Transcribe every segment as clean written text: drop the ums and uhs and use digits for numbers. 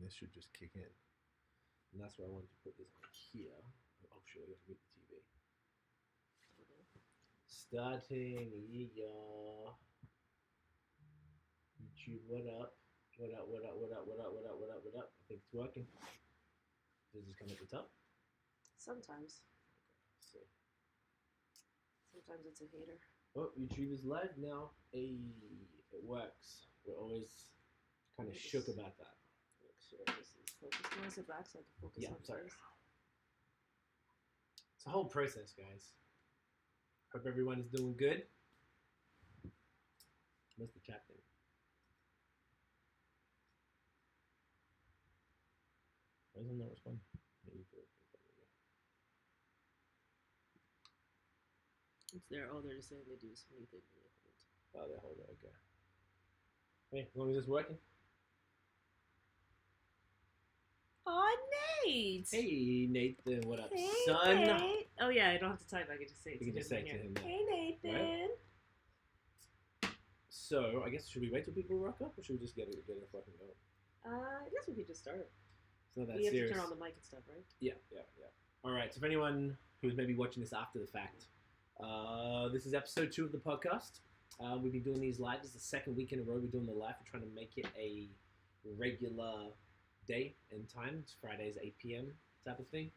and this should just kick in. And that's where I wanted to put this on here. Oh, sure, you have to mute the TV. Starting, yeah. YouTube, what up? What up, what up, what up, what up, what up, what up, what up? I think it's working. Does this come at the top? Sometimes. Let's see. Sometimes it's a hater. Oh, YouTube is live now. Hey, it works. We're always kind of shook about that. Make sure this is focused. Can I sit back so I can focus on sorry. this? It's a whole process, guys. Hope everyone is doing good. What's the chat thing? Why isn't that responding? It's there. Oh, they're just saying they do so many things. Oh, they're holding it. Okay. Hey, as long as it's working. Oh, Nate! Hey, Nathan. What up, Hey, son? Nate. Oh, yeah, I don't have to type. I can just say it You can just say it to him. Hey, Nathan. Right? So, I guess, should we wait till people rock up, or should we just get it fucking going? I guess we could just start. It's not that We have serious. to turn on the mic and stuff, right? Yeah. All right, so if anyone who's maybe watching this after the fact, this is episode 2 of the podcast. We've been doing these live. This is the second week in a row we're doing the live. We're trying to make it a regular day and time. It's Fridays, 8 p.m. type of thing.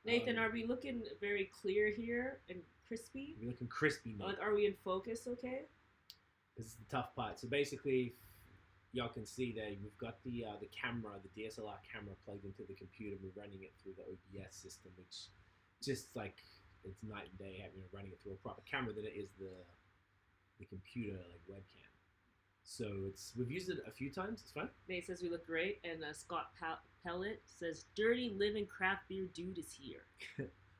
Nathan, are we looking very clear here and crispy? We're looking crispy, mate. Like, are we in focus, okay? This is the tough part. So basically, y'all can see there, we've got the camera, the DSLR camera plugged into the computer. We're running it through the OBS system, which just like, it's night and day having running it through a proper camera than it is the computer like webcam. So we've used it a few times. It's fun. Nate says we look great, and Scott Pellet says, "Dirty living craft beer dude is here."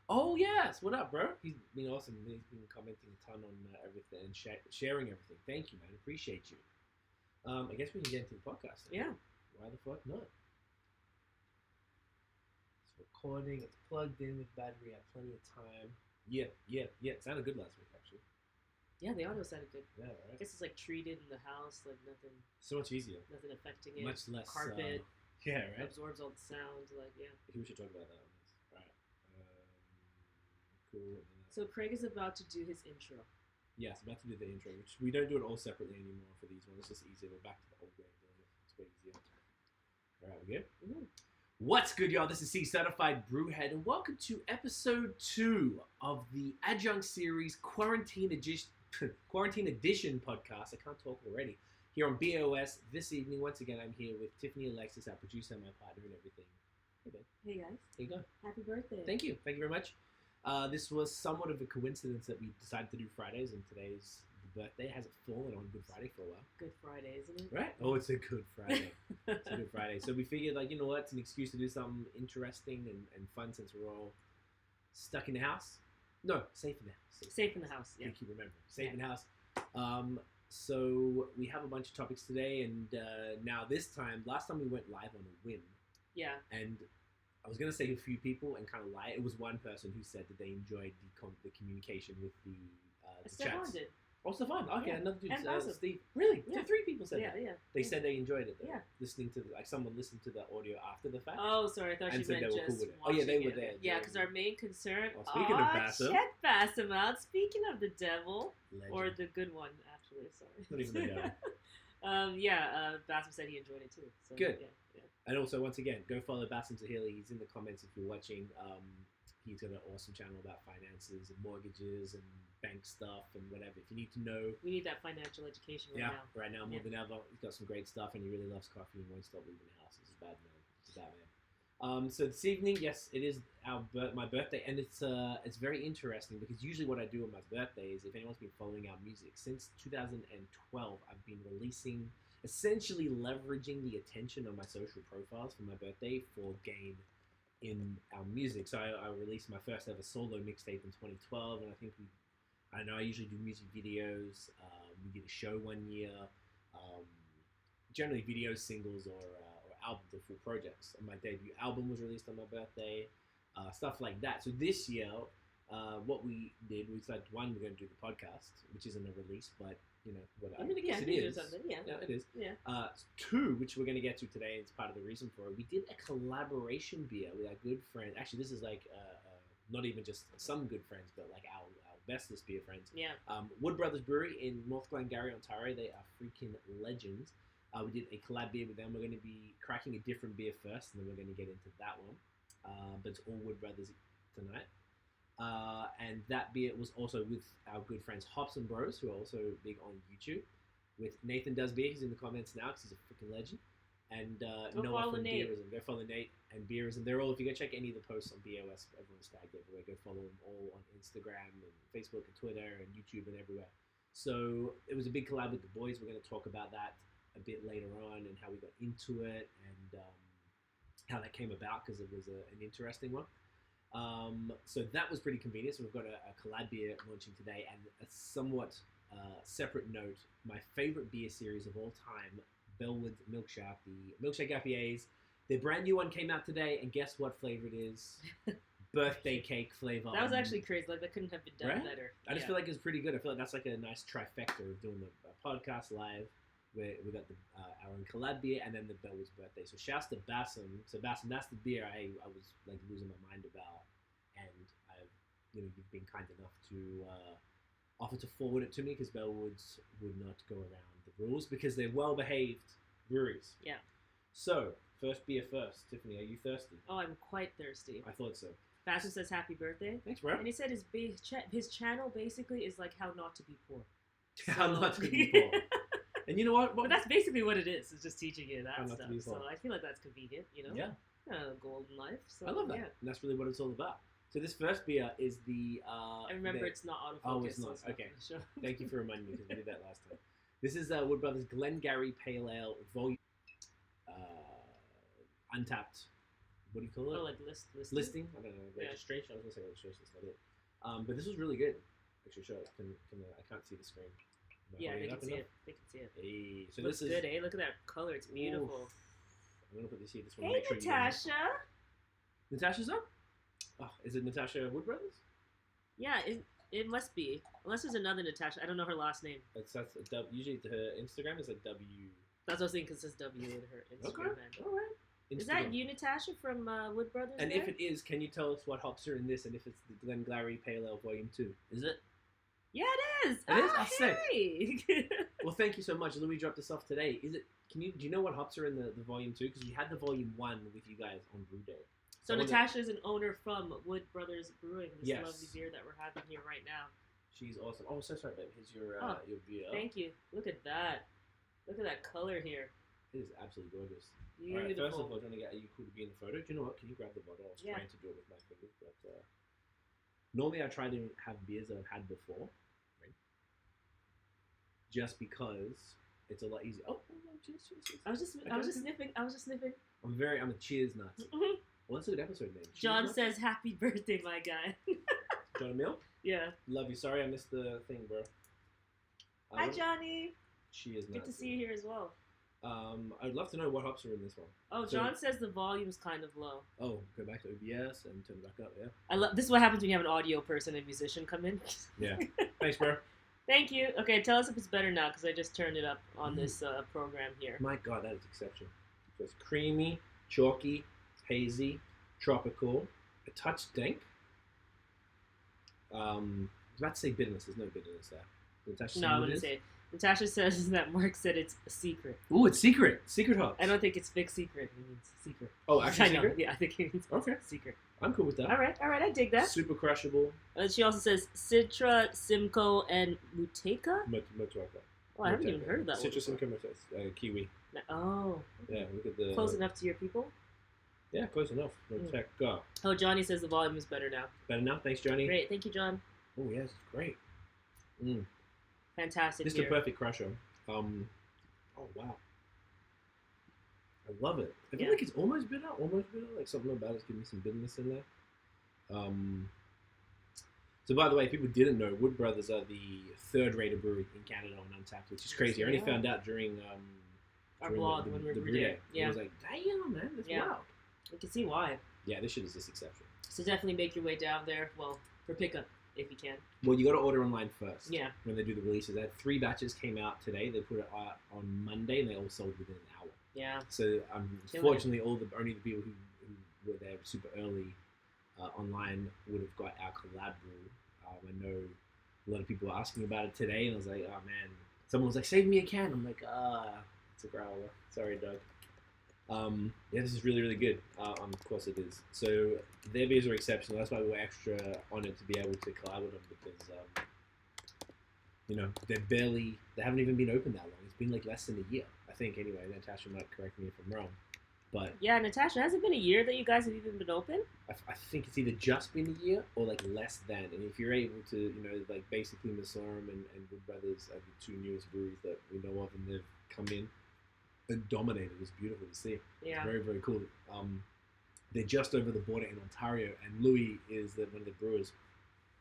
Oh yes, what up, bro? He's been awesome. He's been commenting a ton on everything and sharing everything. Thank you, man. Appreciate you. I guess we can get into the podcast. Yeah. Why the fuck not? It's recording. It's plugged in with battery. I have plenty of time. Yeah. It sounded good last week, actually. Yeah, the audio sounded good. Yeah, right. I guess it's like treated in the house, like nothing. So much easier. Nothing affecting it. Much less carpet. Yeah, right. Absorbs all the sound. Like, yeah. We should talk about that. Right. Cool. So Craig is about to do his intro. Yes, about to do the intro, which we don't do it all separately anymore for these ones. It's just easier. We're back to the old way of doing it. It's way easier. All right, we good? Mm-hmm. What's good, y'all? This is C Certified Brewhead, and welcome to episode 2 of the Adjunct series Quarantine Edition podcast. I can't talk already. Here on BAOS this evening. Once again, I'm here with Tiffany Alexis, our producer, my partner, and everything. Hey, Ben. Hey, guys. Here you go. Happy birthday. Thank you. Thank you very much. This was somewhat of a coincidence that we decided to do Fridays, and today's the birthday. Hasn't fallen on Good Friday for a while. Good Friday, isn't it? Right? Oh, it's a Good Friday. It's a Good Friday. So we figured, like, you know what? It's an excuse to do something interesting and fun since we're all stuck in the house. No, safe in the house. Safe in the house, yeah. You keep remembering. Safe in the house. So we have a bunch of topics today, and now this time, last time we went live on a whim. Yeah. And I was going to say a few people and kind of lie. It was one person who said that they enjoyed the communication with the chats. Did. Oh, Stefan. Okay, Yeah. another dude. And Steve. Really? Yeah. 3 people said that. Yeah. They said they enjoyed it. Though. Yeah. Listening to someone listened to the audio after the fact. Oh, sorry. I thought and you said meant they were just cool with it. Oh, yeah, they were there. Yeah, because our main concern. Well, speaking of Bassam. Check Bassam out. Speaking of the devil. Legend. Or the good one, actually. Sorry. Not even the devil. Bassam said he enjoyed it too. So, Good. Yeah. And also, once again, go follow Bassam Sahili. He's in the comments if you're watching. He's got an awesome channel about finances and mortgages and bank stuff and whatever. If you need to know. We need that financial education right now. More than ever. He's got some great stuff and he really loves coffee and won't stop leaving the house. He's a bad man. So this evening, yes, it is my birthday, and it's very interesting because usually what I do on my birthday is, if anyone's been following our music, since 2012, I've been releasing, essentially leveraging the attention on my social profiles for my birthday for gain in our music. So I released my first ever solo mixtape in 2012, and I usually do music videos. We did a show one year, generally videos, singles, or albums or full projects. And my debut album was released on my birthday, stuff like that. So this year, what we did, we decided, one, we're going to do the podcast, which isn't a release, but whatever. I mean, I guess it is. Yeah. Yeah, it is. Yeah. 2, which we're going to get to today, it's part of the reason for it. We did a collaboration beer with our good friend. Actually, this is like not even just some good friends, but like our bestest beer friends. Yeah. Wood Brothers Brewery in North Glengarry, Ontario. They are freaking legends. We did a collab beer with them. We're going to be cracking a different beer first, and then we're going to get into that one. But it's all Wood Brothers tonight. And that beer was also with our good friends Hops and Bros, who are also big on YouTube. With Nathan Does Beer, he's in the comments now because he's a freaking legend. And Noah from Beerism. Go follow Nate and Beerism. They're all, if you go check any of the posts on BAOS, everyone's tagged everywhere. Go follow them all on Instagram and Facebook and Twitter and YouTube and everywhere. So it was a big collab with the boys. We're going to talk about that a bit later on and how we got into it and how that came about because it was an interesting one. So that was pretty convenient. So we've got a collab beer launching today, and a somewhat separate note, my favorite beer series of all time, Bellwoods Milkshark, the Milkshake IPAs. Their brand new one came out today, and guess what flavor it is? Birthday cake flavor. That was actually crazy. Like, that couldn't have been done better. I just feel like it's pretty good. I feel like that's like a nice trifecta of doing the podcast live. We got our own collab beer and then the Bellwoods birthday. So shouts to Bassam. So Bassam, that's the beer I was like losing my mind about, and you've been kind enough to offer to forward it to me because Bellwoods would not go around the rules because they're well-behaved breweries. Yeah. So first beer first. Tiffany, are you thirsty? Oh, I'm quite thirsty. I thought so. Bassam says happy birthday. Thanks, bro. And he said his channel basically is like how not to be poor. How not to be poor. And you know what? But that's basically what it is. It's just teaching you that How not stuff. to be So poor. I feel like that's convenient, Yeah. Golden life. So I love that. Yeah. And that's really what it's all about. So this first beer is the... I remember it's not autofocus. Oh, it's not. So Okay. Sure. Thank you for reminding me because we did that last time. This is Wood Brothers Glengarry Pale Ale Volume... untapped... What do you call it? Oh, like Listing? I don't know. Registration? I was going to say registration. That's not it. But this was really good. Actually, show it. I can't see the screen. Yeah, they can see it. They can see it. Hey, so Looks this is good, eh? Look at that color. It's beautiful. Oof. I'm gonna put this here. This one. Hey, Make sure Natasha. Natasha's up. Oh, is it Natasha Wood Brothers? Yeah, it must be. Unless there's another Natasha. I don't know her last name. Usually her Instagram is like W. That's what I was thinking because it says W in her Instagram. Okay. All right. Is that you, Natasha, from Wood Brothers? And there? if it is, can you tell us what hops are in this, and if it's the Glengarry Pale Ale Volume 2? Is it? Yeah, it is. It is? Oh, Hey. Well, thank you so much. Louis dropped this off today. Is it? Do you know what hops are in the Volume 2? Because we had the Volume 1 with you guys on Brew Day. So Natasha is an owner from Wood Brothers Brewing. This Yes. lovely beer that we're having here right now. She's awesome. Oh, so sorry, babe. Here's your beer. Thank you. Look at that. Look at that color here. It is absolutely gorgeous. Beautiful. All right, first of all, are you cool to be in the photo? Do you know what? Can you grab the bottle? I was Yeah. trying to do it with my fingers, but normally I try to have beers that I've had before, right? Just because it's a lot easier. Oh, cheers. I was just sniffing. I'm a cheers Nazi. Mhm. Well, that's a good episode name. John Cheers says, "Happy birthday, my guy." Nazi? John Emil? Yeah. Love you. Sorry I missed the thing, bro. Hi, Johnny. Cheers Nazi. Good to see you here as well. I'd love to know what hops are in this one. Oh, So- John says the volume's kind of low. Oh, go back to OBS and turn it back up, yeah? I love this. Is what happens when you have an audio person and musician come in. Yeah. Thanks, bro. Thank you. Okay, tell us if it's better now because I just turned it up on this program here. My God, that is exceptional. So it's creamy, chalky, hazy, tropical, a touch dank. I was about to say bitterness. There's no bitterness there. Natasha, No, I wouldn't say it. Natasha says that Mark said it's a secret. Ooh, it's secret. Secret hops. I don't think it's big secret. He means secret. Oh, actually I know. secret? Yeah, I think he means Okay. secret. I'm cool with that. All right, I dig that. Super crushable. She also says Citra, Simcoe, and Muteka. Motueka. Oh, I haven't even heard of that Citrus one. and Kiwi. Oh, Yeah, look at the... close enough to your people? Yeah, close enough. Motueka. Oh, Johnny says the volume is better now. Better now? Thanks, Johnny. Great, thank you, John. Oh, yes, it's great. Fantastic This is the beer. perfect crusher. Oh, wow. I love it. I feel Yeah. like it's almost bitter. Like something about it's giving me some bitterness in there. So, by the way, if people didn't know, Wood Brothers are the third-rated brewery in Canada on Untapped, which is crazy. I only Yeah. found out during Our during blog when we were Brew Brew Day. Day. Yeah. I was like, damn, man, that's Yeah. wild. You can see why. Yeah, this shit is just exceptional. So definitely make your way down there. Well, for pickup. if you can. Well, you got to order online first. Yeah. When they do the releases, they had 3 batches came out today. They put it out on Monday, and they all sold within an hour. Yeah. So unfortunately, only the people who were there super early online would have got our collab brew. I know a lot of people were asking about it today, and I was like, oh man. Someone was like, save me a can. I'm like, it's a growler. Sorry, Doug. Yeah, this is really, really good. Of course it is. So their beers are exceptional. That's why we were extra honored to be able to collab with them because, they haven't even been open that long. It's been like less than a year, I think. Anyway, Natasha might correct me if I'm wrong. But yeah, Natasha, has it been a year that you guys have even been open? I think it's either just been a year or like less than. And if you're able to, like basically Massarum and Wood Brothers are the 2 newest breweries that we know of, and they've come in and dominated. It's beautiful to see. Yeah. It's very, very cool. They're just over the border in Ontario, and Louis is one of the brewers.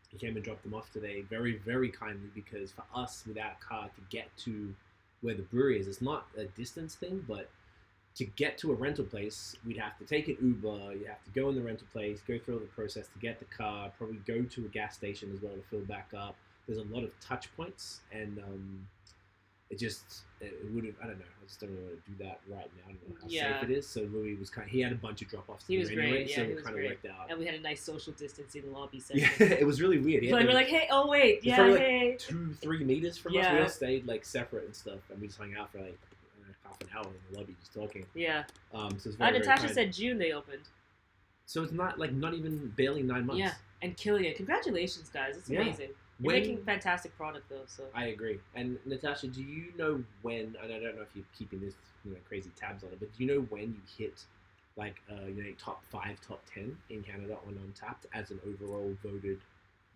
He came and dropped them off today very, very kindly, because for us, without a car, to get to where the brewery is, it's not a distance thing, but to get to a rental place, we'd have to take an Uber, you have to go in the rental place, go through all the process to get the car, probably go to a gas station as well to fill back up. There's a lot of touch points, and it would have, I don't know, I just don't really want to do that right now. I don't know how safe it is. So Louis was he had a bunch of drop-offs to do anyway, so it kind of worked out. And we had a nice social distancing lobby session. Yeah, it was really weird. We're like, hey, oh wait, yeah, probably hey. 2-3 meters from us. We all stayed like separate and stuff, and we just hung out for like half an hour in the lobby just talking. Yeah. So it's very, Natasha said June they opened. So it's not even barely 9 months. Yeah, and killing it. Congratulations, guys. It's amazing. You're making fantastic product though. So I agree. And Natasha, do you know when? And I don't know if you're keeping this crazy tabs on it, but do you know when you hit like top 5, top 10 in Canada on Untapped as an overall voted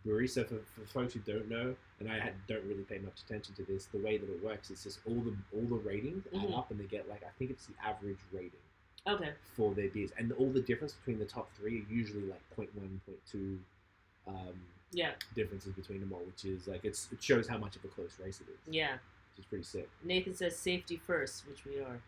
brewery? So for folks who don't know, and I don't really pay much attention to this, the way that it works is just all the ratings add up, and they get like, I think it's the average rating. Okay. For their beers, and all the difference between the top 3 are usually like 0.1, 0.2. Differences between them all, which is like it shows how much of a close race it is. Yeah. Which is pretty sick. Nathan says safety first, which we are.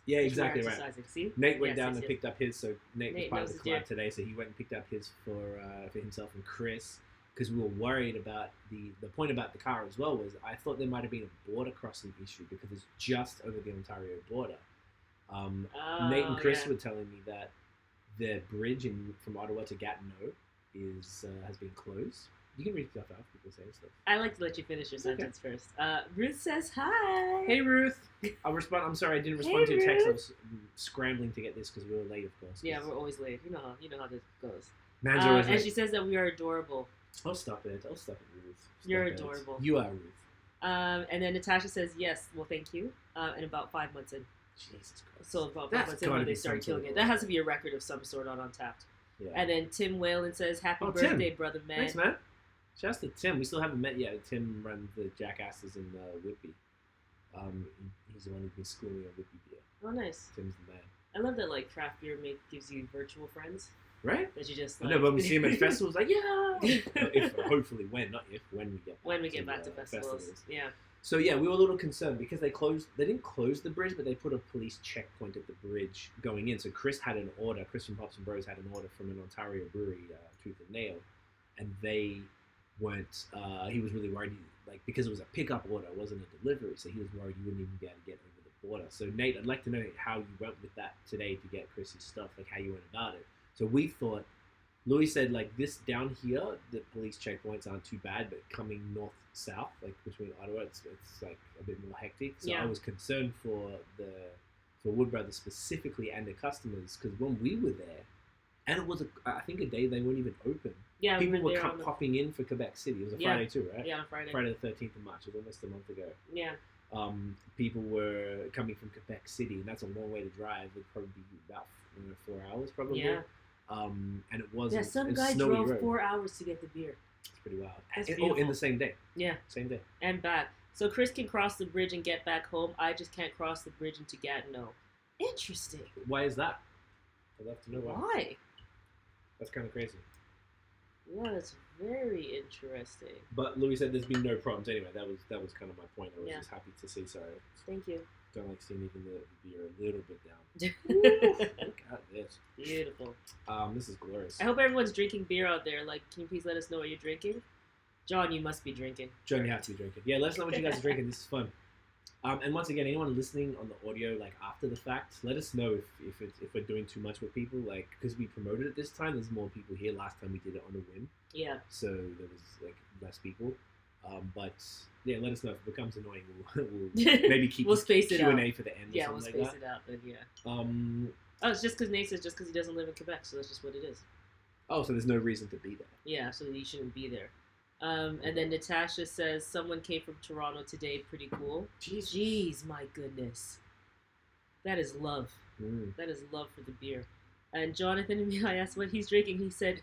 Yeah, exactly right. See? Nate went down and picked up his, so Nate was part of the collab deal. today, so he went and picked up his for himself and Chris, because we were worried about the point about the car as well was I thought there might have been a border crossing issue because it's just over the Ontario border. Nate and Chris were telling me that the bridge from Ottawa to Gatineau has been closed. You can read stuff out. People say stuff. I like to let you finish your sentence first. Ruth says hi. Hey Ruth. I'll respond. I'm sorry I didn't respond to your text. I was scrambling to get this because we were late, of course. Yeah, we're always late. You know how this goes. Man's always late. And she says that we are adorable. Oh, stop it, Ruth. You're adorable. You are Ruth. And then Natasha says yes. Well, thank you. And about 5 months in. Jesus Christ. So about 5 months in when they started killing it. That has to be a record of some sort on Untapped. Yeah. And then Tim Whalen says, happy birthday, Tim. brother man. Thanks, man. Shouts to Tim. We still haven't met yet. Tim runs the Jackasses in Whitby. He's the one who's been schooling on Whitby beer. Oh, nice. Tim's the man. I love that craft beer gives you virtual friends. Right? That you just I know, but we see him at festivals, like, yeah! Hopefully when we get back to festivals. Yeah. So yeah, we were a little concerned because they didn't close the bridge, but they put a police checkpoint at the bridge going in. So Chris from Pops and Bros had an order from an Ontario brewery, Tooth and Nail, and they weren't, he was really worried, because it was a pickup order, it wasn't a delivery, so he was worried he wouldn't even be able to get over the border. So Nate, I'd like to know how you went with that today to get Chris's stuff, how you went about it. So we thought, Louis said, this down here, the police checkpoints aren't too bad, but coming north-south, between Ottawa, it's a bit more hectic. So I was concerned for Wood Brothers specifically and their customers, because when we were there, and it was, I think, a day they weren't even open. Yeah, people were popping in for Quebec City. It was a Friday too, right? Yeah, on Friday. Friday the 13th of March. It was almost a month ago. Yeah. People were coming from Quebec City, and that's a long way to drive. It'd probably be about 4 hours, probably. Yeah. And it wasn't. Yeah, some guy drove 4 hours to get the beer. It's pretty wild. That's in the same day. Yeah. Same day. And back. So Chris can cross the bridge and get back home. I just can't cross the bridge into Gatineau. Interesting. Why is that? I'd love to know why. Why? That's kind of crazy. Yeah, that's very interesting. But Louis said there's been no problems anyway. That was kind of my point. I was just happy to see. Sorry. Thank you. Don't like seeing even the beer a little bit down. Ooh, look at this. Beautiful. This is glorious. I hope everyone's drinking beer out there. Like, can you please let us know what you're drinking? John, you must be drinking. John, you have to be drinking. Yeah, let us know what you guys are drinking. This is fun. And once again, anyone listening on the audio, like after the fact, let us know if we're doing too much with people, like because we promoted it this time. There's more people here. Last time we did it on a whim. Yeah. So there was like less people. But yeah, let us know if it becomes annoying. We'll maybe keep we'll space it Q&A out. for the end. Yeah, or we'll something space like it out. Then yeah. that. Oh, it's just because Nate says just because he doesn't live in Quebec, so that's just what it is. Oh, so there's no reason to be there. Yeah, so you shouldn't be there. And then Natasha says someone came from Toronto today. Pretty cool. Jeez, my goodness. That is love. That is love for the beer. And Jonathan, I asked what he's drinking. He said,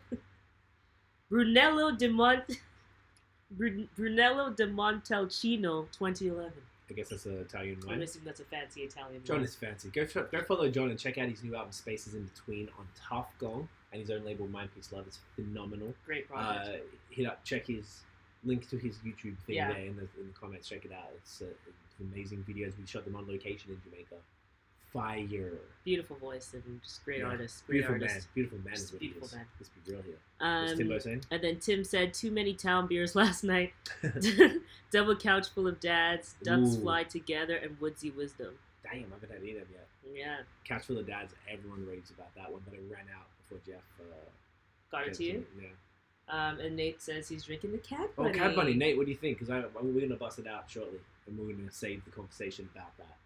Brunello de Montalcino 2011. I guess that's an Italian wine. I'm assuming that's a fancy Italian John wine. is fancy. Go follow John and check out his new album Spaces in Between on Tough Gong and his own label Mind Peace Love. It's phenomenal. Great project. Check his link to his YouTube thing Yeah. there in the comments. Check it out. It's amazing videos. We shot them on location in Jamaica. Fire. Beautiful voice and just great artist. Great Beautiful artist. man. Beautiful man Just is what beautiful he is. man. Let's be real here. What's Timbo saying? And then Tim said, too many town beers last night. Double couch full of dads, ducks Ooh. fly together, and woodsy wisdom. Damn, I haven't had either yet. Yeah. Couch full of dads. Everyone raves about that one, but it ran out before Jeff Got it to you? Yeah. And Nate says he's drinking the Cadbunny. Oh, Cadbunny. Nate, what do you think? Because we're going to bust it out shortly, and we're going to save the conversation about that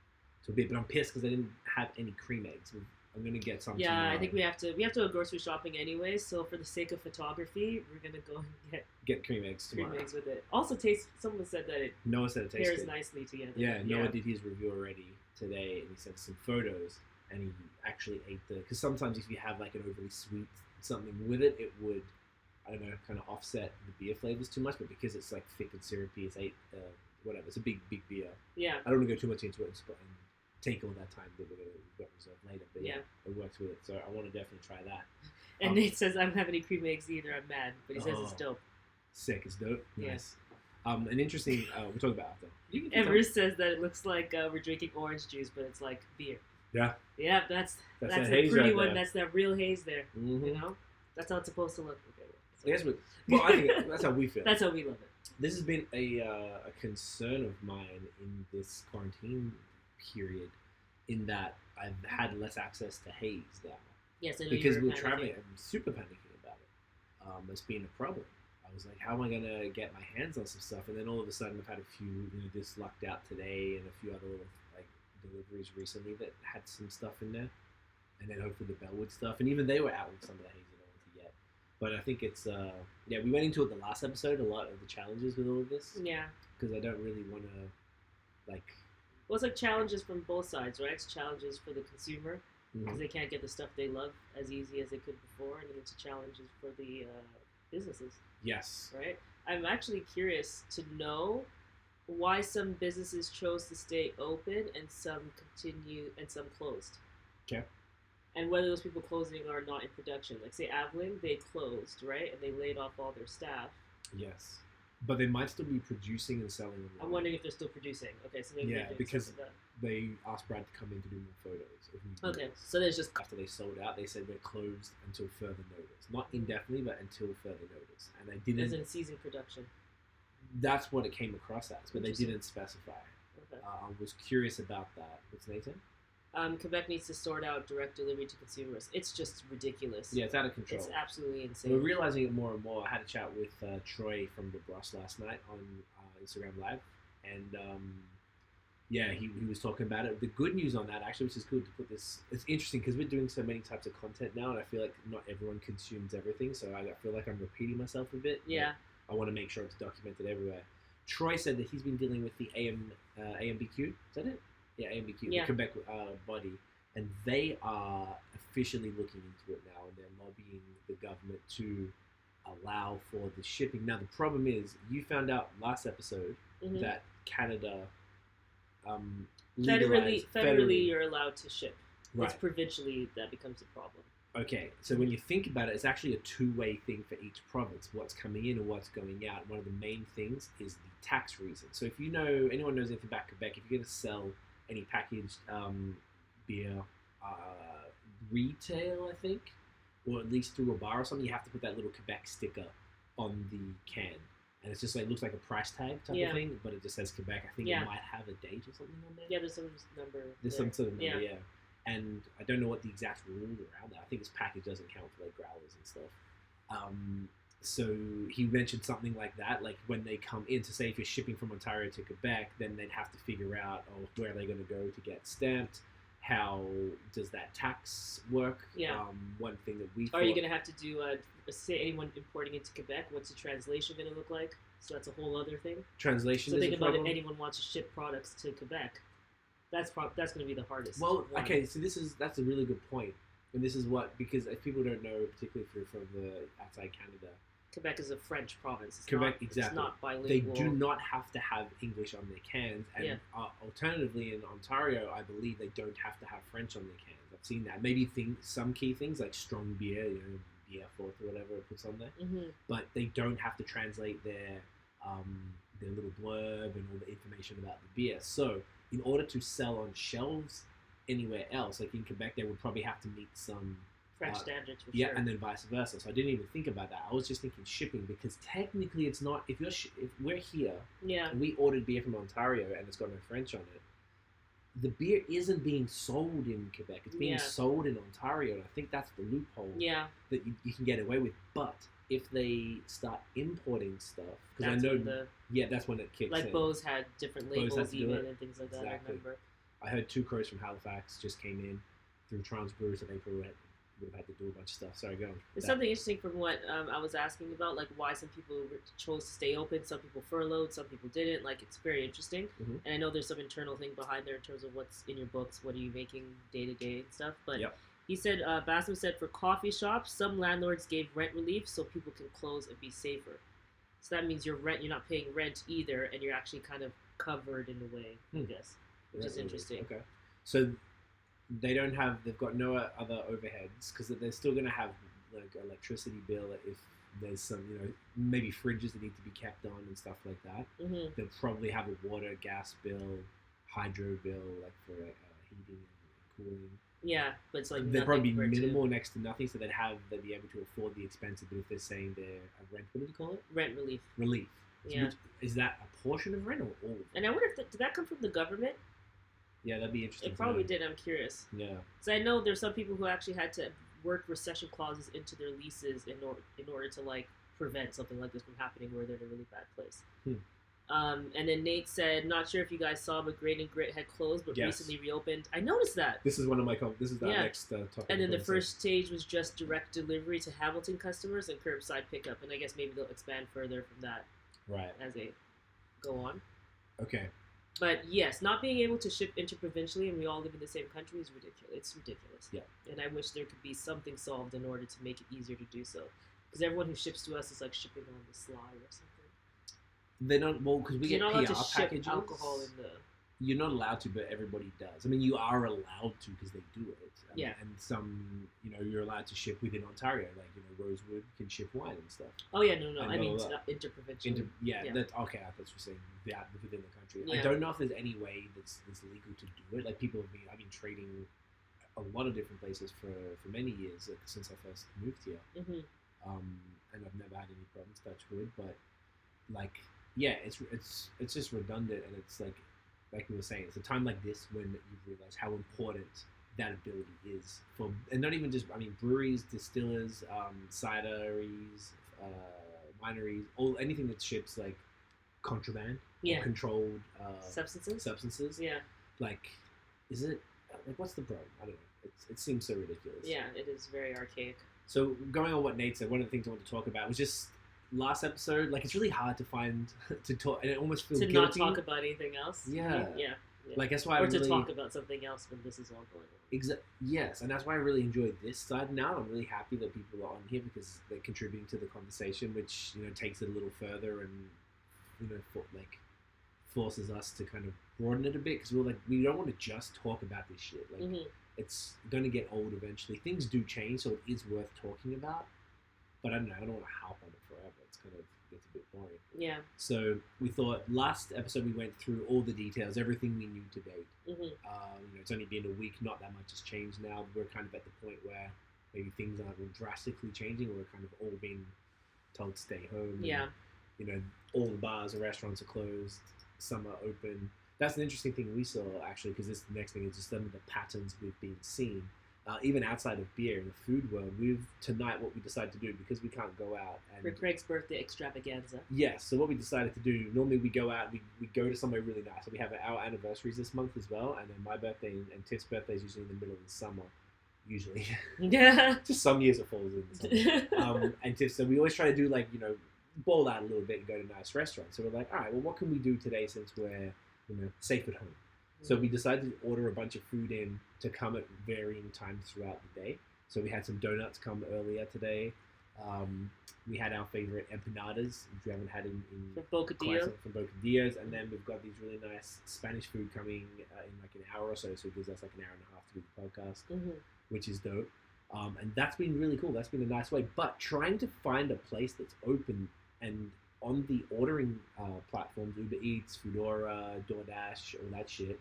to a bit. But I'm pissed because I didn't have any cream eggs. I'm going to get some Yeah, tomorrow. I think we have to go grocery shopping anyway, so for the sake of photography, we're going to go and get cream eggs tomorrow. cream eggs with it. Also, someone said that it Noah said it tastes pairs good. nicely together. Yeah, Noah did his review already today, and he sent some photos, and he actually ate because sometimes if you have like an overly sweet something with it, it would, I don't know, kind of offset the beer flavors too much, but because it's like thick and syrupy, it's whatever, it's a big beer. Yeah. I don't want to go too much into it and take all that time that we're going to reserve later, but yeah, it works with it, so I want to definitely try that. And Nate says, I don't have any cream eggs either, I'm mad, but he says it's dope. Sick, it's dope. Yeah. Nice. An interesting, we'll talk about after. And Bruce says that it looks like we're drinking orange juice, but it's like beer. Yeah. Yeah, that's a the haze pretty right one. there. That's that real haze there. Mm-hmm. You know, that's how it's supposed to look. Okay, I guess I think that's how we feel. That's how we love it. This has been a concern of mine in this quarantine period, in that I've had less access to haze now. Yes, I know because you we were were traveling. panicking. I'm super panicking about it. It's been a problem. I was like, how am I gonna get my hands on some stuff? And then all of a sudden, I've had a few, this lucked out today, and a few other little like deliveries recently that had some stuff in there, and then hopefully the Bellwoods stuff, and even they were out with some of the haze I don't want to get. But I think it's we went into it the last episode, a lot of the challenges with all of this. Yeah. Because I don't really want to Well, it's like challenges from both sides, right? It's challenges for the consumer because Mhm. they can't get the stuff they love as easy as they could before, and then it's challenges for the businesses, Yes. right? I'm actually curious to know why some businesses chose to stay open and some continue and some closed. Okay. And whether those people closing are not in production. Like, say, Avalon, they closed, right? And they laid off all their staff. Yes. But they might still be producing and selling them. I'm wondering if they're still producing. Okay, so maybe Yeah, they're doing because something like they asked Brad to come in to do more photos. If we that. do Okay, this. so there's just... After they sold out, they said we're closed until further notice. Not indefinitely, but until further notice. And they didn't... As in season production. That's what it came across as, but they Interesting. didn't specify. Okay. I was curious about that. What's Nathan? Quebec needs to sort out direct delivery to consumers. It's just ridiculous. Yeah, it's out of control. It's absolutely insane. We're realizing it more and more. I had a chat with Troy from the Bros last night on Instagram Live, and he was talking about it. The good news on that, actually, which is good to put this. It's interesting because we're doing so many types of content now, and I feel like not everyone consumes everything. So I feel like I'm repeating myself a bit. Yeah. I want to make sure it's documented everywhere. Troy said that he's been dealing with the AMBQ. Is that it? Yeah, AMBQ, Yeah. the Quebec body, and they are officially looking into it now, and they're lobbying the government to allow for the shipping. Now, the problem is, you found out last episode Mhm. that Canada Federally, legalized you're allowed to ship. Right. It's provincially that becomes a problem. Okay, so when you think about it, it's actually a two-way thing for each province, what's coming in and what's going out. One of the main things is the tax reason. So if anyone knows anything about Quebec, if you're going to sell any packaged beer retail, I think, or at least through a bar or something, you have to put that little Quebec sticker on the can. And it's just like, looks like a price tag type of thing, but it just says Quebec. I think it might have a date or something on there. Yeah, there's some number. There's some sort of number, yeah. And I don't know what the exact rules around that. I think this package doesn't count for like growlers and stuff. So he mentioned something like that, like when they come in, to say if you're shipping from Ontario to Quebec, then they'd have to figure out, where are they going to go to get stamped? How does that tax work? Yeah. One thing that we Are you going to have to do, say anyone importing into Quebec, what's the translation going to look like? So that's a whole other thing. Translation so is think a about problem. if anyone wants to ship products to Quebec. That's going to be the hardest. Well, okay, so that's a really good point. And this is because if people don't know, particularly if you're from the outside Canada, Quebec is a French province. Exactly. It's not bilingual. They do not have to have English on their cans, and alternatively in Ontario, I believe they don't have to have French on their cans. I've seen that. Maybe some key things like strong beer, beer fourth or whatever it puts on there, but they don't have to translate their little blurb and all the information about the beer. So in order to sell on shelves anywhere else, like in Quebec, they would probably have to meet some French standards, for sure. Yeah, and then vice versa. So I didn't even think about that. I was just thinking shipping, because technically it's not. If we're here, and we ordered beer from Ontario and it's got no French on it, the beer isn't being sold in Quebec. It's being sold in Ontario, and I think that's the loophole that you can get away with. But if they start importing stuff, because I know, that's when it kicks in. Like BAOS had different labels even and things like that. I remember. I heard 2 crows from Halifax just came in through Trans Brew, so they probably would have had to do a bunch of stuff. Sorry, go on. There's something interesting from what I was asking about, like why some people chose to stay open, some people furloughed, some people didn't. Like, it's very interesting. And I know there's some internal thing behind there in terms of what's in your books, what are you making day to day and stuff. But he said, Bassam said, for coffee shops, some landlords gave rent relief so people can close and be safer. So that means you're not paying rent either, and you're actually kind of covered in a way, I guess, which is interesting. Okay. So they've got no other overheads, because they're still going to have like electricity bill if there's some, maybe fridges that need to be kept on and stuff like that. They'll probably have a water, gas bill, hydro bill, like for heating and cooling. Yeah, but it's like they'd probably be minimal, next to nothing, so they'd be able to afford the expensive. But if they're saying they're a rent, what do you call it? Rent relief. Relief. Yeah. Is that a portion of rent or all of it? And I wonder if did that come from the government? Yeah, that'd be interesting. It probably did. I'm curious. Yeah. Because I know there's some people who actually had to work recession clauses into their leases in order to like prevent something like this from happening where they're in a really bad place. And then Nate said, not sure if you guys saw, but Grain and Grit had closed but recently reopened. I noticed that. This is one of my this is the next topic. And then the first stage was just direct delivery to Hamilton customers and curbside pickup. And I guess maybe they'll expand further from that. Right. As they go on. Okay. But yes, not being able to ship interprovincially and we all live in the same country is ridiculous. It's ridiculous. Yeah. And I wish there could be something solved in order to make it easier to do so. Because everyone who ships to us is like shipping on the sly or something. They're not, because we get PR to packages. Ship alcohol in the. You're not allowed to, but everybody does. I mean, you are allowed to because they do it. And some, you're allowed to ship within Ontario. Like, Rosewood can ship wine and stuff. Oh, yeah, no. I mean, interprovincial. That's okay. I thought you were saying that within the country. Yeah. I don't know if there's any way that's legal to do it. Like, I've been trading a lot of different places for many years since I first moved here. And I've never had any problems, touch wood. But, like, yeah, it's just redundant, and it's like we were saying, it's a time like this when you realize how important that ability is for, and not even just, breweries, distillers, cideries, wineries, anything that ships like contraband, or controlled substances. Yeah. Like, is it like, what's the problem? I don't know. It seems so ridiculous. Yeah, it is very archaic. So going on what Nate said, one of the things I want to talk about was just last episode. Like, it's really hard to find to talk, and it almost feels guilty. Not talk about anything else. Yeah. Like, that's why or to talk about something else when this is all going on. Yes, and that's why I really enjoyed this side now. I'm really happy that people are on here because they're contributing to the conversation, which takes it a little further and forces us to kind of broaden it a bit, because we don't want to just talk about this shit. Like, it's going to get old eventually. Things do change, so it is worth talking about. But I don't know. I don't want to harp on it forever. It's gets a bit boring. Yeah. So we thought last episode we went through all the details, everything we knew to date. It's only been a week. Not that much has changed now. We're kind of at the point where maybe things aren't drastically changing, or we're kind of all being told to stay home. Yeah. And, all the bars and restaurants are closed. Some are open. That's an interesting thing we saw, actually, because this next thing is just some of the patterns we've been seeing. Even outside of beer in the food world, tonight what we decided to do, because we can't go out. And for Craig's birthday extravaganza. Yes, so what we decided to do, normally we go out, we go to somewhere really nice. So we have our anniversaries this month as well, and then my birthday and Tiff's birthday is usually in the middle of the summer. Usually. Yeah. Just some years it falls in the summer. And Tiff, so we always try to do ball out a little bit and go to nice restaurants. So we're like, all right, well, what can we do today since we're, safe at home? So we decided to order a bunch of food in to come at varying times throughout the day. So we had some donuts come earlier today. We had our favorite empanadas, which we haven't had in from Bocadillo. From Bocadillos. And then we've got these really nice Spanish food coming in like an hour or so. So it gives us like an hour and a half to do the podcast, which is dope. And that's been really cool. That's been a nice way. But trying to find a place that's open and on the ordering platforms, Uber Eats, Foodora, DoorDash, all that shit,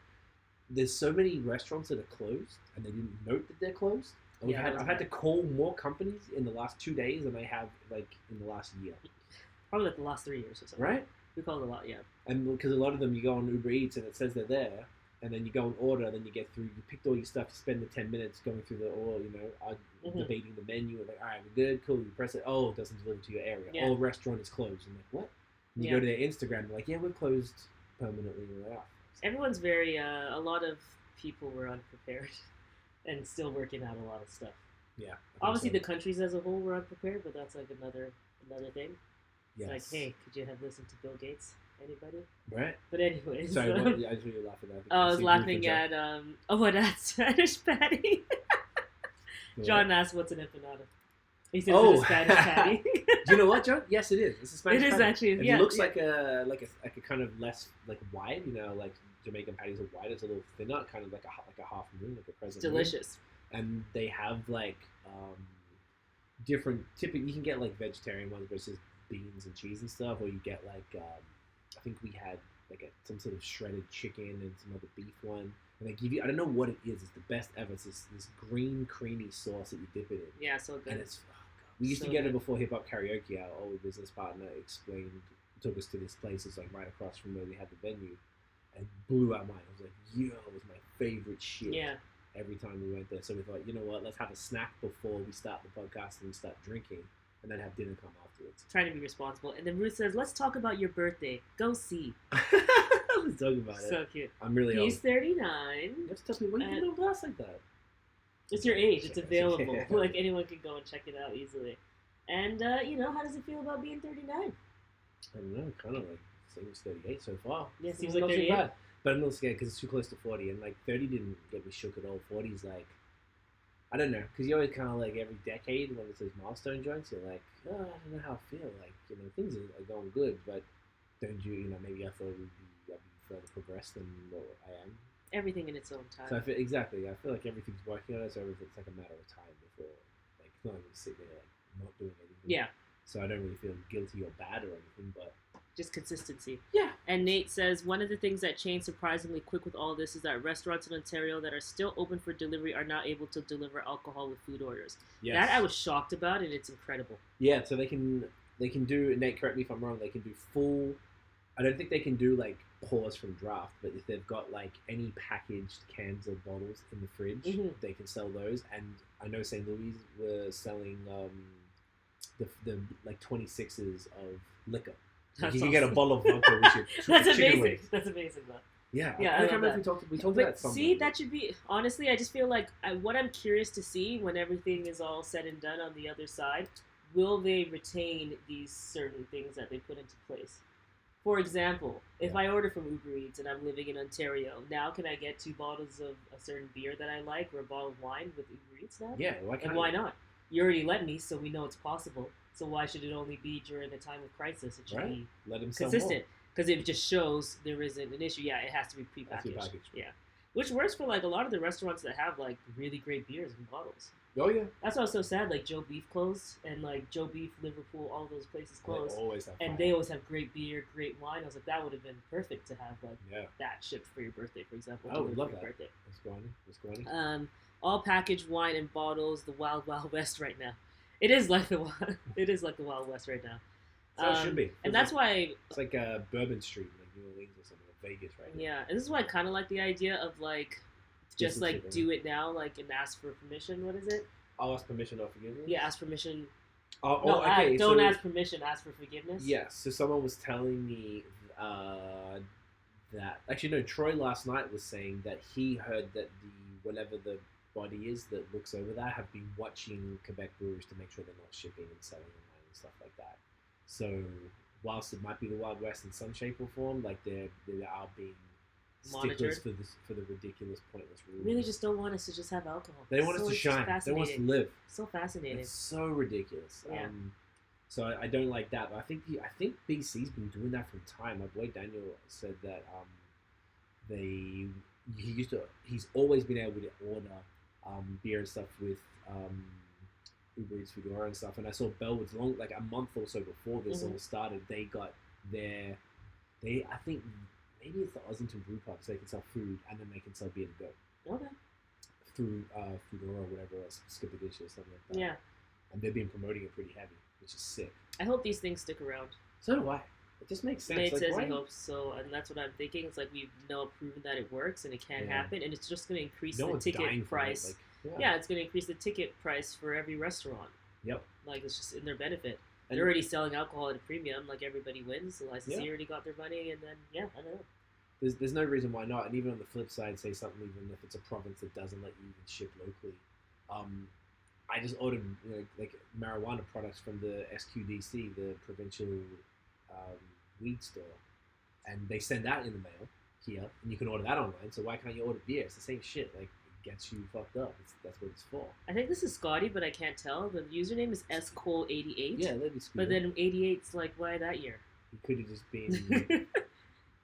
there's so many restaurants that are closed and they didn't note that they're closed. And I've had to call more companies in the last 2 days than I have in the last year. Probably like the last 3 years or something. Right? We call it a lot, yeah. And because a lot of them, you go on Uber Eats and it says they're there, and then you go and order, then you get through, you picked all your stuff, you spend the 10 minutes going through debating the menu, and like, all right, we're good, cool, you press it, it doesn't deliver to your area. Yeah. Oh, restaurant is closed. I'm like, what? And you go to their Instagram, they're like, yeah, we're closed permanently. We're out. Everyone's very, a lot of people were unprepared and still working out a lot of stuff. Yeah. Obviously, the countries as a whole were unprepared, but that's like another thing. Yes. It's like, hey, could you have listened to Bill Gates? Anybody? right? But anyways. Sorry, I just heard you laughing at that. I was laughing at, that Spanish patty. John asked, what's an empanada? He says it's a Spanish patty. Do you know what, John? Yes, it is. It's a Spanish patty. It is actually, and yeah. It looks like a kind of less, like, wide, like Jamaican patties are wide. It's a little thinner, kind of like a half moon, like a crescent moon. Delicious. And they have, like, different, typically, you can get, like, vegetarian ones versus beans and cheese and stuff, or you get, like, I think we had, like, some sort of shredded chicken and some other beef one. And they give you, I don't know what it is, it's the best ever. It's this green, creamy sauce that you dip it in. Yeah, so good. And it's, we used to get it before Hip Hop Karaoke. Our old business partner took us to this place. It's like right across from where we had the venue, and blew our mind. I was like, it was my favorite shit. Yeah. Every time we went there. So we thought, you know what, let's have a snack before we start the podcast and we start drinking, and then have dinner come afterwards. Trying to be responsible. And then Ruth says, let's talk about your birthday. Go see. Let's talk about it. So cute. I'm really old. He's 39. You have to tell me, when you get on glass like that? It's your age. It's available. Like, anyone can go and check it out easily. And, how does it feel about being 39? I don't know. Kind of like, same as 38 so far. Yeah, seems like 38. But I'm a little scared because it's too close to 40. And, like, 30 didn't get me shook at all. 40's like, I don't know. Because you always kind of, like, every decade when it's those milestone joints, you're like, I don't know how I feel. Like, things are going good. But don't you, maybe I thought I'd be further progressed than what I am. Everything in its own time. So I feel like everything's working on it, so it's like a matter of time before, like, not even sit there, like, not doing anything. Yeah. So I don't really feel guilty or bad or anything, but just consistency. Yeah. And Nate says, one of the things that changed surprisingly quick with all this is that restaurants in Ontario that are still open for delivery are now able to deliver alcohol with food orders. Yes. That I was shocked about, and it's incredible. Yeah, so they can do, Nate, correct me if I'm wrong, they can do full, I don't think they can do, like, pause from draft, but if they've got, like, any packaged cans or bottles in the fridge, they can sell those. And I know St. Louis were selling the like 26s of liquor. Like, you can get a bottle of vodka with your That's amazing. Wings. That's amazing, though. Yeah, yeah. I remember we talked about that. See, that should be, honestly, I just feel like what I'm curious to see when everything is all said and done on the other side, will they retain these certain things that they put into place? For example, if I order from Uber Eats and I'm living in Ontario, now can I get 2 bottles of a certain beer that I like or a bottle of wine with Uber Eats now? Yeah, why can't and why not? You already let me, so we know it's possible. So why should it only be during a time of crisis? It should be consistent. Because it just shows there isn't an issue. Yeah, it has to be prepackaged. Yeah. Which works for, like, a lot of the restaurants that have, like, really great beers in bottles. Oh, yeah. That's why I was so sad. Like, Joe Beef closed, and, like, Joe Beef, Liverpool, all those places closed. They always have and they always have great beer, great wine. I was like, that would have been perfect to have, like, that shipped for your birthday, for example. I would love that. Birthday. What's going on? All packaged wine and bottles, the wild west right now. It is like the wild west right now. So it should be. And that's why it's like Bourbon Street, like New Orleans or something, or Vegas right now. Yeah, and this is why I kind of like the idea of like just like do it now, like, and ask for permission. What is it? I'll ask permission or forgiveness. Yeah, ask permission. Okay. Don't ask permission. Ask for forgiveness. Yes. So someone was telling me that actually no. Troy last night was saying that he heard that whatever the body is that looks over that have been watching Quebec brewers to make sure they're not shipping and selling online and stuff like that. So whilst it might be the Wild West in some shape or form, like they are being sticklers for the ridiculous, pointless rules. Really, just don't want us to just have alcohol. They want us to shine. They want us to live. So fascinating. It's so ridiculous. Yeah. So I don't like that. But I think BC's been doing that from time. My boy Daniel said that he's always been able to order beer and stuff with Uber Eats, Foodora and stuff. And I saw Bellwoods like a month or so before this all started. They got I think maybe it's the Ossington Brew Pub, so they can sell food and then they can sell beer to go. Okay. Through Foodora or whatever else, Skip a Dish or something like that. Yeah. And they've been promoting it pretty heavy, which is sick. I hope these things stick around. So do I. It just makes sense. Nate says he hopes so, and that's what I'm thinking. It's like we've now proven that it works and it can happen, and it's just going to increase the ticket price. It's going to increase the ticket price for every restaurant. Yep. Like, it's just in their benefit. And they're already selling alcohol at a premium. Like, everybody wins. The licensee already got their money, and then, I don't know. There's no reason why not. And even on the flip side, say something even if it's a province that doesn't let you even ship locally. I just ordered like marijuana products from the SQDC, the provincial weed store, and they send that in the mail here, and you can order that online. So why can't you order beer? It's the same shit. Like, it gets you fucked up. That's what it's for. I think this is Scotty, but I can't tell. The username is scole88. Yeah, that'd be Scotty. But then 88's like, why that year? He could have just been.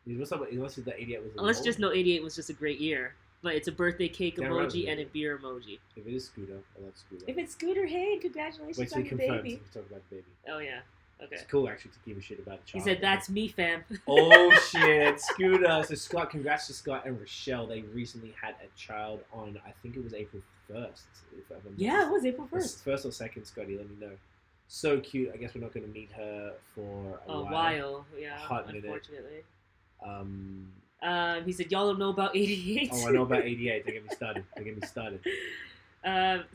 Unless the 88 was. Let's just know 88 was just a great year. But it's a birthday cake emoji and a beer emoji. If it is Scooter, I love Scooter. If it's Scooter, hey, congratulations on your baby. So we can talk about the baby. Oh, yeah. Okay. It's cool, actually, to give a shit about a child. He said, that's me, fam. Oh, shit. Scooter. So, Scott, congrats to Scott and Rochelle. They recently had a child on, I think it was April 1st. Yeah, it was April 1st. First or second, Scotty, let me know. So cute. I guess we're not going to meet her for a while. Yeah, hot unfortunately. Minute. He said, y'all don't know about 88. Oh, I know about 88. Don't get me started.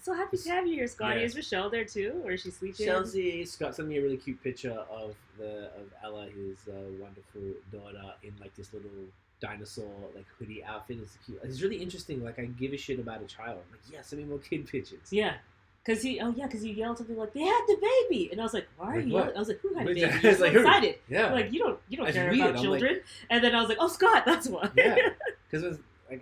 So happy to have you here, Scotty. Yeah. Is Rochelle there too, or is she sleeping? Chelsea, Scott sent me a really cute picture of Ella, his wonderful daughter, in like this little dinosaur like hoodie outfit. It's cute. It's really interesting. Like, I give a shit about a child. I'm like, yeah, send me more kid pictures. Yeah. Because he yelled something like, they had the baby, and I was like, why are you yelling? I was like, who had a baby? I was like, excited. Yeah. I'm like, you don't care about children. And then I was like, oh, Scott, that's why. Yeah. Because it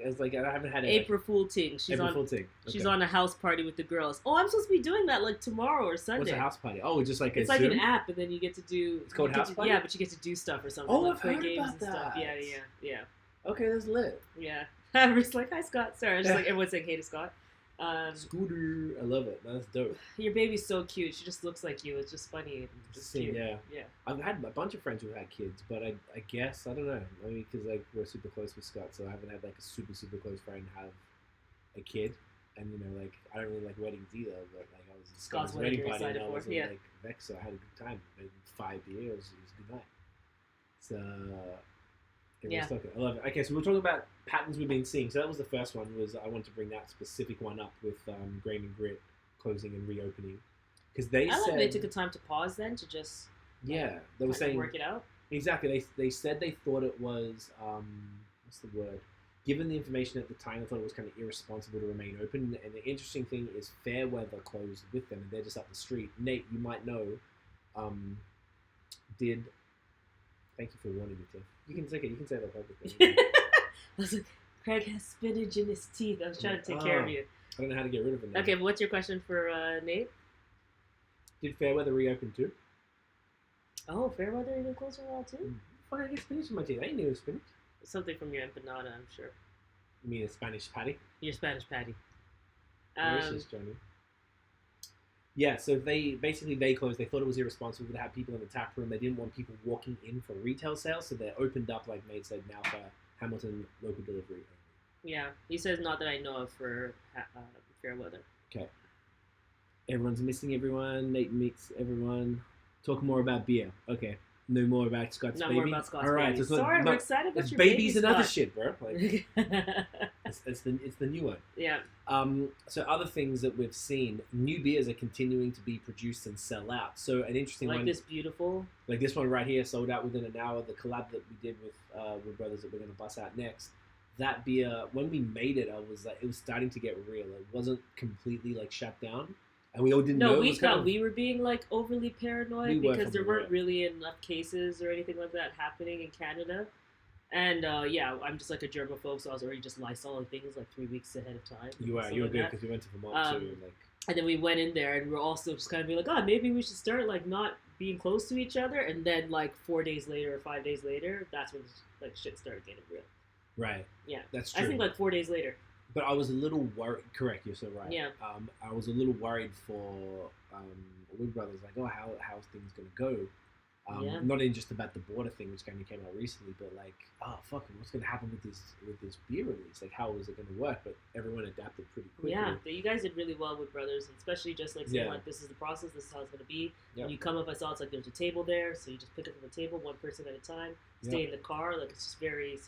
was like I haven't had April Fool ting. She's on a house party with the girls. Oh, I'm supposed to be doing that like tomorrow or Sunday. What's a house party? Oh, just like it's like an app, and then you get to do. It's called house party. Yeah, but you get to do stuff or something. Oh, like I've play heard games about and that. Stuff. Yeah. Okay, that's lit. Yeah. I'm just like, hi, Scott. Sorry, just like everyone's saying hey to Scott. Scooter, I love it. That's dope. Your baby's so cute. She just looks like you. It's just funny. Just cute. Yeah. I've had a bunch of friends who had kids, but I guess I don't know. I mean, because like we're super close with Scott, so I haven't had like a super close friend have a kid. And like I don't really like weddings either. But like I was at Scott's wedding party, and I was like vexed, so I had a good time. In 5 years, it was a good night. So. Yeah. I love it. Okay, so we're talking about patterns we've been seeing. So that was the first one. I wanted to bring that specific one up with Grain and Grit closing and reopening, because they said they took the time to pause then to just they were saying work it out. Exactly. They said they thought it was what's the word? Given the information at the time, they thought it was kind of irresponsible to remain open. And the interesting thing is, Fairweather closed with them, and they're just up the street. Nate, you might know, did. Thank you for warning me, Tim. You can take it. You can say that publicly. I was like, Craig has spinach in his teeth. I was trying to take care of you. I don't know how to get rid of it now. Okay, but what's your question for Nate? Did Fairweather reopen too? Oh, Fairweather even closed for a while too? Why did I get spinach in my teeth? I didn't know it was spinach. Something from your empanada, I'm sure. You mean a Spanish patty? Your Spanish patty. Delicious, Johnny. Yeah, so they closed. They thought it was irresponsible to have people in the tap room. They didn't want people walking in for retail sales, so they opened up, like Nate said, now for Hamilton local delivery. Yeah, he says not that I know of for fair weather. Okay. Everyone's missing everyone. Nate meets everyone. Talk more about beer. Okay. No more about Scott's Not baby. more about Scott's All right. baby. So Sorry, we're excited about it's your babies baby, and other Scott. shit, bro. Like, it's the new one. Yeah. So other things that we've seen, new beers are continuing to be produced and sell out. So an interesting Like one, this beautiful. like this one right here, sold out within an hour. The collab that we did with brothers that we're gonna bust out next. That beer, when we made it, I was like, it was starting to get real. It wasn't completely like shut down, and we all didn't know. We thought we were being like overly paranoid because there weren't aware. really enough cases or anything like that happening in Canada. And yeah, I'm just like a germaphobe, so I was already just Lysoling things like 3 weeks ahead of time. You were good because we went to Vermont too. Like, and then we went in there and we're all still just kind of being like, oh, maybe we should start like not being close to each other. And then like 4 days later or 5 days later, that's when like shit started getting real. Right. Yeah. That's true. I think like 4 days later. But I was a little worried. Correct, you're so right. Yeah. I was a little worried for Wood Brothers, like, oh, how's things gonna go? Not even just about the border thing, which kind of came out recently, but like, oh fuck, what's gonna happen with this beer release? Like, how is it gonna work? But everyone adapted pretty quickly. Yeah, you guys did really well with Brothers, especially just like saying like, this is the process, this is how it's gonna be. Yep. When you come up, I saw it's like there's a table there, so you just pick up from the table, one person at a time. Stay in the car, like it's just very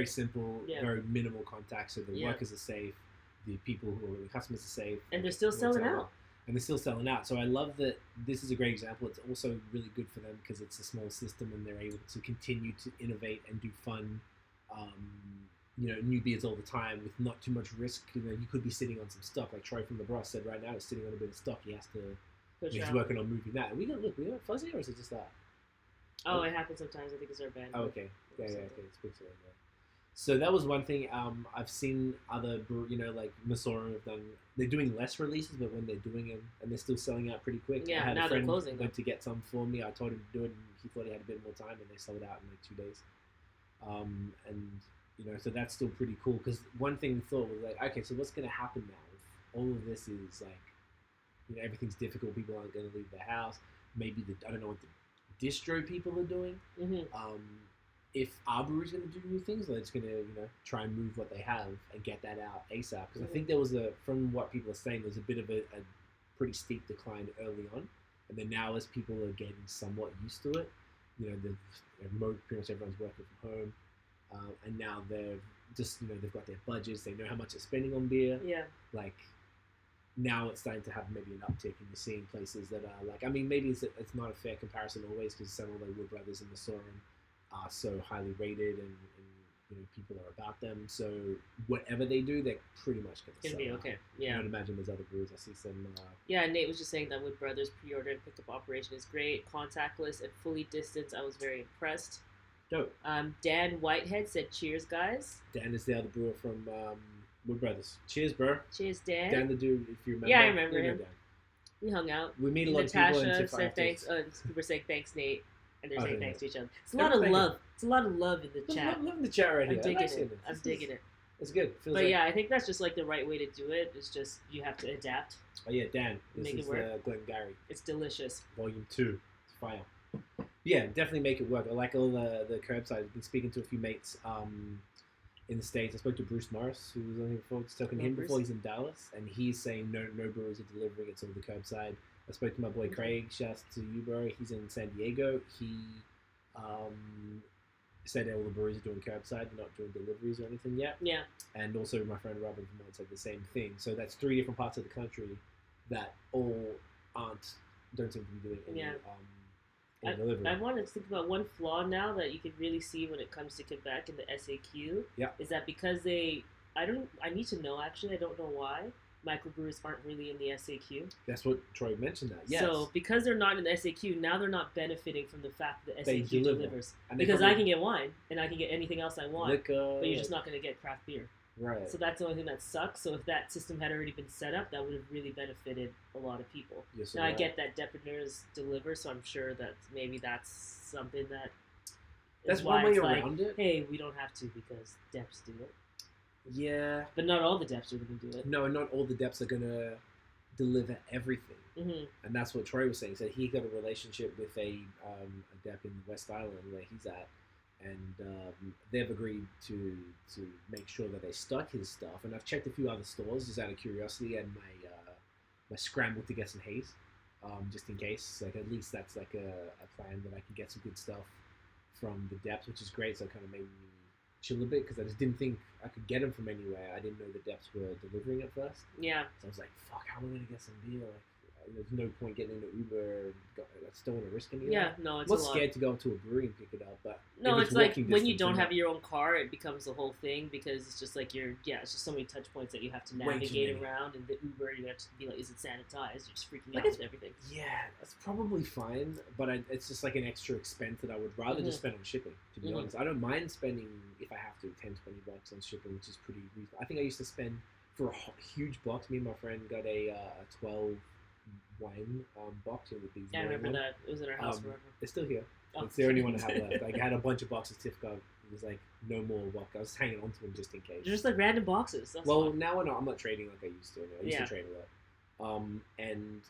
simple, very minimal contact. So the workers are safe, the people who are the customers are safe, and they're still selling out. And they're still selling out. So I love that this is a great example. It's also really good for them because it's a small system and they're able to continue to innovate and do fun, new beers all the time with not too much risk. You could be sitting on some stock. Like Troy from the Bros said right now, he's sitting on a bit of stock. He has to. He's working on moving that. We got fuzzy, or is it just that? Oh, it happens sometimes. I think it's our band. Oh, okay. Yeah, okay. Speak to it. Yeah. So that was one thing. I've seen other, like Masora have done. They're doing less releases, but when they're doing them, and they're still selling out pretty quick. Yeah, I had now a friend they're closing. Went to get some for me. I told him to do it, and he thought he had a bit more time, and they sold out in like 2 days. So that's still pretty cool. Because one thing we thought was like, okay, so what's going to happen now if all of this is like, everything's difficult. People aren't going to leave their house. Maybe I don't know what the distro people are doing. Mm-hmm. If our brewery's going to do new things, they're just going to, try and move what they have and get that out ASAP. Because I think there was from what people are saying, there's a bit of a pretty steep decline early on. And then now as people are getting somewhat used to it, pretty much everyone's working from home. And now they've just, they've got their budgets. They know how much they're spending on beer. Yeah. Like, now it's starting to have maybe an uptick, and you're seeing places that are like, I mean, maybe it's not a fair comparison always because some of the Wood Brothers and the Soren are so highly rated and people are about them. So whatever they do, they're pretty much going to be okay. Yeah. I don't imagine there's other breweries. I see some. Yeah, Nate was just saying that Wood Brothers pre-order and pickup operation is great. Contactless and fully distanced. I was very impressed. Dope. Dan Whitehead said, "Cheers, guys." Dan is the other brewer from Wood Brothers. Cheers, bro. Cheers, Dan. Dan the dude, if you remember. Yeah, I remember him. Dan. We hung out. We meet a lot Natasha of people. Natasha said thanks. People were saying thanks, Nate. And they're saying thanks to each other. It's a lot of love. It's a lot of love in the chat. I'm loving the chat right here. I'm digging it. It's good. But yeah, I think that's just like the right way to do it. It's just you have to adapt. Oh yeah, Dan. Make it work. Glengarry. It's delicious. Volume 2. It's fire. Yeah, definitely make it work. I like all the curbside. I've been speaking to a few mates in the States. I spoke to Bruce Morris, who was on here before. I was talking to him before. He's in Dallas, and he's saying no breweries are delivering. It's all the curbside. I spoke to my boy Craig. Shouts to you, bro. He's in San Diego. He said all the breweries are doing curbside, not doing deliveries or anything yet. Yeah. And also my friend Robin from Vermont said the same thing. So that's 3 different parts of the country that all don't seem to be doing any, delivery. I want to think about one flaw now that you can really see when it comes to Quebec and the SAQ. Yeah. Is that because I need to know actually, I don't know why. Microbrewers aren't really in the SAQ. That's what Troy mentioned that. Yes. So because they're not in the SAQ, now they're not benefiting from the fact that the SAQ delivers. And because I can get wine and I can get anything else I want, liquor, but you're just not going to get craft beer. Right. So that's the only thing that sucks. So if that system had already been set up, that would have really benefited a lot of people. Yes, now I get that depreneurs deliver, so I'm sure that maybe that's something that's one way around it. Hey, we don't have to because Deps do it. Yeah. But not all the Deps are going to do it. No, not all the Deps are going to deliver everything. Mm-hmm. And that's what Troy was saying. So he got a relationship with a Dep in West Island where he's at. and they've agreed to make sure that they stock his stuff. And I've checked a few other stores just out of curiosity, and my scramble to get some haze, just in case. Like at least that's like a plan that I can get some good stuff from the depths, which is great. So it kind of made me chill a bit because I just didn't think I could get them from anywhere. I didn't know the depths were delivering at first. Yeah. So I was like, fuck, how am I gonna get some beer? Like, there's no point getting in an Uber. I still want to risk any of Yeah, that. no, it's I'm a lot. not scared to go to a brewery and pick it up, but no, if it's like walking when you distance, don't then have your own car, it becomes the whole thing because it's just like it's just so many touch points that you have to Way too navigate many. around, and the Uber you have to be like, is it sanitized? You're just freaking Like out with everything. yeah, that's probably fine, but it's just like an extra expense that I would rather just spend on shipping, to be honest. I don't mind spending, if I have to, $10-20 on shipping, which is pretty reasonable. I think I used to spend, for a huge box, me and my friend got a 12 wine box with these. Yeah, I remember that. It was in our house forever. It's still here. Oh. It's the only one I have left. Like, I had a bunch of boxes Tiff got. It was like no more box. I was hanging on to them just in case. They're just like random boxes. That's Well, fine. now I'm not trading like I used to. I used to trade a lot. And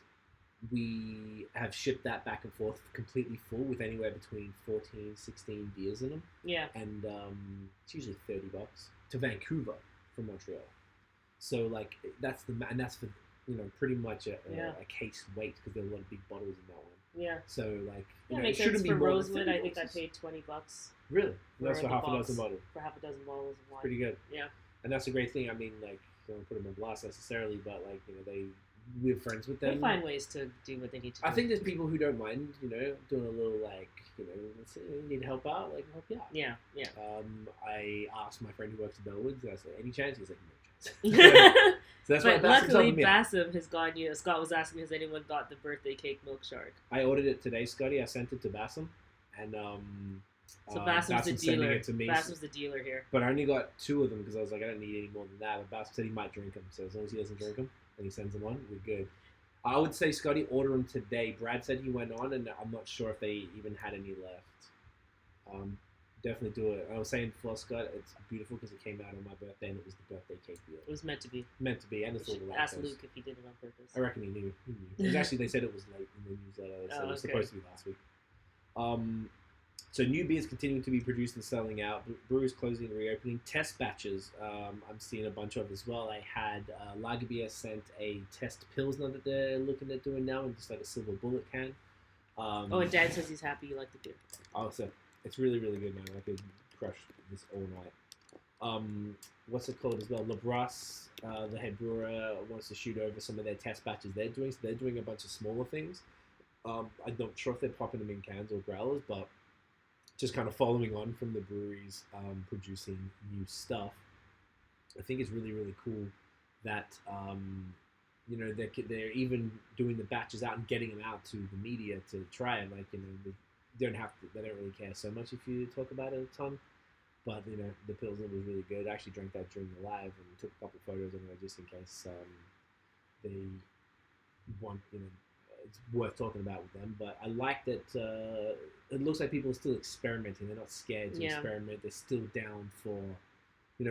we have shipped that back and forth completely full with anywhere between 14, 16 beers in them. Yeah. And it's usually $30 to Vancouver from Montreal. So like that's for pretty much a case weight because there are a lot of big bottles in that one. Yeah. So like Yeah, it makes shouldn't sense. be For more than Rosewood, 30 I think I boxes. paid $20. Really? And that's for for the half a box. dozen bottles. For half a dozen bottles of wine. Pretty good. Yeah. And that's a great thing. I mean, like, I don't put them on blast necessarily, but like, we're friends with them. They find ways to do what they need to do. I think there's people who don't mind, doing a little like, let's say you need help out, like help you out. Yeah, yeah. I asked my friend who works at Bellwoods, I said, any chance? He's like, no chance. So that's but why luckily, Bassam has gone. Scott was asking, has anyone got the Birthday Cake Milkshark? I ordered it today, Scotty. I sent it to Bassam, and so Bassam's the sending dealer. it to me. Bassam's the dealer here. But I only got 2 of them because I was like, I don't need any more than that. But Bassam said he might drink them, so as long as he doesn't drink them and he sends them on, we're good. I would say, Scotty, order them today. Brad said he went on, and I'm not sure if they even had any left. Definitely do it. I was saying before, Scott, it's beautiful because it came out on my birthday, and it was the birthday cake deal. It was meant to be. Meant to be, and it's all the right Ask place. Luke if he did it on purpose. I reckon he knew. It was actually, they said it was late in the newsletter, so it was supposed to be last week. So new beers continuing to be produced and selling out. Brewers closing and reopening. Test batches, I'm seeing a bunch of as well. I had Lager Beer sent a test Pilsner that they're looking at doing now in just like a silver bullet can. And Dad says he's happy you like the beer. Oh, so it's really, really good, man. I could crush this all night. What's it called as well? LeBras, the head brewer, wants to shoot over some of their test batches they're doing. So they're doing a bunch of smaller things. I'm not sure if they're popping them in cans or growlers, but just kind of following on from the breweries producing new stuff. I think it's really, really cool that they're even doing the batches out and getting them out to the media to try it. Like, they don't really care so much if you talk about it a ton. But the Pilsner was really good. I actually drank that during the live and took a couple photos of it just in case they want it's worth talking about with them. But I like that it looks like people are still experimenting. They're not scared to experiment. They're still down for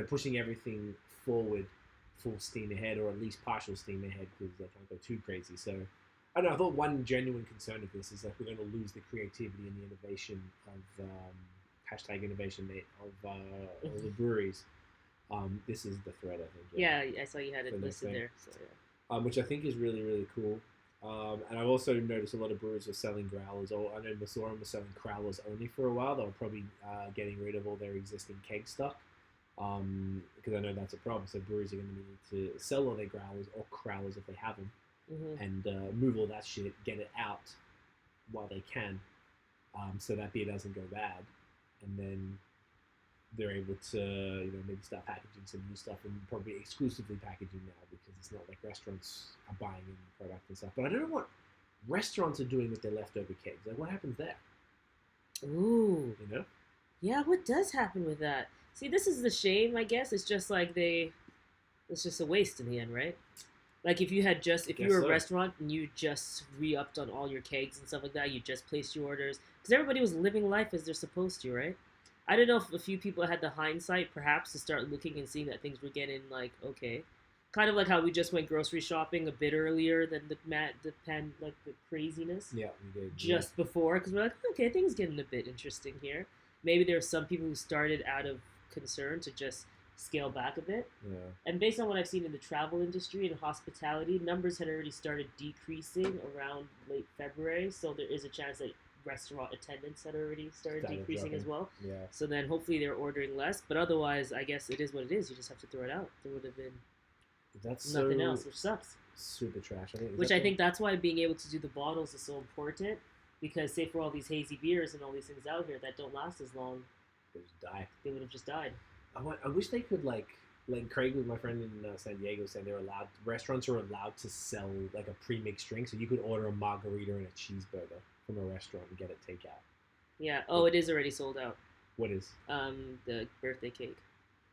pushing everything forward full steam ahead, or at least partial steam ahead, because they can't go too crazy. So I don't know. I thought one genuine concern of this is that we're going to lose the creativity and the innovation of hashtag innovation of the breweries. This is the thread, I think. Yeah, I saw you had it listed there. So, yeah. Which I think is really, really cool. And I've also noticed a lot of brewers are selling growlers. Or I know Masorum was selling crowlers only for a while. They were probably getting rid of all their existing keg stock. Because I know that's a problem. So breweries are going to need to sell all their growlers or crowlers if they have them, and move all that shit, get it out while they can, so that beer doesn't go bad, and then they're able to maybe start packaging some new stuff, and probably exclusively packaging now, because it's not like restaurants are buying in the product and stuff. But I don't know what restaurants are doing with their leftover kegs. Like, what happens there? Ooh. Yeah, what does happen with that? See, this is the shame, I guess. It's just like it's just a waste in the end, right? Like if you were a restaurant and you just re-upped on all your kegs and stuff like that, you just placed your orders, because everybody was living life as they're supposed to, right? I don't know if a few people had the hindsight, perhaps, to start looking and seeing that things were getting like, okay. Kind of like how we just went grocery shopping a bit earlier than the craziness. Yeah, we did. Just before, because we're like, okay, things getting a bit interesting here. maybe there are some people who started out of concern to just scale back a bit. Yeah. And based on what I've seen in the travel industry and hospitality, numbers had already started decreasing around late February. So there is a chance that restaurant attendance had already started decreasing as well. Yeah. So then hopefully they're ordering less. But otherwise, I guess it is what it is. You just have to throw it out. There would have been nothing else, which sucks. Super trash. I think that's why being able to do the bottles is so important. Because say for all these hazy beers and all these things out here that don't last as long, they just die. They would have just died. I wish they could like Craig with my friend in San Diego said restaurants are allowed to sell like a pre-mixed drink, so you could order a margarita and a cheeseburger from a restaurant and get it takeout. Yeah. Oh, it is already sold out. What is? The birthday cake.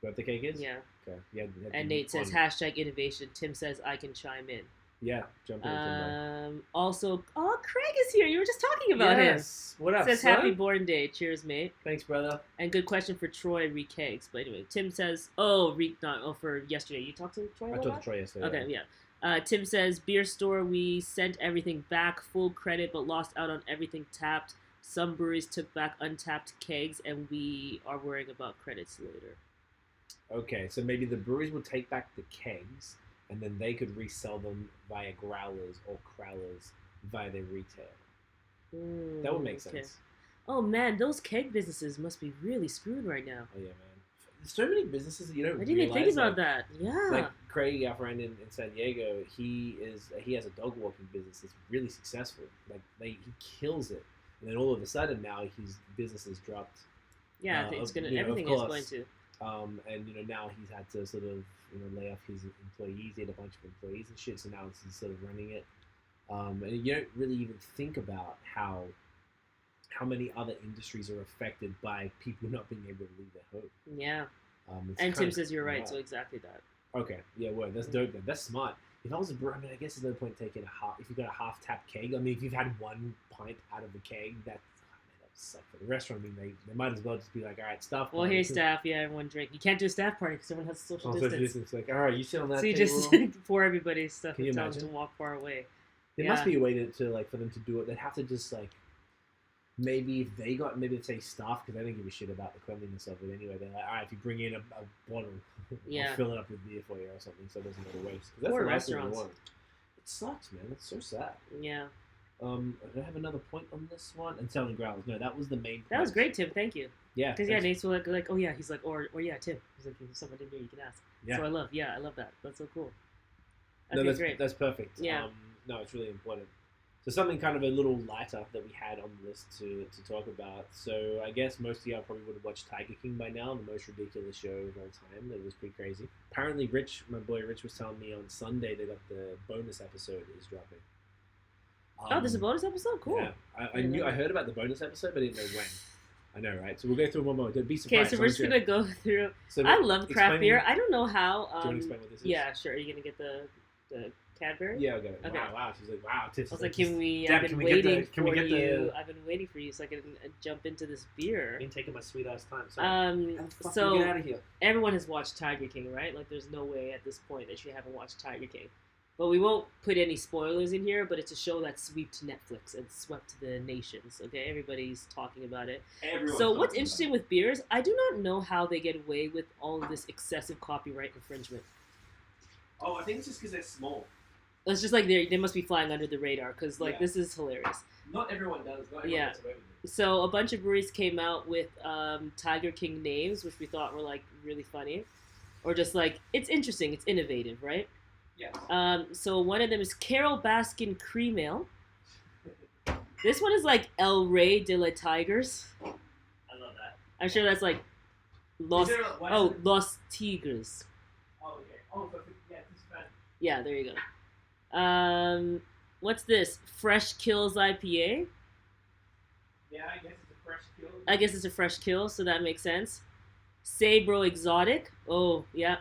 Birthday cake is? Yeah. Okay. Yeah. And Nate says #innovation. Tim says I can chime in. Yeah, jump in. Also, Craig is here. You were just talking about him. What up, Says son? happy born day. Cheers, mate. Thanks, brother. And good question for Troy Kegs. But anyway, Tim says, for yesterday. You talked to Troy? I talked to Troy yesterday. Okay, yeah. Tim says, beer store, we sent everything back, full credit, but lost out on everything tapped. Some breweries took back untapped kegs, and we are worrying about credits later. Okay, so maybe the breweries will take back the kegs, and then they could resell them via growlers or crowlers via their retail. That would make sense. Oh man, those keg businesses must be really screwed right now. Oh yeah, man. There's so many businesses you don't I didn't even think about that. Yeah. Like Craig, our friend in San Diego, he has a dog walking business that's really successful. He kills it. And then all of a sudden now his business has dropped. Yeah, I think it's gonna. Everything is going to. And now he's had to sort of lay off his employees. He had a bunch of employees and shit. So now he's sort of running it. And you don't really even think about how many other industries are affected by people not being able to leave their home. Yeah. And Tim says you're right. So exactly that. Okay. Yeah. Well, that's dope. Then that's smart. If I was a brewer, I mean, I guess there's no point taking a half. If you got a half tap keg, I mean, if you've had one pint out of the keg, that would suck for the restaurant. I mean, they might as well just be like, all right, staff. Well, here's staff. Yeah, everyone drink. You can't do a staff party because everyone has social distance. Like, all right, you sit on that. So you table. just pour everybody's stuff Can and you tell them imagine? to walk far away. There must be a way to like for them to do it. They'd have to just like. Maybe if they got, say staff, because they don't give a shit about the cleanliness of it anyway. They're like, all right, if you bring in a bottle, I'll fill it up with beer for you or something so it doesn't go to waste. Because that's or the last thing you restaurants. want. It sucks, man. It's so sad. Yeah. Do I have another point on this one? And selling growlers. No, that was the main point. That was great, Tim. Thank you. Yeah. Because, Nate's like, oh, yeah. He's like, or yeah, Tim. He's like, if someone in here, you can ask. Yeah. So I love that. That's so cool. That's great. That's perfect. Yeah. No, it's really important. So something kind of a little lighter that we had on the list to talk about. So I guess most of y'all probably would have watched Tiger King by now, the most ridiculous show of all time. It was pretty crazy. Apparently my boy Rich was telling me on Sunday they got the bonus episode is dropping. There's a bonus episode? Cool. Yeah. I heard about the bonus episode, but I didn't know when. I know, right? So we'll go through one more. Don't be surprised. Okay, so we're just going to go through. So I love craft beer. I don't know how. Do you want to explain what this is? Yeah, sure. Are you going to get the Cadbury? Yeah, I'll get it. Okay. Wow. She's like, wow. Tips, I was like, I've been waiting for you so I can jump into this beer. I've been taking my sweet ass time. So get out of here. Everyone has watched Tiger King, right? Like, there's no way at this point that you haven't watched Tiger King. But we won't put any spoilers in here, but it's a show that swept Netflix and swept the nations, okay? Everybody's talking about it. So what's interesting with beers, I do not know how they get away with all of this excessive copyright infringement. Oh, I think it's just because they're small. It's just like they must be flying under the radar because this is hilarious. Not everyone does. Not everyone does away with it. So a bunch of breweries came out with Tiger King names, which we thought were like really funny, or just like it's interesting, it's innovative, right? Yeah. So one of them is Carol Baskin Cream Ale. This one is like El Rey de la Tigers. I love that. I'm sure that's like Los Tigres. Oh, okay. Oh, yeah, this is fun. Yeah, there you go. What's this? Fresh Kills IPA? Yeah, I guess it's a fresh kill. I guess it's a fresh kill, so that makes sense. Say Bro Exotic. Oh, yep.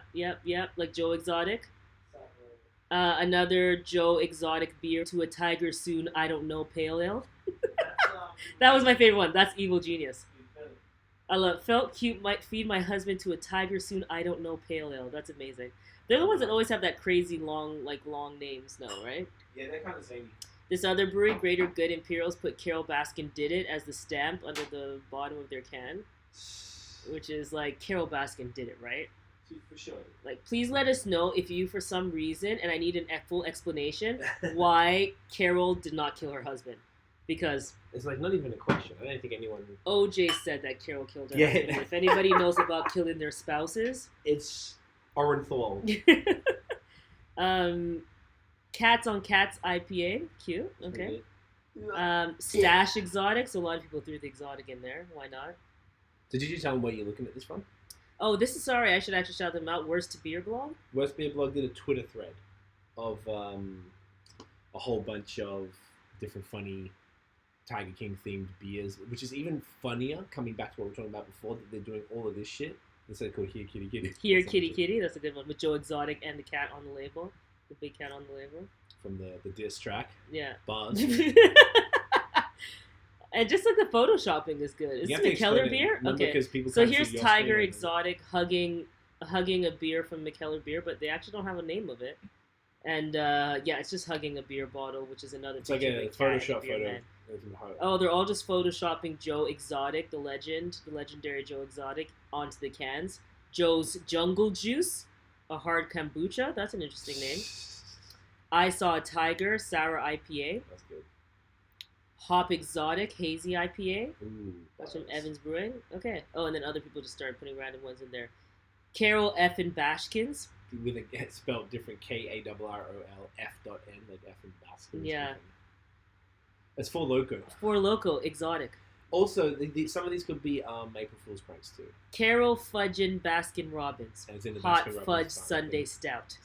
Like Joe Exotic. Another Joe Exotic beer to a tiger soon. I don't know pale ale. That was my favorite one. That's Evil Genius. I love felt cute. Might feed my husband to a tiger soon. I don't know pale ale. That's amazing. They're the ones that always have that crazy long names, though, right? Yeah, they're kind of zany. This other brewery, Greater Good Imperials, put Carol Baskin Did It as the stamp under the bottom of their can. which is like Carol Baskin did it, right? For sure. Like, please let us know if you, for some reason, and I need a full explanation, why Carol did not kill her husband. Because it's like not even a question. I don't think anyone. OJ said that Carol killed her husband. If anybody knows about killing their spouses, it's Orenthal. Cats on Cats IPA, cute. Okay. Stash Exotic. So a lot of people threw the exotic in there. Why not? So did you tell them where you're looking at this from? Oh, this is sorry. I should actually shout them out. Worst to Beer blog. Worst Beer blog did a Twitter thread of a whole bunch of different funny Tiger King themed beers, which is even funnier. Coming back to what we were talking about before, that they're doing all of this shit instead of called Here Kitty Kitty. Here Kitty Kitty. That's a good one with Joe Exotic and the cat on the label, the big cat on the label from the diss track. Yeah. Bars. And just like the photoshopping is good. Is this McKellar beer? Okay. So here's Tiger Exotic hugging a beer from McKellar beer, but they actually don't have a name of it. And yeah, it's just hugging a beer bottle, which is another. It's like a Photoshop photo. Oh, they're all just photoshopping Joe Exotic, the legendary Joe Exotic, onto the cans. Joe's Jungle Juice, a hard kombucha. That's an interesting name. I Saw a Tiger, sour IPA. That's good. Hop Exotic, hazy IPA. Ooh, that's from Evans Brewing. Okay. Oh, and then other people just started putting random ones in there. Carol F. and Bashkins. With it spelled different, KARROLF.N, like F and Baskins. Yeah. It's Four Loko. Four Loko, exotic. Also, some of these could be April Fool's pranks too. Carol Fudgin' Baskin Robbins. And it's in the Hot Baskin Fudge Sundae Stout.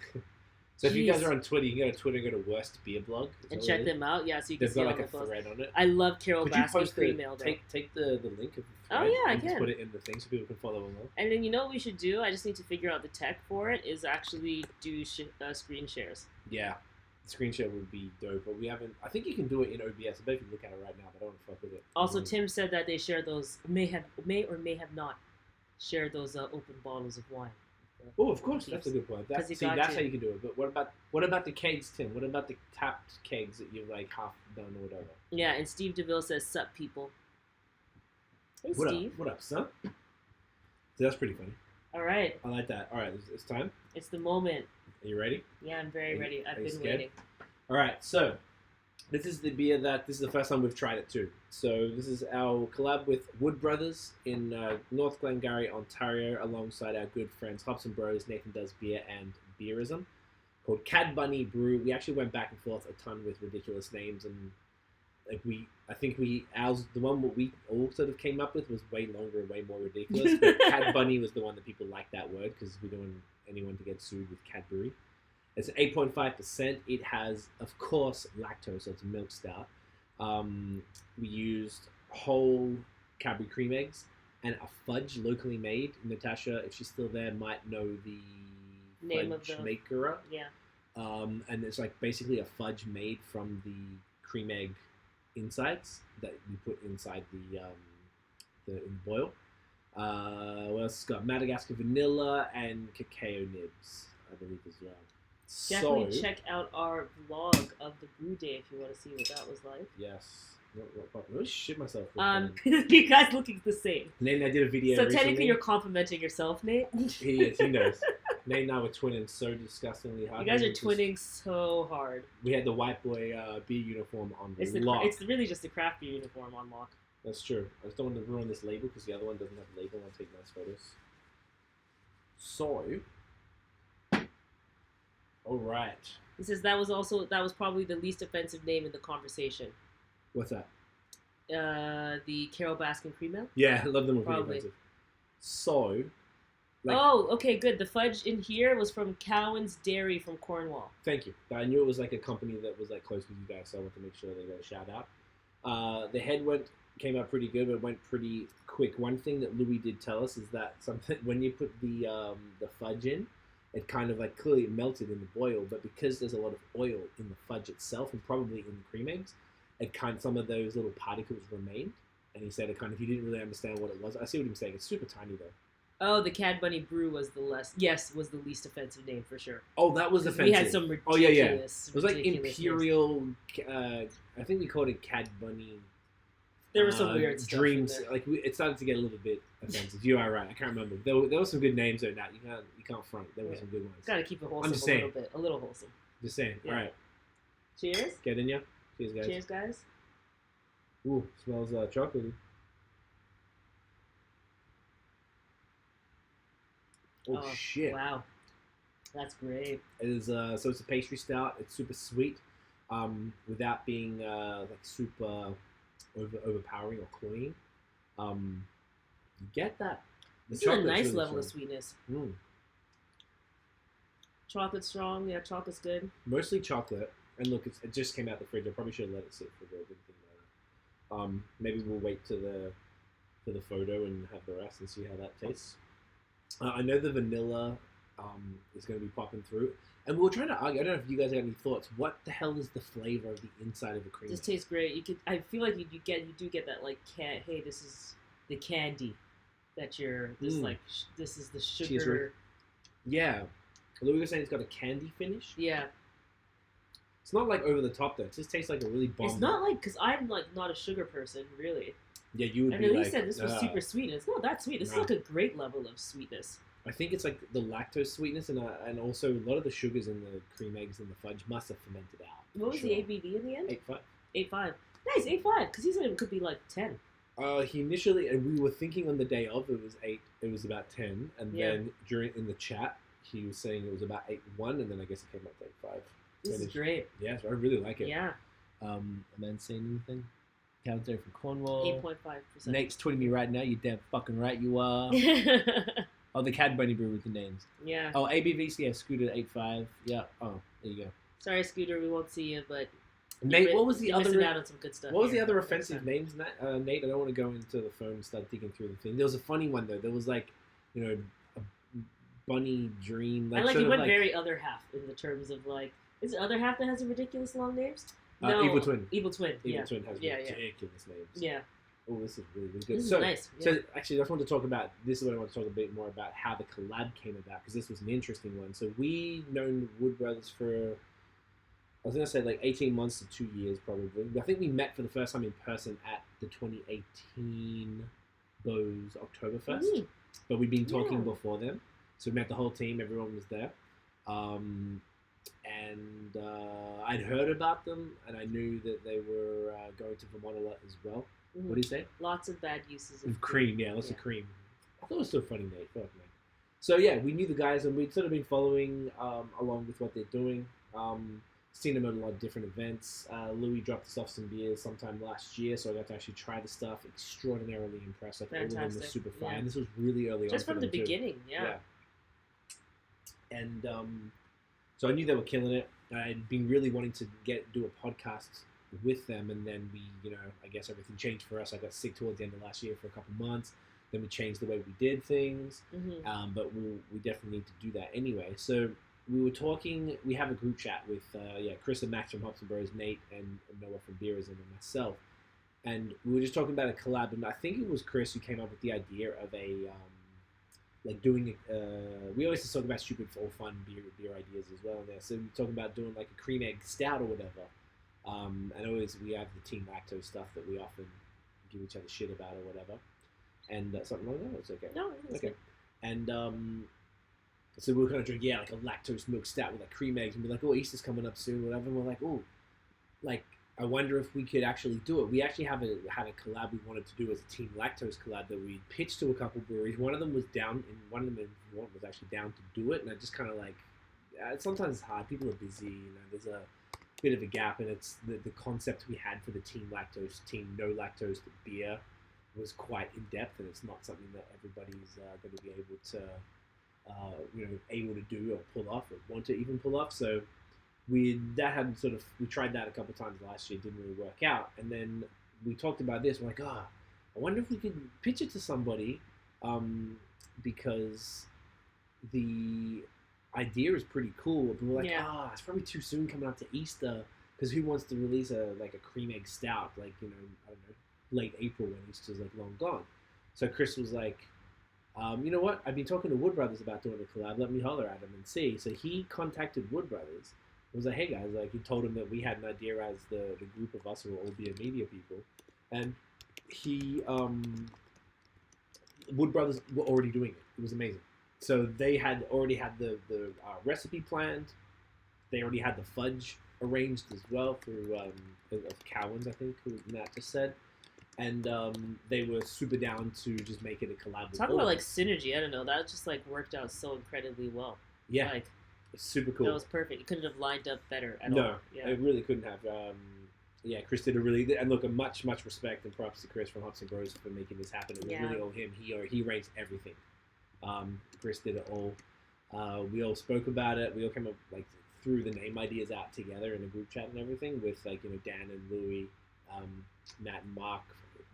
So if you guys are on Twitter, you can go to Twitter and go to Worst Beer Blog. And check them out. Yeah, so you can see all the posts. They've got like a thread on it. I love Carol Baskin Cream Ale. Take the link of the thread. Oh yeah, I and can. Just put it in the thing so people can follow along. And then you know what we should do? I just need to figure out the tech for it. Is actually do screen shares. Yeah, screen share would be dope, but we haven't. I think you can do it in OBS. I bet if you look at it right now, but I don't want to fuck with it. Also, Tim said that they share those may or may have not shared those open bottles of wine. Oh, of course, that's a good point. That's how you can do it. But what about the kegs, Tim? What about the tapped kegs that you've like half done or whatever? Yeah, and Steve DeVille says, "Sup, people." Hey, what Steve. Up? What up, son? So that's pretty funny. All right. I like that. All right, it's time. It's the moment. Are you ready? Yeah, I'm very ready. I've been waiting. All right, so this is the beer this is the first time we've tried it too. So this is our collab with Wood Brothers in North Glengarry, Ontario, alongside our good friends Hobson Bros, NathanDoesBeer and Beerism, called Cadbunny Brew. We actually went back and forth a ton with ridiculous names, and like the one that we all sort of came up with was way longer and way more ridiculous. But Cadbunny was the one that people liked that word because we don't want anyone to get sued with Cadbury. It's 8.5%. It has, of course, lactose, so it's a milk stout. We used whole Cadbury cream eggs and a fudge locally made. Natasha, if she's still there, might know the name fudge of the maker. Yeah. And it's like basically a fudge made from the cream egg insides that we put inside in the boil. What else? It's got Madagascar vanilla and cacao nibs, I believe, as well. Definitely check out our vlog of the brew day if you want to see what that was like. Yes. I really shit myself. You guys looking the same. Nate and I did a video So recently. technically you're complimenting yourself, Nate. He is, he knows. Nate and I were twinning so disgustingly hard. You guys are twinning so hard. We had the white boy beer uniform on lock. It's really just the craft beer uniform on lock. That's true. I just don't want to ruin this label because the other one doesn't have a label. I'll take nice photos. So... All right. He says that was probably the least offensive name in the conversation. What's that? The Carol Baskin Cream Ale? Yeah, I love them. Probably. Offensive. So. Oh, okay, good. The fudge in here was from Cowan's Dairy from Cornwall. Thank you. I knew it was like a company that was like close with you guys, so I want to make sure they got a shout out. The head came out pretty good, but it went pretty quick. One thing that Louis did tell us is that something when you put the fudge in, it kind of like clearly melted in the boil, but because there's a lot of oil in the fudge itself and probably in the cream eggs, some of those little particles remained. And he said it kind of, he didn't really understand what it was. I see what he was saying. It's super tiny though. Oh, the Cadbunny Brew was the least offensive name for sure. Oh, that was offensive. We had some ridiculous. Oh yeah. It was like Imperial. I think we called it Cadbunny There was some weird stuff dreams. in there. Like it started to get a little bit offensive. You are right. I can't remember. There were some good names though. Nat, you can't front. There were some good ones. Gotta keep it wholesome. I'm just saying. A little bit, a little wholesome. Just saying. Yeah. All right. Cheers. Get in ya. Cheers, guys. Cheers, guys. Ooh, smells chocolatey. Oh shit! Wow, that's great. It is so it's a pastry stout. It's super sweet, without being like super overpowering or cloying. You get that. This is a nice level of sweetness. Mm. Chocolate strong. Yeah, chocolate's good. Mostly chocolate. And look, it just came out the fridge. I probably should have let it sit for a bit. Maybe we'll wait to the photo and have the rest and see how that tastes. I know the vanilla is going to be popping through. And we were trying to argue. I don't know if you guys have any thoughts. What the hell is the flavor of the inside of a cream? This tastes great. You could. I feel like you do get that like hey, this is the candy that you're. This this is the sugar. Yeah. Although we were saying it's got a candy finish. Yeah. It's not like over the top though. It just tastes like a really bomb. It's not like because I'm like not a sugar person really. Yeah, you would. And be at like, said this was super sweet. It's not that sweet. This is like a great level of sweetness. I think it's like the lactose sweetness and also a lot of the sugars in the cream eggs and the fudge must have fermented out. What was the ABV in the end? 8.5. 8.5. Nice, 8.5. Because he said it could be like 10. He initially, and we were thinking on the day of it was 8. It was about 10, and then in the chat he was saying it was about 8.1, and then I guess it came up to 8.5. This is great. Yeah, so I really like it. Yeah. A man saying anything? Calvin from Cornwall. 8.5%. Nate's tweeting me right now. You damn fucking right you are. Oh, the Cadbunny Brew with the names. Yeah. Oh, ABV, yeah, Scooter 8.5. Yeah. Oh, there you go. Sorry, Scooter, we won't see you, but Nate, what was the other? Out on some good stuff what was the other offensive names, Nate? Nate, I don't want to go into the phone and start digging through the thing. There was a funny one though. There was like, a bunny dream. Like, he went very other half in the terms of like, is it other half that has the ridiculous long names? No, Evil Twin. Evil Twin. Evil Twin has ridiculous names. Yeah. Oh, this is really, really good. This is nice. Yeah. So actually, I just want to talk about this. Is what I want to talk a bit more about how the collab came about because this was an interesting one. So we known Wood Brothers for, I was gonna say like 18 months to 2 years probably. I think we met for the first time in person at the 2018 BAOS Oktoberfest, but we'd been talking before then. So we met the whole team. Everyone was there. And I'd heard about them, and I knew that they were going to Vermont a lot as well. Mm-hmm. What do you say? Lots of bad uses of cream. Yeah, lots of cream. I thought it was so funny, Nate. Fuck, man. So yeah, we knew the guys, and we'd sort of been following along with what they're doing. Seen them at a lot of different events. Louis dropped us off some beers sometime last year, so I got to actually try the stuff. Extraordinarily impressed. Like, all of them were super fine. And this was really early on. Just from the beginning, yeah. And so I knew they were killing it. I'd been really wanting to do a podcast with them, and then we, I guess everything changed for us. I got sick towards the end of last year for a couple months. Then we changed the way we did things, but we definitely need to do that anyway. So we were talking. We have a group chat with Chris and Max from Hops and Bros, Nate and Noah from Beerism, and myself. And we were just talking about a collab, and I think it was Chris who came up with the idea of doing we always just talk about stupid for all fun beer ideas as well there. So we talking about doing like a cream egg stout or whatever. And always we have the team lactose stuff that we often give each other shit about or whatever. And something like that. It's okay. No, it's okay. And so we were kind of drinking like a lactose milk stout with like cream eggs, and we're like, oh, Easter's coming up soon, whatever. And we're like, oh, like I wonder if we could actually do it. We actually had a collab we wanted to do as a team lactose collab that we pitched to a couple breweries. One of them was down, and one of them was actually down to do it. And I just kind of like, sometimes it's hard. People are busy. There's a bit of a gap, and it's the concept we had for the team lactose, team no lactose beer was quite in depth, and it's not something that everybody's going to be able to, do or pull off or want to even pull off. So we tried that a couple times last year, didn't really work out, and then we talked about this. We're like, I wonder if we could pitch it to somebody, because the idea is pretty cool. But we're like, it's probably too soon coming up to Easter, because who wants to release a cream egg stout I don't know, late April when Easter's like long gone. So Chris was like, you know what? I've been talking to Wood Brothers about doing a collab. Let me holler at him and see. So he contacted Wood Brothers. It was like, hey guys, he told him that we had an idea as the group of us who will all be a media people, and Wood Brothers were already doing it. It was amazing. So they had already had the recipe planned. They already had the fudge arranged as well through of Cowens, I think, who Nat just said. And they were super down to just make it a collab. Talk about like synergy. I don't know. That just like worked out so incredibly well. Yeah, like it's super cool. That was perfect. It couldn't have lined up better at all. No, it really couldn't have. Yeah, Chris did a really, and look, a much respect and props to Chris from Hops and Grows for making this happen. It was really all him. He arranged everything. Chris did it all. We all spoke about it. We all came up like threw the name ideas out together in a group chat and everything with like Dan and Louie, Matt and Mark,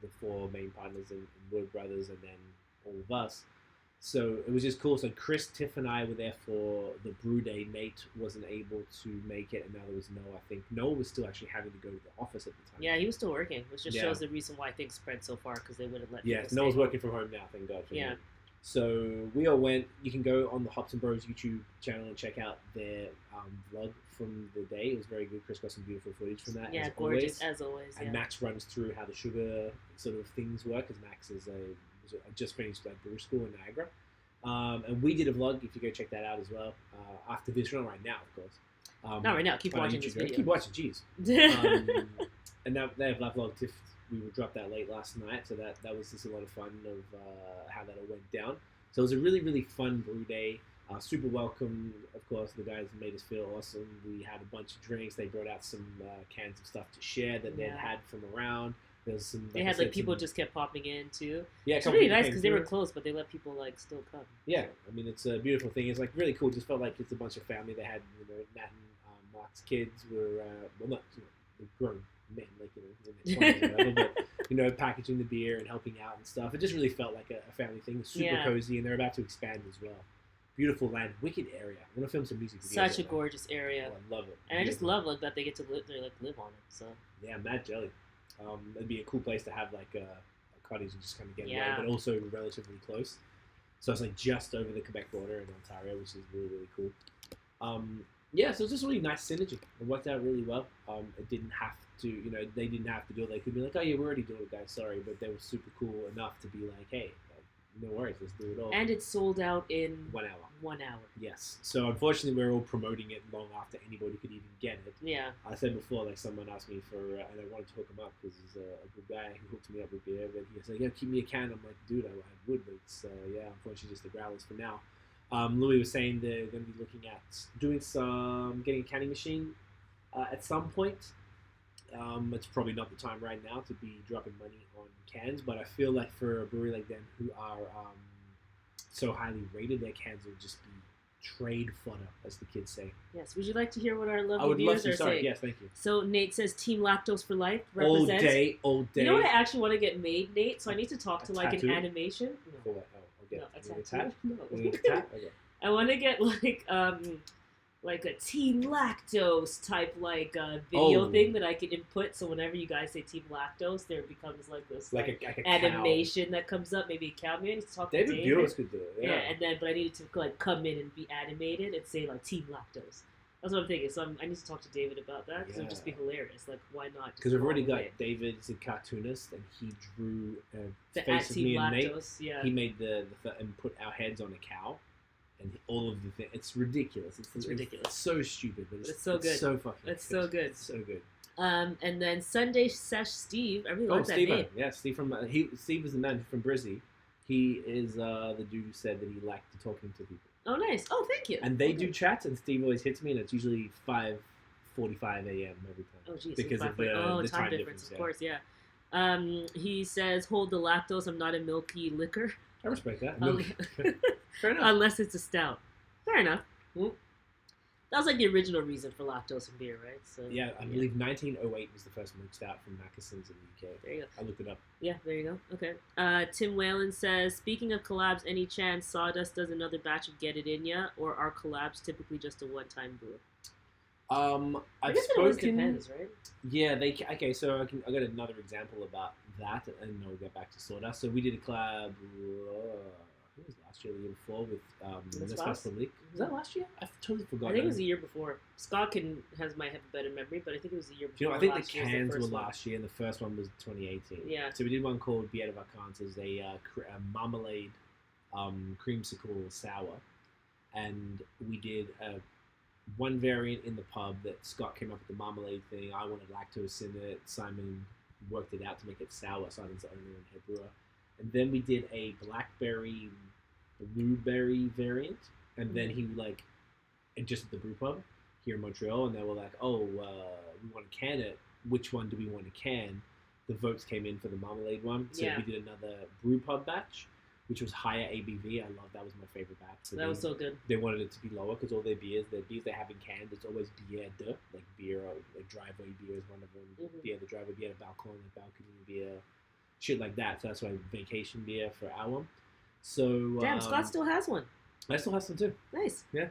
the four main partners in Wood Brothers, and then all of us. So it was just cool. So Chris, Tiff, and I were there for the brew day. Nate wasn't able to make it, and now there was Noah. I think Noah was still actually having to go to the office at the time. Yeah, he was still working, which just shows the reason why things spread so far, because they wouldn't let people stay. Noah's working from home now, thank God for him. So we all went. You can go on the Hops and Bros YouTube channel and check out their vlog from the day. It was very good. Chris got some beautiful footage from that. Yeah, gorgeous as always. And Max runs through how the sugar sort of things work, because Max is just finished brew school in Niagara. And we did a vlog, if you go check that out as well, after this, not right now, of course. Not right now, keep watching this video. Keep watching, jeez. And now they have that vlog, we dropped that late last night, so that was just a lot of fun of how that all went down. So it was a really, really fun brew day. Super welcome, of course. The guys made us feel awesome. We had a bunch of drinks. They brought out some cans of stuff to share that they'd had from around. There's some. They had people just kept popping in too. Yeah, it's really nice because they were close, but they let people like still come. Yeah, I mean it's a beautiful thing. It's like really cool. It just felt like it's a bunch of family. They had Nat and Mark's kids were not grown men, like in their 20s or whatever, but packaging the beer and helping out and stuff. It just really felt like a family thing. Super cozy, and they're about to expand as well. Beautiful land, wicked area. I want to film some music videos. Such a gorgeous area. Oh, I love it. And I just love that they get to live on it. So yeah, mad jelly. It'd be a cool place to have like a cottage and just kind of get away, but also relatively close. So it's like just over the Quebec border in Ontario, which is really, really cool. So it was just really nice synergy. It worked out really well. It didn't have to, they didn't have to do it. They could be like, oh yeah, we're already doing it, guys, sorry. But they were super cool enough to be like, hey, no worries, let's do it all. And it sold out in 1 hour. 1 hour. Yes. So unfortunately, we're all promoting it long after anybody could even get it. Yeah. I said before, like someone asked me for, and I wanted to hook him up because he's a good guy who hooked me up with beer. But he said, yeah, keep me a can. I'm like, dude, I would, but it's unfortunately just the growlers for now. Louis was saying they're going to be looking at getting a canning machine at some point. It's probably not the time right now to be dropping money on cans, but I feel like for a brewery like them who are so highly rated, their cans will just be trade fodder, as the kids say. Yes. Would you like to hear what our lovely viewers are saying? Yes, thank you. So Nate says Team Lactose for Life represents. All day. You know what I actually want to get made, Nate? So I need to talk to like tattoo? An animation. No. For what? Oh, I'll get a tattoo. No. Okay. I want to get like a Team Lactose type video thing that I can input. So whenever you guys say Team Lactose, there becomes like this like a animation that comes up, maybe a cameo. I need to talk to David. BAOS could do it. Yeah. But I needed to like come in and be animated and say like Team Lactose. That's what I'm thinking. So I need to talk to David about that because it would just be hilarious. Like, why not? Because we've already got David's a cartoonist, and he drew the face of me and Nate. Yeah. He made and put our heads on a cow. And all of the things. It's ridiculous. It's ridiculous. It's so stupid, but it's so good. It's so fucking It's so good. It's so good. And then Sunday Sesh Steve. I really like that name. Yeah, Steve from Steve is the man from Brizzy. He is the dude who said that he liked talking to people. Oh, nice. Oh, thank you. And they do chats, and Steve always hits me, and it's usually 5:45 a.m. every time. Oh, geez. Because of the time difference, of course, yeah. He says, hold the lactose. I'm not a milky liquor. I respect that. Fair enough. Unless it's a stout. Fair enough. That was like the original reason for lactose in beer, right? So yeah, I believe 1908 was the first milk stout from Mackeson's in the UK. There you go. I looked it up. Yeah, there you go. Okay. Tim Whalen says, speaking of collabs, any chance Sawdust does another batch of Get It In Ya, or are collabs typically just a one-time brew? I've spoken. Depends, right? Yeah, okay. So I got another example about that, and I'll get back to Sawdust. So we did a collab. It was last year, the year before with Nespresso? Public. Was that last year? I've totally forgotten. I think it was the year before. Scott might have a better memory, but I think it was the year before. You know, I think the cans were last year, and the first one was 2018. Yeah. So we did one called Bière de Vacances. It was a marmalade creamsicle sour, and we did one variant in the pub that Scott came up with the marmalade thing. I wanted lactose in it. Simon worked it out to make it sour. Simon's the owner and head brewer. And then we did a blackberry blueberry variant, and then he just at the brew pub here in Montreal, and they were like, "Oh, we want to can it. Which one do we want to can?" The votes came in for the marmalade one, so we did another brew pub batch, which was higher ABV. I love that. Was my favorite batch. So that was so good. They wanted it to be lower because all their beers they have in cans, it's always bière de, like beer, like driveway beer is one of them. Bière de driveway, bière de balcony beer, shit like that. So that's why vacation beer for our one. So damn, Scott still has one. I still have some too. Nice. Yeah.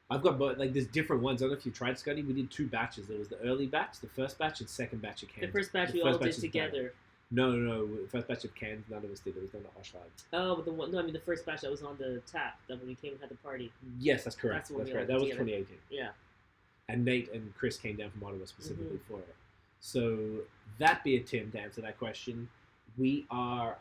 I've got there's different ones. I don't know if you tried, Scotty. We did 2 batches. There was the early batch, the first batch, and second batch of cans. The first batch we all did together. No. First batch of cans, none of us did. It was done at Oshlag. Oh, but the first batch that was on the tap, that when we came and had the party. Yes, that's correct. That's correct. That was 2018. Yeah. And Nate and Chris came down from Ottawa specifically for it. So that beer, Tim, to answer that question, we are.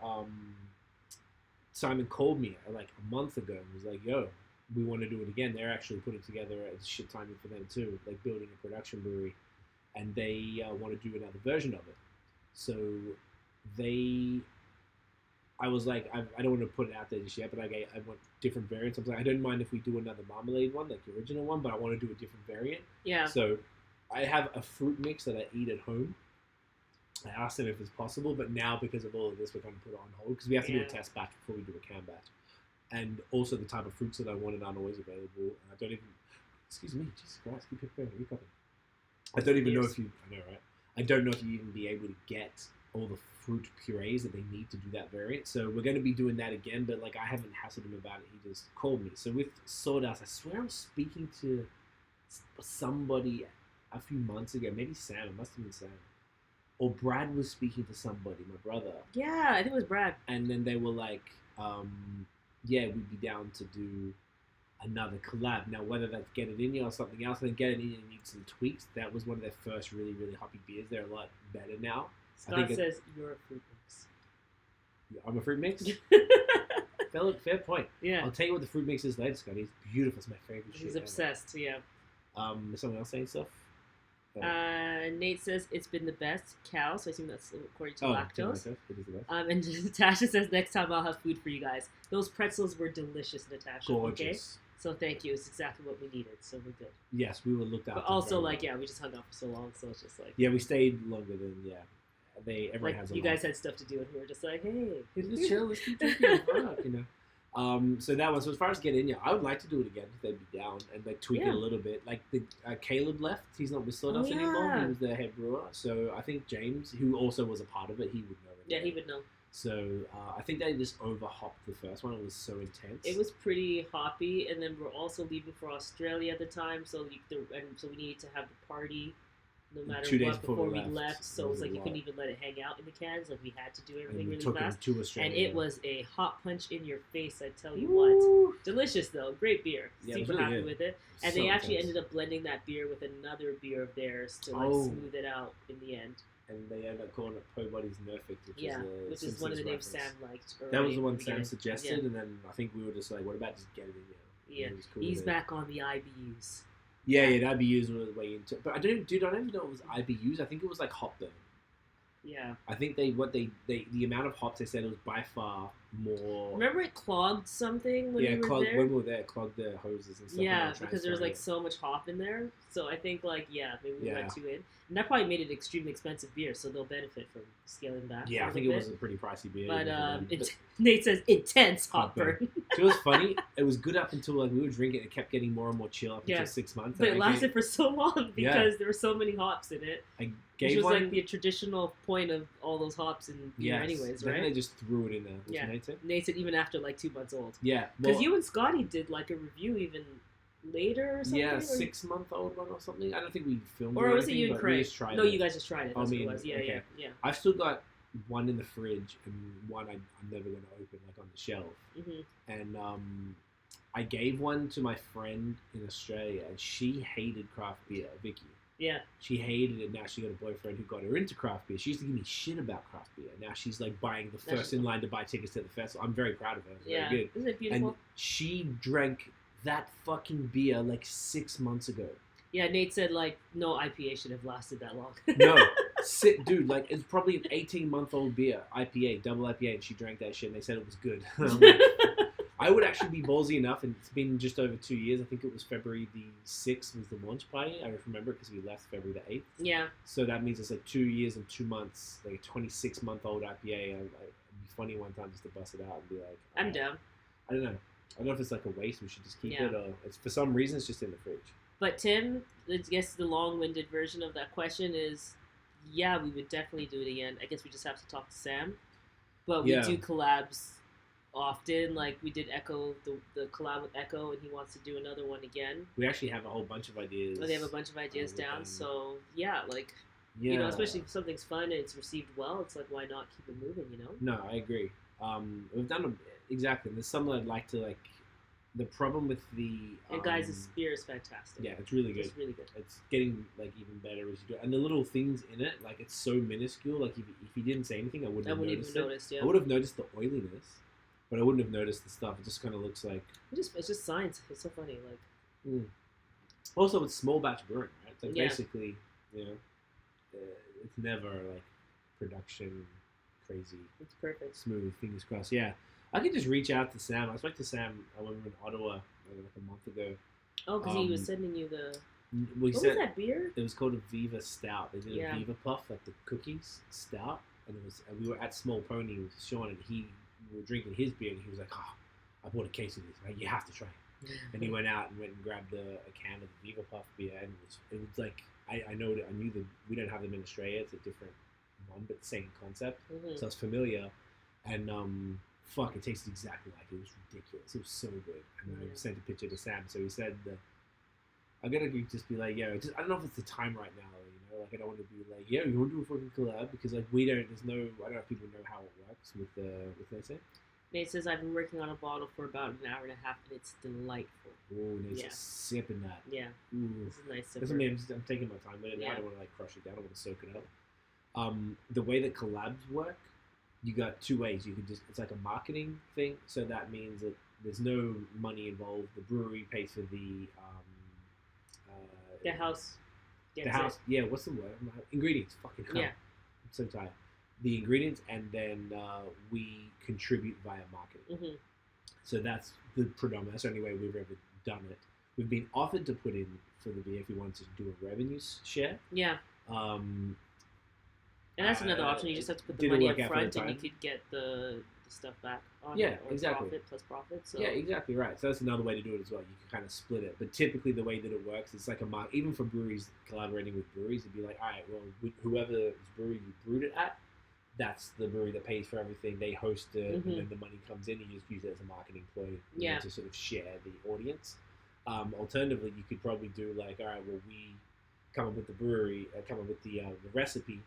Simon called me like a month ago and was like, "Yo, we want to do it again." They're actually putting together a shit timing for them too, like building a production brewery, and they want to do another version of it. So I was like, I don't want to put it out there just yet, but I want different variants. I was like, I don't mind if we do another marmalade one, like the original one, but I want to do a different variant. Yeah. So I have a fruit mix that I eat at home. I asked them if it's possible, but now because of all of this, we're going to put it on hold because we have to do a test batch before we do a can batch. And also the type of fruits that I wanted aren't always available. And I don't even, excuse me, Jesus Christ, keep it going. I don't even know if you, I know, right? I don't know if you even be able to get all the fruit purees that they need to do that variant. So we're going to be doing that again, but like I haven't hassled him about it. He just called me. So with Sawdust, I swear I was speaking to somebody a few months ago, maybe Sam, it must have been Sam. Or Brad was speaking to somebody, my brother. Yeah, I think it was Brad. And then they were like, yeah, we'd be down to do another collab. Now, whether that's Get It In You or something else, I think Get It In You needs some tweaks. That was one of their first really, really hoppy beers. They're a lot better now. Scott says you're a fruit mix. Yeah, I'm a fruit mix? Fair point. Yeah. I'll tell you what the fruit mix is later, Scotty. It's beautiful. It's my favorite shit. He's obsessed, yeah. Is someone else saying stuff? Nate says it's been the best cow, so I assume that's according to lactose. It is the best. And Natasha says next time I'll have food for you guys. Those pretzels were delicious, Natasha. Gorgeous. Okay? So thank you. It's exactly what we needed. So we're good. Yes, we were looked after. But also, we just hung out for so long, so it's just like we stayed longer than everyone has. You guys had stuff to do, and we were just like, hey, let's chill, let's keep drinking, you know. So that one. So as far as Get In You, I would like to do it again if they'd be down and like tweak it a little bit. Like the Caleb left; he's not with Sawdust anymore. He was the head brewer. So I think James, who also was a part of it, he would know. Yeah, he would know. So I think they just overhopped the first one. It was so intense. It was pretty hoppy, and then we're also leaving for Australia at the time. So so we needed to have the party. No matter 2 days what, before we left, so it was like you couldn't even let it hang out in the cans. Like we had to do everything really fast. And it was a hot punch in your face, I tell you what. Delicious though, great beer. Super happy with it. And they actually ended up blending that beer with another beer of theirs to smooth it out in the end. And they ended up calling it Po Buddy's Nerfect, which is one of the names Sam liked. That was the one Sam suggested, and then I think we were just like, what about just Get It In You? Yeah, cool he's back on the IBUs. Yeah, the IBUs were way into, but I don't even know it was IBUs. I think it was like hop burn. Yeah. I think the amount of hops they said it was by far more. Remember it clogged something when we were there? When we were there, it clogged the hoses and stuff. Yeah, because there was like so much hop in there. So I think maybe we went too in. And that probably made it an extremely expensive beer, so they'll benefit from scaling back. Yeah, I think it was a pretty pricey beer. But Nate says intense hop burn. It was funny. It was good up until we were drinking. It kept getting more and more chill up until 6 months. But it lasted for so long because there were so many hops in it. Which was like the traditional point of all those hops in beer anyways, right? Then they just threw it in there. Nate said even after 2 months old. Yeah. Because you and Scotty did a review even later or something? Yeah, 6-month-old one or something. I don't think we filmed it. Or was it you and Craig? No, you guys just tried it. That's what it was. Yeah. I've still got one in the fridge and one I'm never going to open, like on the shelf. Mm-hmm. And I gave one to my friend in Australia, and she hated craft beer, Vicky. Yeah. She hated it. Now she got a boyfriend who got her into craft beer. She used to give me shit about craft beer. Now she's like buying the first in line to buy tickets to the festival. I'm very proud of her. It's very good. Isn't it beautiful? And she drank that fucking beer like 6 months ago. Yeah, Nate said like no IPA should have lasted that long. No, dude, like it's probably an 18-month-old beer, IPA, double IPA, and she drank that shit and they said it was good. I would actually be ballsy enough, and it's been just over 2 years. I think it was February the 6th was the launch party. I remember it because we left February the 8th. Yeah. So that means it's like 2 years and 2 months, like a 26-month-old IPA. It'd be funny one time just to bust it out and be like, I'm down. I don't know. I don't know if it's like a waste. We should just keep it, or it's for some reason it's just in the fridge. But Tim, I guess the long-winded version of that question is, yeah, we would definitely do it again. I guess we just have to talk to Sam. But we do collabs often. Like we did Echo, the collab with Echo, and he wants to do another one again. We actually have a whole bunch of ideas. They have a bunch of ideas down. So yeah, like you know, especially if something's fun and it's received well, it's like why not keep it moving? You know? No, I agree. We've done exactly. There's some I'd like to like. The problem with the and guys, this beer is fantastic. Yeah, it's really good. It's really good. It's getting like even better as you do it. And the little things in it, like it's so minuscule. Like if you didn't say anything, I wouldn't have noticed it. Yeah. I would have noticed the oiliness, but I wouldn't have noticed the stuff. It just kind of looks like it's just science. It's so funny. Like also it's small batch brewing, right? So basically, you know, it's never like production crazy. It's perfect. Smooth. Fingers crossed. Yeah. I could just reach out to Sam. I spoke to Sam when we were in Ottawa like a month ago. Oh, because he was sending you the... What was that beer? It was called a Viva Stout. They did a Viva Puff, like the cookies stout. And we were at Small Pony with Sean, and we were drinking his beer, and he was like, oh, I bought a case of this. Like, you have to try it. And he went out and grabbed a can of the Viva Puff beer, and it was like, I knew that we don't have them in Australia. It's a different one, but same concept. Mm-hmm. So it's familiar. And, fuck, it tasted exactly like it. It was ridiculous. It was so good. And I sent a picture to Sam. So he said, I'm going to just be like, I don't know if it's the time right now, you know? Like, I don't want to be like, you want to do a fucking collab? Because, like, I don't know if people know how it works with Nate. Nate says, I've been working on a bottle for about an hour and a half, and it's delightful. Oh, Nate's just sipping that. Yeah. Ooh. This is nice sipper. Doesn't mean I'm taking my time with it. I don't want to, like, crush it down. I want to soak it up. The way that collabs work, you got two ways. You can it's like a marketing thing. So that means that there's no money involved. The brewery pays for the house. The house. Yeah, what's the word? Ingredients. Fucking hell. Yeah. I'm so tired. The ingredients, and then we contribute via marketing. Mm-hmm. So that's the predominant. That's the only way we've ever done it. We've been offered to put in for the beer if we wanted to do a revenue share. Yeah. And that's another option. You just have to put the money up front, and you could get the stuff back on it, or exactly. Profit plus profit. So. Yeah, exactly right. So that's another way to do it as well. You can kind of split it. But typically the way that it works, it's like even for breweries collaborating with breweries, it'd be like, all right, well, whoever's brewery you brewed it at, that's the brewery that pays for everything. They host it, and then the money comes in, and you just use it as a marketing ploy to sort of share the audience. Alternatively, you could probably do like, all right, well, we come up with the brewery, come up with the recipe.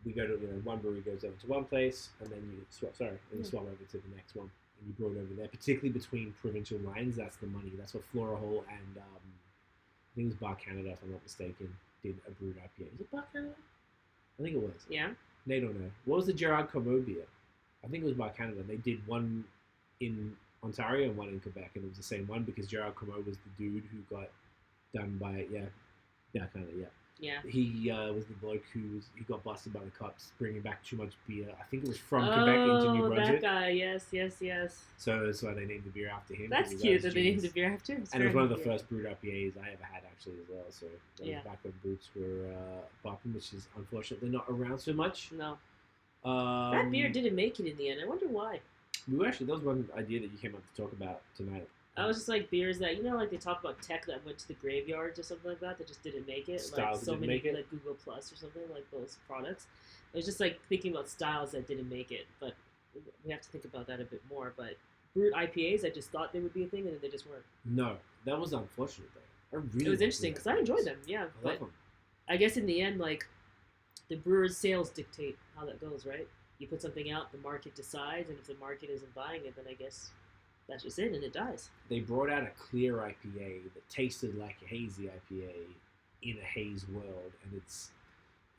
We go to one brewery goes over to one place, and then you swap over to the next one, and you brew it over there. Particularly between provincial lines, that's the money. That's what Flora Hall and I think it was Bar Canada, if I'm not mistaken, did a brewed IPA. Was it Bar Canada? I think it was. Yeah. They don't know. What was the Gerard Como beer? I think it was Bar Canada. They did one in Ontario and one in Quebec, and it was the same one because Gerard Como was the dude who got done by Canada. Yeah, he was the bloke who got busted by the cops bringing back too much beer. I think it was from Quebec into New Brunswick. That guy, yes. So that's why they named the beer after him. That's cute that they named the beer after him. And it was one of the first brewed IPAs I ever had actually as well. So that was back when Brutes were popping, which is unfortunately not around so much. No. That beer didn't make it in the end. I wonder why. That was one idea that you came up to talk about tonight. I was just like beers that, like they talk about tech that went to the graveyards or something like that just didn't make it. Styles like so many, make it. like Google Plus or something, like those products. I was just like thinking about styles that didn't make it, but we have to think about that a bit more. But brewed IPAs, I just thought they would be a thing, and then they just weren't. No, that was unfortunate though. It was interesting because I enjoyed them, yeah. I love them. I guess in the end, like the brewers' sales dictate how that goes, right? you put something out, the market decides, and if the market isn't buying it, then I guess that's just it, and it dies. They brought out a clear IPA that tasted like a hazy IPA in a haze world, and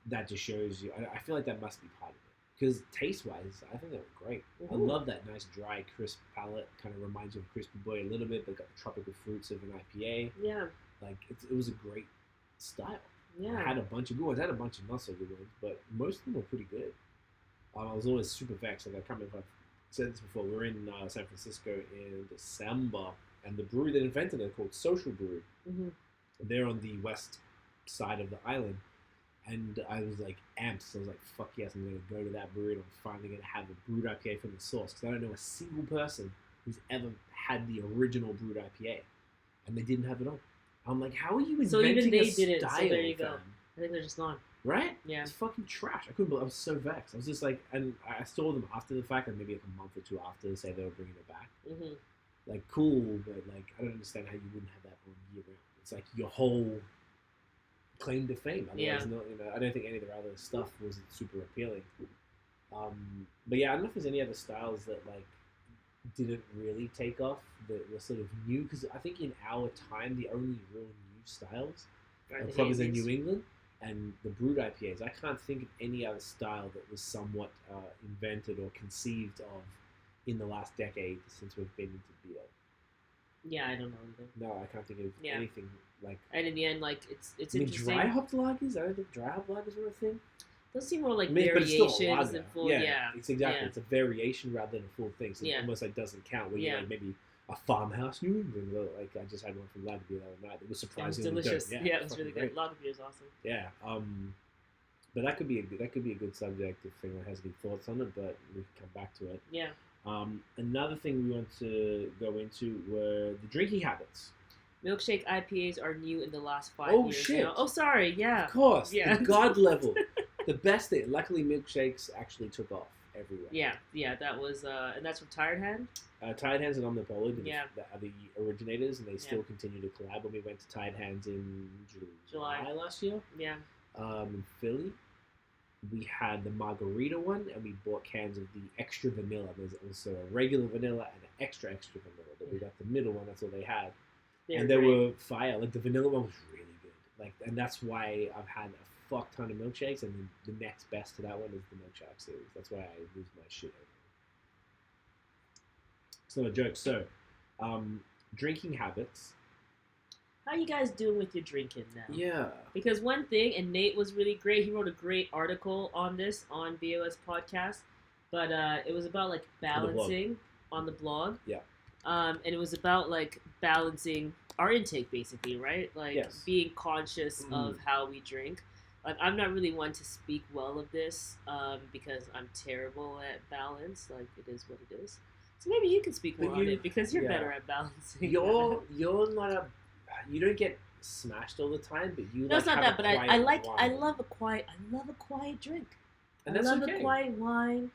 that just shows you. I feel like that must be part of it. Because taste-wise, I think they were great. I love that nice, dry, crisp palate. Kind of reminds you of a Crispy Boy a little bit, but got the tropical fruits of an IPA. Yeah. Like, it was a great style. Yeah. I had a bunch of good ones. I had a bunch of not so good ones, but most of them were pretty good. I was always super vexed. Like, I can't remember if I've said this before. We were in San Francisco in December, and the brewery that invented it called Social Brew. Mm-hmm. They're on the west side of the island. And I was like amped. So I was like, fuck yes, I'm going to go to that brewery and I'm finally going to have a brewed IPA from the source. Because I don't know a single person who's ever had the original brewed IPA. And they didn't have it on. I'm like, how are you inventing so even they a didn't, style? so there you go. Fam? I think they're just gone. Right? Yeah. It's fucking trash. I couldn't believe I was so vexed. I was just like, and I saw them after the fact, and maybe like a month or two after, say they were bringing it back. Mm-hmm. Like, cool, but like, I don't understand how you wouldn't have that on year round. It's like your whole claim to fame. Otherwise, I don't think any of their other stuff was super appealing. But yeah, I don't know if there's any other styles that like didn't really take off that were sort of new. Because I think in our time, the only real new styles are probably the New England and the brewed IPAs. I can't think of any other style that was somewhat invented or conceived of in the last decade since we've been into beer. Yeah, I don't know either. No, I can't think of anything like. And in the end, like it's I mean, interesting. dry hopped lagers. I don't think dry hopped lagers were a thing. Those seem more like But it's still a variations lager. and full. It's exactly. It's a variation rather than a full thing. So it almost like doesn't count. Where you like maybe a farmhouse New England. Like I just had one from Lager beer the other night. It was surprisingly delicious. Good. Yeah, it was really good. Great. Lager beer is awesome. Yeah. But that could be a good subject if anyone has any thoughts on it. But we can come back to it. Yeah. Another thing we want to go into were the drinking habits. Milkshake IPAs are new in the last 5 Oh, years. shit. You know? Oh, sorry. Yeah. Of course. Yeah. The God level. The best thing. Luckily, milkshakes actually took off everywhere. Yeah. That was, and that's from Tired Hand. Tired Hands and Omnipolo are the originators, and they still continue to collab. When we went to Tired Hands in July last year, in Philly, we had the margarita one, and we bought cans of the extra vanilla. There's also a regular vanilla and an extra vanilla. But we got the middle one. That's all they had. They were fire. Like the vanilla one was really good. Like, and that's why I've had a fuck ton of milkshakes, and the next best to that one is the Milkshark series. That's why I lose my shit over it. It's not a joke. So, drinking habits. How you guys doing with your drinking now? Yeah. Because one thing, and Nate was really great. He wrote a great article on this on BAOS podcast, but it was about like balancing on the blog. Yeah. And it was about like balancing our intake, basically, right? Like being conscious of how we drink. Like I'm not really one to speak well of this because I'm terrible at balance. Like it is what it is. So maybe you can speak more on it because you're better at balancing. You're not a. You don't get smashed all the time, but you. No, like it's not have that. But I love a quiet drink. And I love a quiet wine.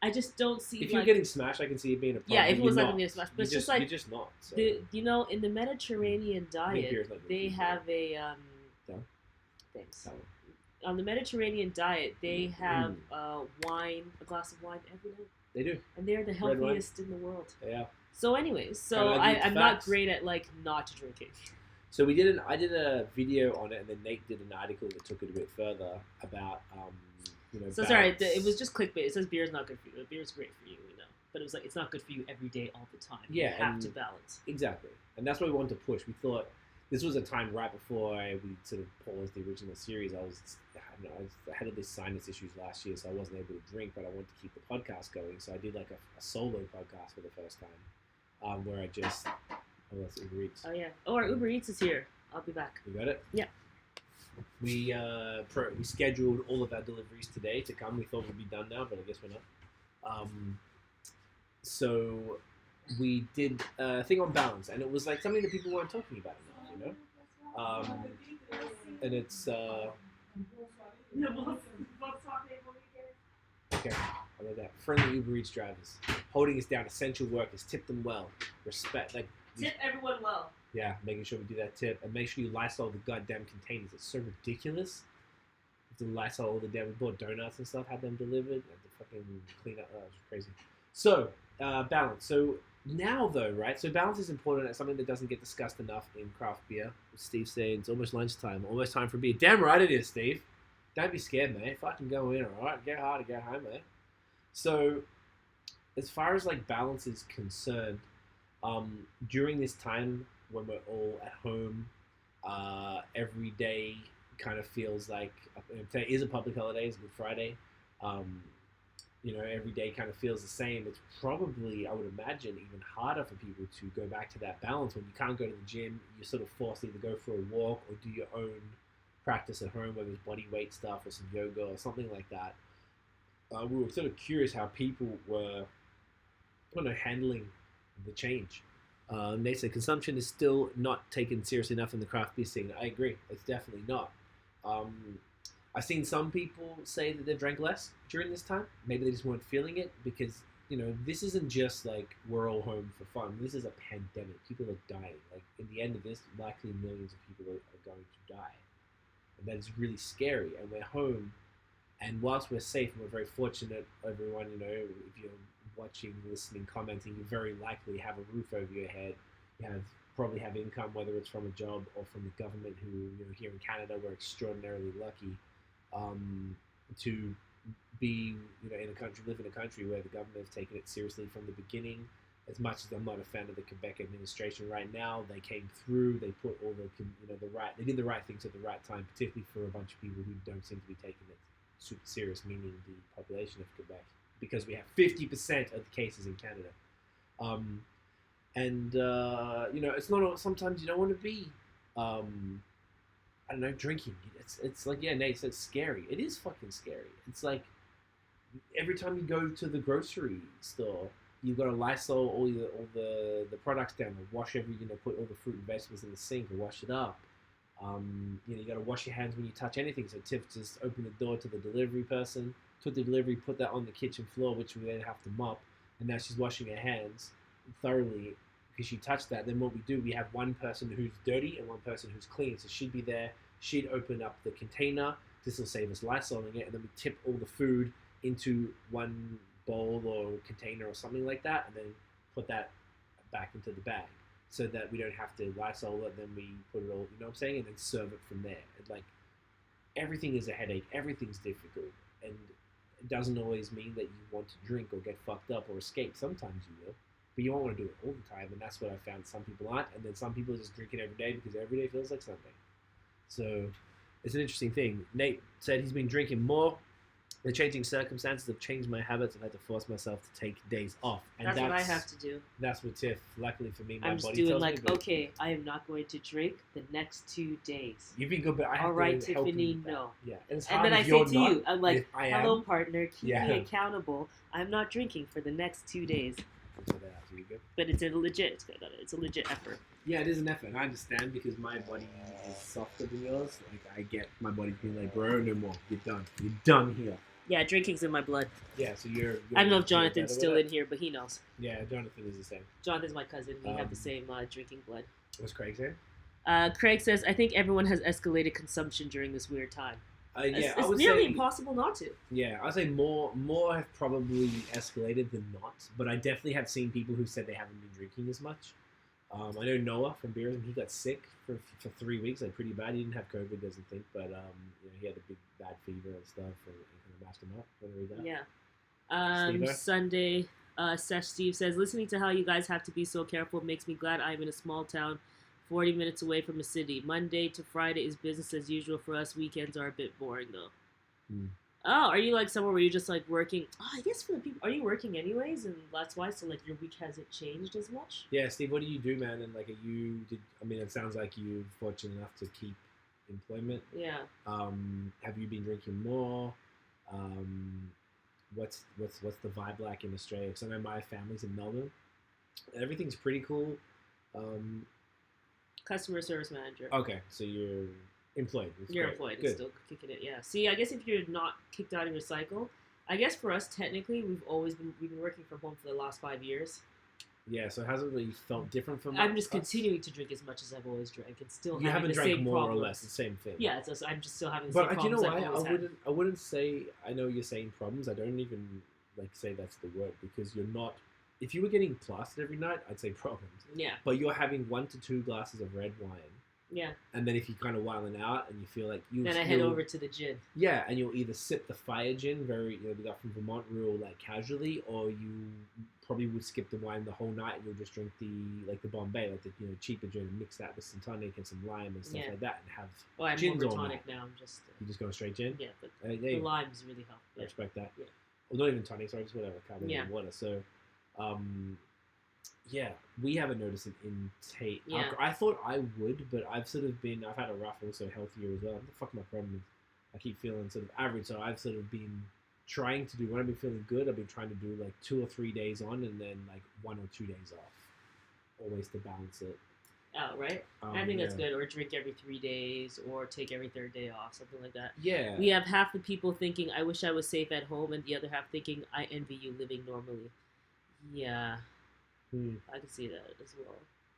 I just don't see. If you're getting smashed, I can see it being a problem. Yeah, if it was like getting smashed, but it's just like you're just not. So. In the Mediterranean diet, they have a Thanks. On the Mediterranean diet, they have a glass of wine every night. They do, and they're the healthiest in the world. Yeah. So, anyways, I'm not great at like not drinking. So I did a video on it, and then Nate did an article that took it a bit further about So sorry, it was just clickbait. It says beer is not good for you. Beer is great for you, but it was like it's not good for you every day, all the time. Yeah, you have to balance. Exactly, and that's what we wanted to push. We thought this was a time right before we sort of paused the original series. I had all these sinus issues last year, so I wasn't able to drink, but I wanted to keep the podcast going. So I did like a solo podcast for the first time, where I just that's Uber Eats. Oh yeah. Oh, our Uber Eats is here. I'll be back. You got it? Yeah. We scheduled all of our deliveries today to come. We thought we'd be done now, but I guess we're not. So we did a thing on balance, and it was like something that people weren't talking about enough, and it's okay. I love that. Friendly Uber Eats drivers, holding us down. Essential workers, tip them well. Respect, like tip everyone well. Yeah, making sure we do that tip, and make sure you Lysol the goddamn containers. It's so ridiculous. to Lysol all the damn. We bought donuts and stuff, had them delivered, had to fucking clean up. That was crazy. So, balance. So now though, right? So balance is important. It's something that doesn't get discussed enough in craft beer. Steve saying it's almost lunchtime, almost time for beer. Damn right it is, Steve. Don't be scared, mate. Fucking go in, alright? Get hard to get home, mate. So, as far as like balance is concerned, during this time when we're all at home, every day kind of feels like today is a public holiday. It's Good Friday. Every day kind of feels the same. It's probably, I would imagine, even harder for people to go back to that balance when you can't go to the gym. You're sort of forced to either go for a walk or do your own practice at home, whether it's body weight stuff or some yoga or something like that. We were sort of curious how people were handling the change. They said consumption is still not taken seriously enough in the craft beer scene. I agree. It's definitely not. I've seen some people say that they've drank less during this time. Maybe they just weren't feeling it because, this isn't just like we're all home for fun. This is a pandemic. People are dying. Like, in the end of this, likely millions of people are going to die. And that is really scary. And we're home. And whilst we're safe and we're very fortunate, everyone, if you're watching, listening, commenting, you very likely have a roof over your head. You probably have income, whether it's from a job or from the government, who, here in Canada, we're extraordinarily lucky to be, live in a country where the government has taken it seriously from the beginning. As much as I'm not a fan of the Quebec administration right now, they came through, they put all they did the right things at the right time, particularly for a bunch of people who don't seem to be taking it super serious, meaning the population of Quebec, because we have 50% of the cases in Canada. It's not, sometimes you don't want to be, drinking. It's like, yeah, Nate said, it's scary. It is fucking scary. It's like, every time you go to the grocery store, you've got to Lysol all the products down, or wash put all the fruit and vegetables in the sink and wash it up. You got to wash your hands when you touch anything. So Tiff just opened the door to the delivery person, took the delivery, put that on the kitchen floor, which we then have to mop, and now she's washing her hands thoroughly because she touched that. Then what we do, we have one person who's dirty and one person who's clean. So she'd be there, she'd open up the container. This will save us Lysoling it, and then we tip all the food into one bowl or container or something like that, and then put that back into the bag, so that we don't have to Lysol it, then we put it all, you know what I'm saying, and then serve it from there. And like, everything is a headache, everything's difficult, and it doesn't always mean that you want to drink or get fucked up or escape. Sometimes you will, but you won't want to do it all the time, and that's what I found. Some people aren't, and then some people just drink it every day because every day feels like Sunday. So it's an interesting thing. Nate said he's been drinking more. The changing circumstances have changed my habits. I've had to force myself to take days off. And that's what I have to do. That's what Tiff, luckily for me, my I'm just body doing tells like, me, okay, I am not going to drink the next 2 days. You've been good, but I have all right, to help Tiffany, you with that. no. Yeah. And then I say to you, I'm like, hello, am, partner, keep me accountable. I'm not drinking for the next 2 days. But it's a legit effort. Yeah, it is an effort. I understand, because my body is softer than yours. Like, I get my body being like, bro, no more. You're done. You're done here. Yeah, drinking's in my blood. Yeah, so you're I don't know if Jonathan's still in here, but he knows. Yeah, Jonathan is the same. Jonathan's my cousin. We have the same drinking blood. What's Craig saying? Craig says, I think everyone has escalated consumption during this weird time. Yeah, it's nearly impossible not to. Yeah, I'd say more have probably escalated than not, but I definitely have seen people who said they haven't been drinking as much. I know Noah from Beerism, he got sick for 3 weeks, like pretty bad. He didn't have COVID, doesn't think, but he had a big bad fever and stuff, and kind of mashed him up. Want to read that? Yeah. Sunday, Sesh Steve says, listening to how you guys have to be so careful makes me glad I'm in a small town 40 minutes away from a city. Monday to Friday is business as usual for us. Weekends are a bit boring, though. Oh, are you like somewhere where you're just like working? Oh, I guess for the people, are you working anyways? And that's why, so like your week hasn't changed as much? Yeah, Steve, what do you do, man? And like, it sounds like you're fortunate enough to keep employment. Yeah. Have you been drinking more? What's the vibe like in Australia? Because I know my family's in Melbourne. Everything's pretty cool. Customer service manager. Okay, so you're employed. You're employed. It's still kicking it. Yeah. See, I guess if you're not kicked out of your cycle, I guess for us technically we've been working from home for the last 5 years. Yeah, so it hasn't really felt different from. I'm just continuing to drink as much as I've always drank, and still You haven't the drank same more problems. or less the same thing. Yeah, it's just, I'm just still having the same But problems. you know I've what? always had. I wouldn't say. I know you're saying problems. I don't even say that's the word, because you're not. If you were getting plastered every night, I'd say problems. Yeah. But you're having 1 to 2 glasses of red wine. Yeah. And then if you kind of wilding out and you feel like then I head over to the gin. Yeah, and you'll either sip the fire gin, we got from Vermont, real casually, or you probably would skip the wine the whole night and you'll just drink the Bombay, the cheaper gin, and mix that with some tonic and some lime and stuff like that, and have. Oh, I'm gins more all tonic night. now. I'm just. You just go straight gin. Yeah, but the limes really help. I respect that. Yeah. Well, not even tonic, sorry, just whatever, carbonated water. So, yeah, we haven't noticed an intake. Yeah. I thought I would, but I've had a rough, also healthier as well. What the fuck my problem is? I keep feeling sort of average, so I've sort of been trying to do, when I've been feeling good, I've been trying to do 2 or 3 days on and then 1 or 2 days off. Always to balance it. Oh, right? I think that's good. Or drink every 3 days, or take every third day off, something like that. Yeah. We have half the people thinking, I wish I was safe at home, and the other half thinking, I envy you living normally. Yeah. I can see that as well.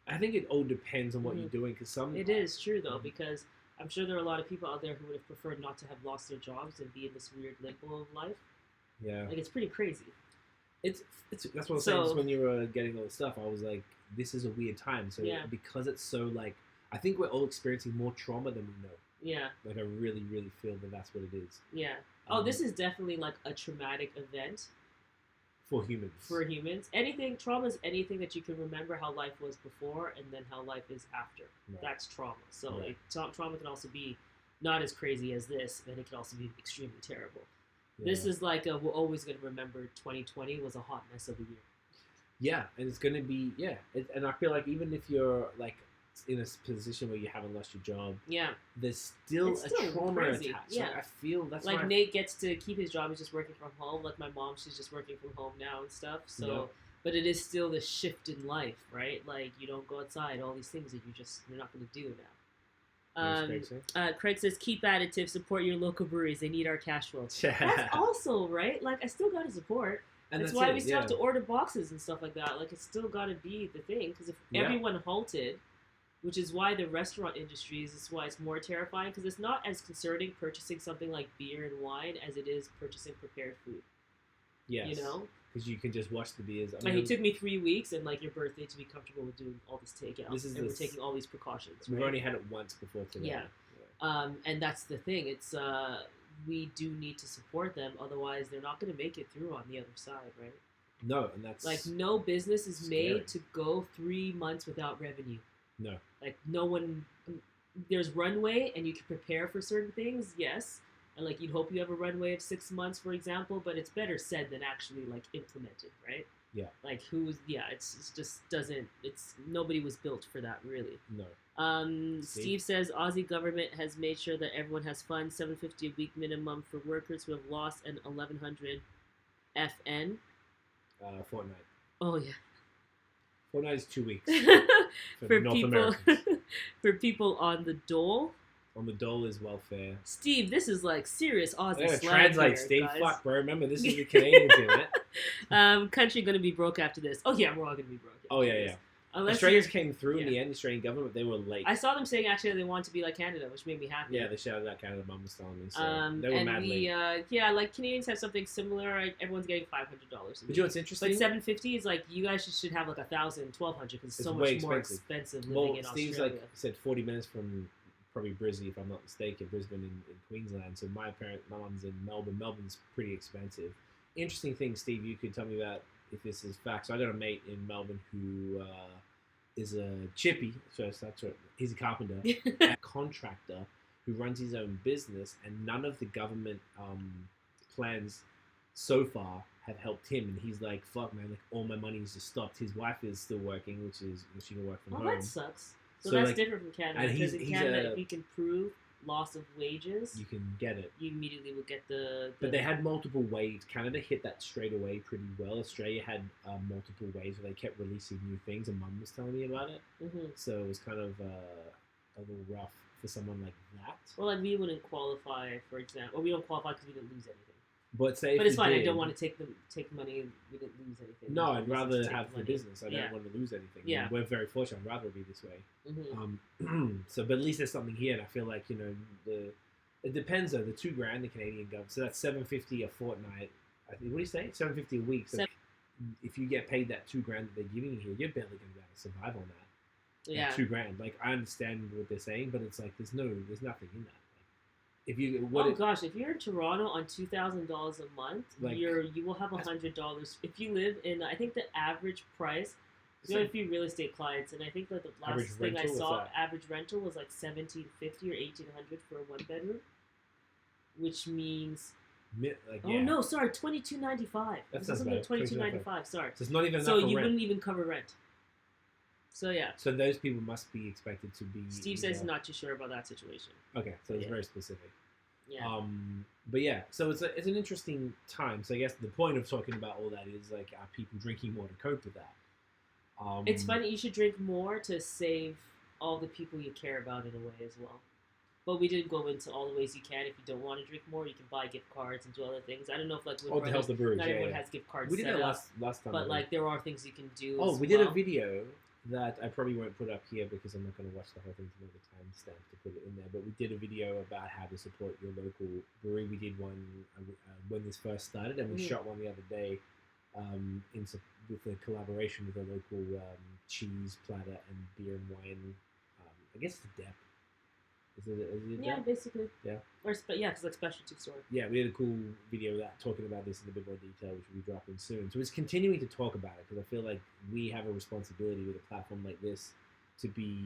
I think it all depends on what you're doing, because It is true, though, because I'm sure there are a lot of people out there who would have preferred not to have lost their jobs and be in this weird limbo of life. Yeah. It's pretty crazy. It's that's what I was saying. Just when you were getting all the stuff, I was like, this is a weird time. So because it's so I think we're all experiencing more trauma than we know. Yeah. I really, really feel that that's what it is. Yeah. This is definitely a traumatic event. For humans. Trauma is anything that you can remember how life was before and then how life is after. Right. That's trauma. So trauma can also be not as crazy as this, and it can also be extremely terrible. Yeah. This is we're always going to remember 2020 was a hot mess of a year. Yeah, and it's going to be, and I feel like even if you're in a position where you haven't lost your job, there's still a trauma attached. Yeah. I feel that's Nate gets to keep his job. He's just working from home. My mom, she's just working from home now and stuff. So, but it is still the shift in life, right? You don't go outside, all these things that you're not going to do now. Craig says, keep at it, Tiff. Support your local breweries. They need our cash flow. That's also, right? I still got to support. And that's why we still have to order boxes and stuff like that. It's still got to be the thing. Because if everyone halted, which is why the restaurant industry is why it's more terrifying, because it's not as concerning purchasing something like beer and wine as it is purchasing prepared food. Yes. Because you can just wash the beers. It took me 3 weeks and your birthday to be comfortable with doing all this takeout. We're taking all these precautions. We've only had it once before today. Yeah. And that's the thing. It's we do need to support them, otherwise they're not going to make it through on the other side, right? No, and that's no business is made to go 3 months without revenue. No. No one, there's runway and you can prepare for certain things, yes. And you'd hope you have a runway of 6 months, for example, but it's better said than actually implemented, right? Yeah. It's just doesn't, nobody was built for that, really. No. Steve says, Aussie government has made sure that everyone has funds, $750 a week minimum for workers who have lost an 1,100 FN. Fortnite. Oh, yeah. Fortnite is 2 weeks for North people, for people on the dole. On the dole is welfare. Steve, this is serious Aussie slang. Translate, here, Steve. Guys. Fuck, bro. Remember, this is the Canadian thing, right? Country gonna be broke after this. Oh yeah, we're all gonna be broke. Oh yeah. Australians came through in the end, the Australian government, they were late. I saw them saying actually they wanted to be like Canada, which made me happy. Yeah, they shouted out Canada, Mum was telling me. So they were mad late. Canadians have something similar. Everyone's getting $500. But you know what's interesting? But $750 is you guys should have $1,000, $1,200 because it's so much more expensive living in Australia. Steve's said 40 minutes from probably Brisbane, if I'm not mistaken, Brisbane in Queensland. So my mum's in Melbourne. Melbourne's pretty expensive. Interesting thing, Steve, you could tell me about if this is fact. So I got a mate in Melbourne who is a chippy, so that's what he's a carpenter, a contractor who runs his own business, and none of the government plans so far have helped him. And he's like, "Fuck, man! All my money's just stopped." His wife is still working, which is she can work from home. Oh, that sucks. So that's different from Canada. Because in Canada, if you can prove loss of wages, you can get it. You immediately would get the But they had multiple waves. Canada hit that straight away pretty well. Australia had multiple waves where they kept releasing new things, and Mum was telling me about it. Mm-hmm. So it was kind of a little rough for someone like that. Well, we wouldn't qualify, for example. Or we don't qualify because we didn't lose anything. But say, but it's fine. I don't want to take money. We didn't lose anything. No, I'd rather have the business. I don't want to lose anything. Yeah, we're very fortunate. I'd rather it be this way. Mm-hmm. So, but at least there's something here, and I feel like it depends though. The $2,000 the Canadian government, so that's $750 a fortnight. I think. What do you say? $750 a week. So if you get paid that $2,000 that they're giving you here, you're barely going to be able to survive on that. Yeah, like $2,000. Like I understand what they're saying, but it's like there's nothing in that. If you gosh, if you're in Toronto on $2,000 a month, like, you will have $100. If you live in, I think the average price. We have a few real estate clients, and I think that the last thing I saw, average rental was like $1,750 or $1,800 for a 1-bedroom, which means no, sorry, $2,295. That sounds about $2,295. Sorry, so it's not even. So you wouldn't even cover rent. So yeah. So those people must be expected to be. Steve says he's not too sure about that situation. Okay, so it's very specific. Yeah. But yeah, so it's an interesting time. So I guess the point of talking about all that is like, are people drinking more to cope with that? It's funny. You should drink more to save all the people you care about in a way as well. But we didn't go into all the ways you can. If you don't want to drink more, you can buy gift cards and do other things. I don't know if like to help the brewers, not everyone has gift cards. We did that last time. But like there are things you can do. Oh, we did a video that I probably won't put up here because I'm not going to watch the whole thing to know the timestamp to put it in there. But we did a video about how to support your local brewery. We did one when this first started, and we shot one the other day with a collaboration with a local cheese platter and beer and wine. I guess it's a dep. Is it yeah, dep? basically. Yeah. Or yeah, because like specialty store. Yeah, we had a cool video talking about this in a bit more detail, which we'll be dropping soon. So it's continuing to talk about it because I feel like we have a responsibility with a platform like this to be,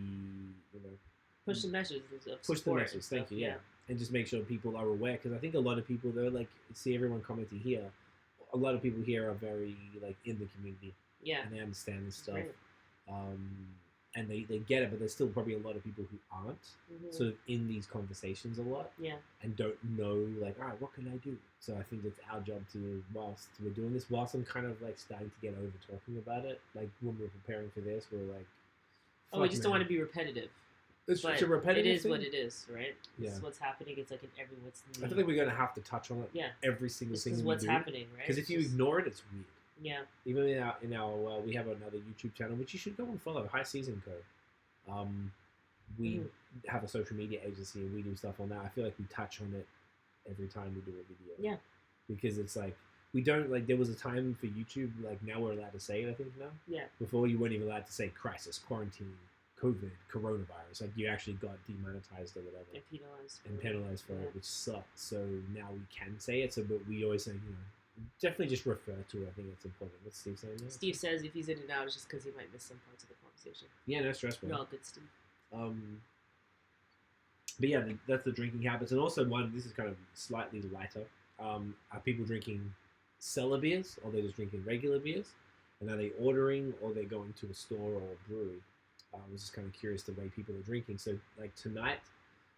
push the message. Push the message. Thank you. Yeah. And just make sure people are aware, because I think a lot of people, though, like, see everyone commenting here, a lot of people here are very, like, in the community. Yeah. And they understand this stuff. Right. And they get it, but there's still probably a lot of people who aren't sort of in these conversations a lot. Yeah. And don't know, like, all right, what can I do? So I think it's our job to, whilst we're doing this, whilst I'm kind of, like, starting to get over talking about it, like, when we're preparing for this, we're like... Oh, we just don't want to be repetitive. It's a repetitive It is thing. what it is, right? Yeah. This is what's happening. It's like in everyone's... I feel like we're going to have to touch on it every single thing we do. This is what's happening, right? Because if you ignore it, it's weird. Yeah. Even in our we have another YouTube channel, which you should go and follow, High Season Co. We have a social media agency and we do stuff on that. I feel like we touch on it every time we do a video. Yeah. Because it's like, we don't, like, there was a time for YouTube, like, now we're allowed to say it, I think, now. Yeah. Before, you weren't even allowed to say crisis, quarantine, COVID, coronavirus. Like, you actually got demonetized or whatever. And penalized for it, which sucked. So now we can say it, but we always say, definitely just refer to it. I think it's important. What's Steve saying now? Steve says if he's in and out, it's just because he might miss some parts of the conversation. Yeah, no stress, man. You're all good, Steve. But yeah, that's the drinking habits. And also this is kind of slightly lighter. Are people drinking cellar beers, or they're just drinking regular beers? And are they ordering, or they're going to a store or a brewery? I was just kind of curious the way people are drinking. So, like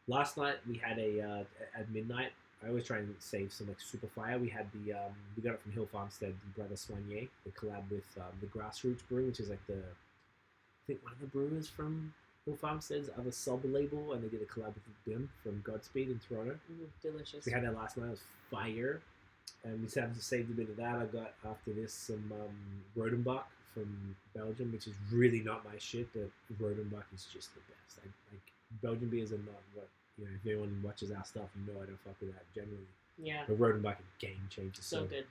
last night we had at midnight. I always try and save some like super fire. We had we got it from Hill Farmstead, the Brother Soigné, the collab with the Grassroots Brewing, which is like I think one of the brewers from Hill Farmstead's other sub label, and they did a collab with Bim from Godspeed in Toronto. Delicious. So we had that last night. It was fire. And we decided to save a bit of that. I got after this some Rodenbach from Belgium, which is really not my shit, but Rodenbach is just the best. Like Belgian beers are not what, if anyone watches our stuff, I don't fuck with that generally. Yeah. But Rodenbach a game changer. So good.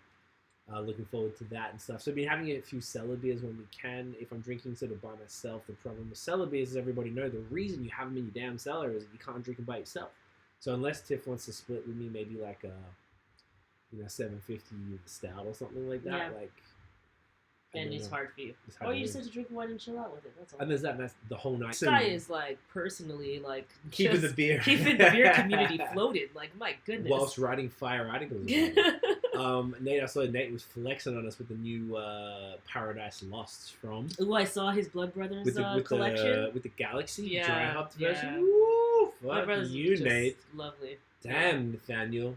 Looking forward to that and stuff. So I've been having a few cellar beers when we can. If I'm drinking sort of by myself, the problem with cellar beers, as everybody knows, the reason you have them in your damn cellar is that you can't drink them by yourself. So unless Tiff wants to split with me, maybe like a 750 stout or something like that, and it's hard for you. Or you just have to drink wine and chill out with it. That's all. And there's that's the whole night. This guy is like personally like keeping the beer community floated. Like, my goodness. Whilst writing fire articles. Nate, I saw Nate was flexing on us with the new Paradise Lost from. Oh, I saw his Blood Brothers collection with the Galaxy dry hopped version. Yeah. Woo, fuck you, Nate. Lovely. Damn, Nathaniel.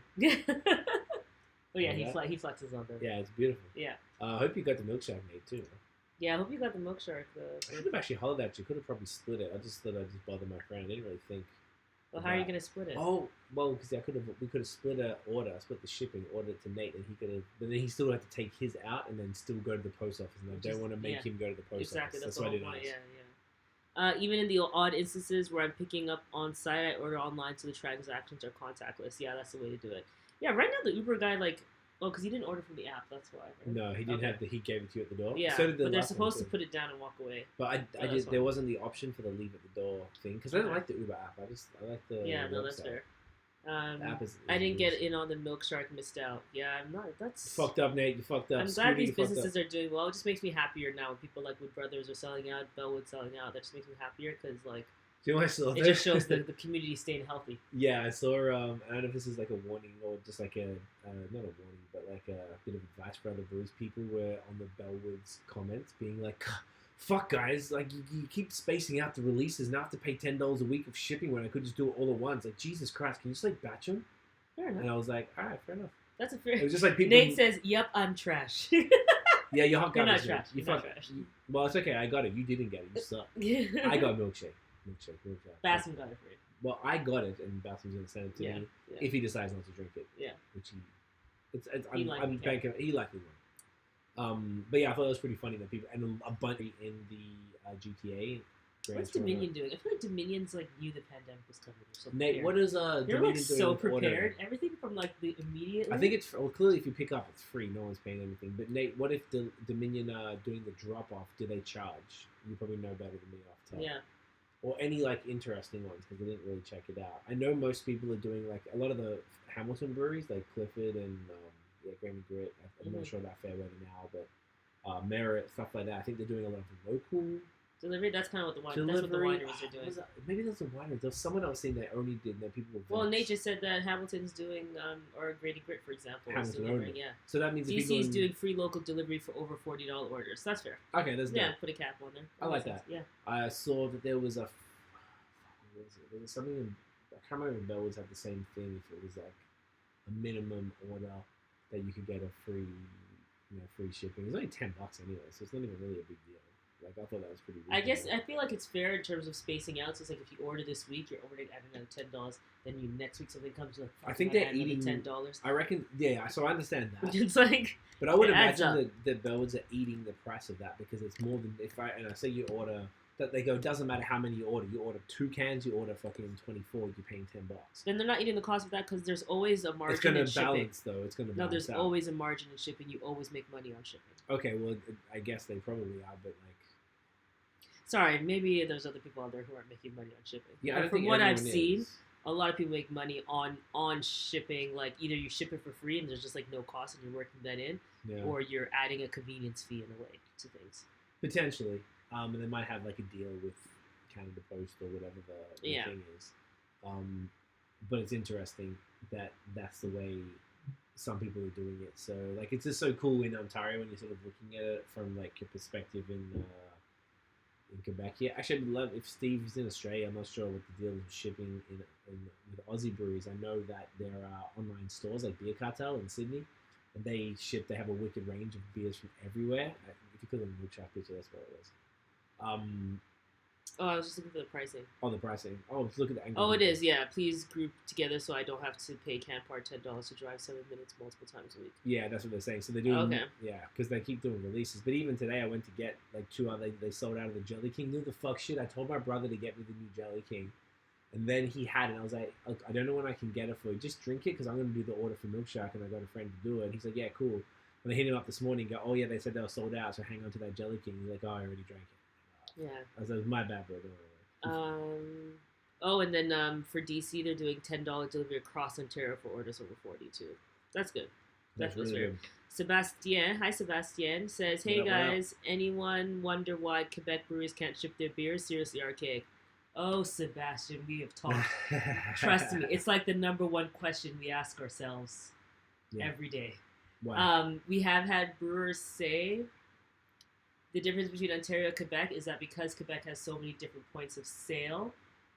Oh yeah, he flexes on them. Yeah, it's beautiful. Yeah. I hope you got the Milkshark made too. Yeah, I hope you got the Milkshark. I should have actually hollered at you. Could have probably split it. I just thought I'd just bother my friend. I didn't really think. Well, how are you gonna split it? Oh, well, because we could have split the shipping, ordered it to Nate, and he could have, but then he still had to take his out and then still go to the post office, and I don't want to make him go to the post office. Exactly, that's why the I whole didn't point. ask. Yeah. Even in the odd instances where I'm picking up on site, I order online so the transactions are contactless. Yeah, that's the way to do it. Yeah, right now the Uber guy, because he didn't order from the app, that's why. Right? No, he didn't have he gave it to you at the door. Yeah, so did but they're supposed to put it down and walk away. But there wasn't the option for the leave at the door thing, because I don't like the Uber app. I like the no, that's fair. I didn't get in on the Milkshark, missed out. Yeah, I'm not. That's fucked up, Nate. You fucked up. I'm glad these businesses are doing well. It just makes me happier now when people like Wood Brothers are selling out, Bellwoods selling out. That just makes me happier because do you know what I saw? It just shows the community staying healthy. Yeah, I saw. I don't know if this is like a warning or just like a not a warning, but like a bit of advice for other brews. People were on the Bellwoods comments being like, fuck guys, like you keep spacing out the releases and I have to pay $10 a week of shipping when I could just do it all at once. Like, Jesus Christ, can you just like batch them? Fair enough. And I was like, all right, fair enough. That's a fair. It was just like people. Nate says, "Yep, I'm trash." Yeah, you're hot garbage. You're not trash. You're not trash. Well, it's okay. I got it. You didn't get it. You suck. I got milkshake. Bassam got it for you. Well, I got it, and Bassam's gonna send it to me if he decides not to drink it. Yeah. Which I'm banking. He likely won't. But yeah, I thought it was pretty funny that people and a bunch in the GTA. What's Dominion doing? I feel like Dominion's like knew the pandemic was coming. So Nate, what is They're Dominion like doing so prepared. Order? Everything from like the immediately. I think it's clearly if you pick up, it's free. No one's paying anything. But Nate, what if the Dominion are doing the drop off? Do they charge? You probably know better than me off top. Yeah. Or any like interesting ones because I didn't really check it out. I know most people are doing like a lot of the Hamilton breweries like Clifford and Grammy Grit. I'm not sure about Fairweather now, but Merit, stuff like that. I think they're doing a lot of local delivery. That's kind of what the wineries are doing. Maybe that's a winery. There's someone else saying they only did that. People were well, Nate just said that Hamilton's doing, or Grady Grit, for example, is delivering. Yeah. So that means DC's doing free local delivery for over $40 orders. That's fair. Okay, that's good. Put a cap on there. I like that. Yeah. I saw that there was there was something in, I can't remember if Bellwoods had the same thing. If it was like a minimum order that you could get a free, free shipping. It's only $10 anyway, so it's not even really a big deal. Like, I thought that was pretty reasonable. I guess I feel like it's fair in terms of spacing out. So it's like if you order this week, you're ordering at another $10. Then next week something comes, you're like, I think they're eating $10. I reckon, yeah. So I understand that. It's like, but I would imagine that Bellwoods are eating the price of that because it's more than I say you order that they go. Doesn't matter how many you order. You order 2 cans. You order fucking 24. You're paying $10. Then they're not eating the cost of that because there's always a margin. It's going in to shipping. balance though. It's going to balance. No, there's out. always a margin in shipping. You always make money on shipping. Okay, well, I guess they probably are, but like. Sorry, maybe there's other people out there who aren't making money on shipping. Yeah, but from what I've seen, a lot of people make money on shipping. Like either you ship it for free and there's just like no cost and you're working that in, or you're adding a convenience fee in a way to things. Potentially, and they might have like a deal with Canada Post or whatever the thing is. But it's interesting that that's the way some people are doing it. So like it's just so cool in Ontario when you're sort of looking at it from like your perspective in Quebec. Yeah, actually, I'd love if Steve's in Australia. I'm not sure what the deal is with shipping with Aussie breweries. I know that there are online stores like Beer Cartel in Sydney, and they have a wicked range of beers from everywhere. If you click on the Milkshark picture, that's what it was. I was just looking for the pricing. Oh, the pricing. Oh, look at the angle. Oh, it is. Yeah, please group together so I don't have to pay Canpar $10 to drive 7 minutes multiple times a week. Yeah, that's what they're saying. So they're doing. Yeah, because they keep doing releases. But even today, I went to get like 2 other. They sold out of the Jelly King. Knew the fuck shit. I told my brother to get me the new Jelly King, and then he had it. And I was like, I don't know when I can get it for you. Just drink it because I'm going to do the order for Milkshark, and I got a friend to do it. And he's like, yeah, cool. And I hit him up this morning. And go, oh yeah, they said they were sold out. So hang on to that Jelly King. He's like, oh, I already drank it. Yeah. I was like, my bad, bro. Don't worry. And then for DC, they're doing $10 delivery across Ontario for orders over 40 too. That's good. That's really good. Sebastien, hi Sebastien, says, hey guys, anyone wonder why Quebec breweries can't ship their beers? Seriously archaic. Oh, Sebastian, we have talked. Trust me, it's like the number one question we ask ourselves every day. Wow. We have had brewers say the difference between Ontario and Quebec is that because Quebec has so many different points of sale,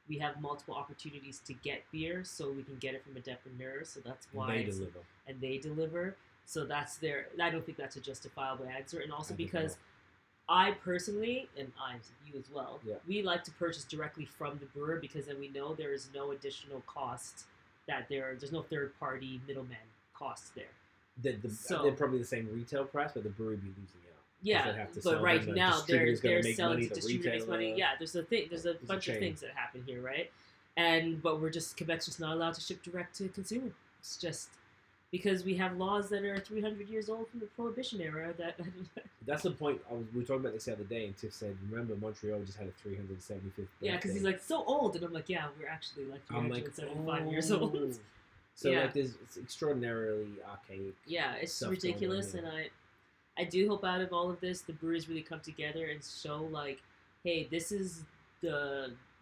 we have multiple opportunities to get beer, so we can get it from a depanneur. So that's why they deliver. So that's I don't think that's a justifiable answer. And also because I personally, and you as well, Yeah. we like to purchase directly from the brewer because then we know there is no additional cost there's no third party middleman costs there. They're probably the same retail price, but the brewery be losing out. Yeah, but right now they're selling to distributor makes money. Yeah, there's a bunch of things that happen here, right? But Quebec's just not allowed to ship direct to consumer. It's just because we have laws that are 300 years old from the Prohibition era. That's the point. We were talking about this the other day, and Tiff said, "Remember, Montreal just had a 375th birthday." Yeah, because he's like so old, and I'm like, yeah, we're actually like 375 years old. So it's extraordinarily archaic. Yeah, it's ridiculous, and I do hope out of all of this, the breweries really come together and show like, hey, this is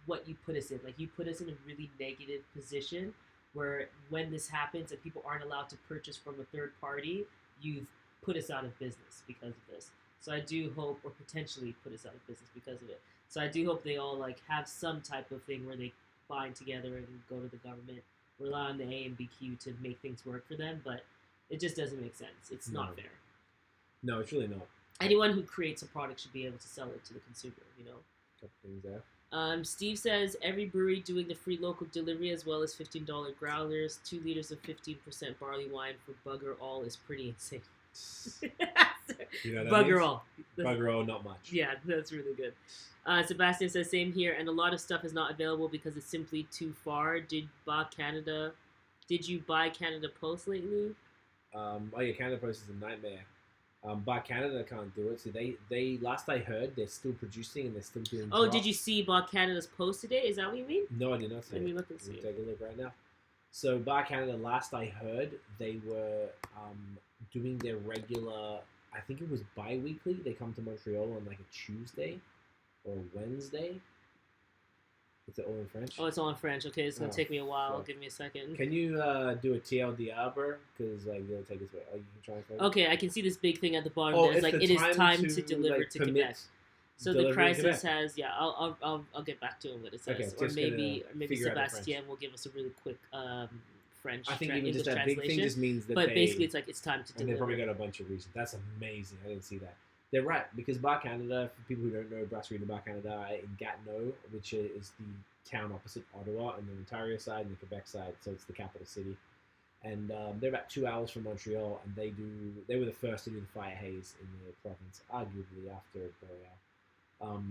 what you put us in. Like, you put us in a really negative position where when this happens and people aren't allowed to purchase from a third party, you've put us out of business because of this. So I do hope, or potentially put us out of business because of it. So I do hope they all like have some type of thing where they bind together and go to the government, rely on the AMBQ to make things work for them. But it just doesn't make sense. It's not fair. No, it's really not. Anyone who creates a product should be able to sell it to the consumer, you know? Couple things there. Steve says, every brewery doing the free local delivery as well as $15 growlers, 2 liters of 15% barley wine for bugger all is pretty insane. You know bugger all. Bugger all, not much. Yeah, that's really good. Sebastian says, same here, and a lot of stuff is not available because it's simply too far. Did you buy Canada Post lately? Canada Post is a nightmare. But Canada can't do it. So they last I heard, they're still producing and they're still doing drops. Did you see Bar Canada's post today? Is that what you mean? No, I did not see it. Let me look and see. Take a look right now. So Bar Canada, last I heard, they were doing their regular, I think it was bi-weekly. They come to Montreal on like a Tuesday or a Wednesday. Is it all in French? Oh, it's all in French. Okay, it's going to take me a while. Give me a second. Can you do a TLDR, bro? Because like, it'll take us away. Oh, you can try and okay, I can see this big thing at the bottom. There's like, it is time to deliver to Quebec. So the crisis has, I'll get back to him what it says. Okay, or maybe Sebastien will give us a really quick French. I think even just that big thing just means that basically it's like it's time to deliver. And they probably got a bunch of reasons. That's amazing. I didn't see that. They're right, because Bar Canada, for people who don't know, Brasserie de Bar Canada in Gatineau, which is the town opposite Ottawa on the Ontario side and the Quebec side, so it's the capital city. And they're about 2 hours from Montreal, and they were the first to do the fire haze in the province, arguably after Boreal.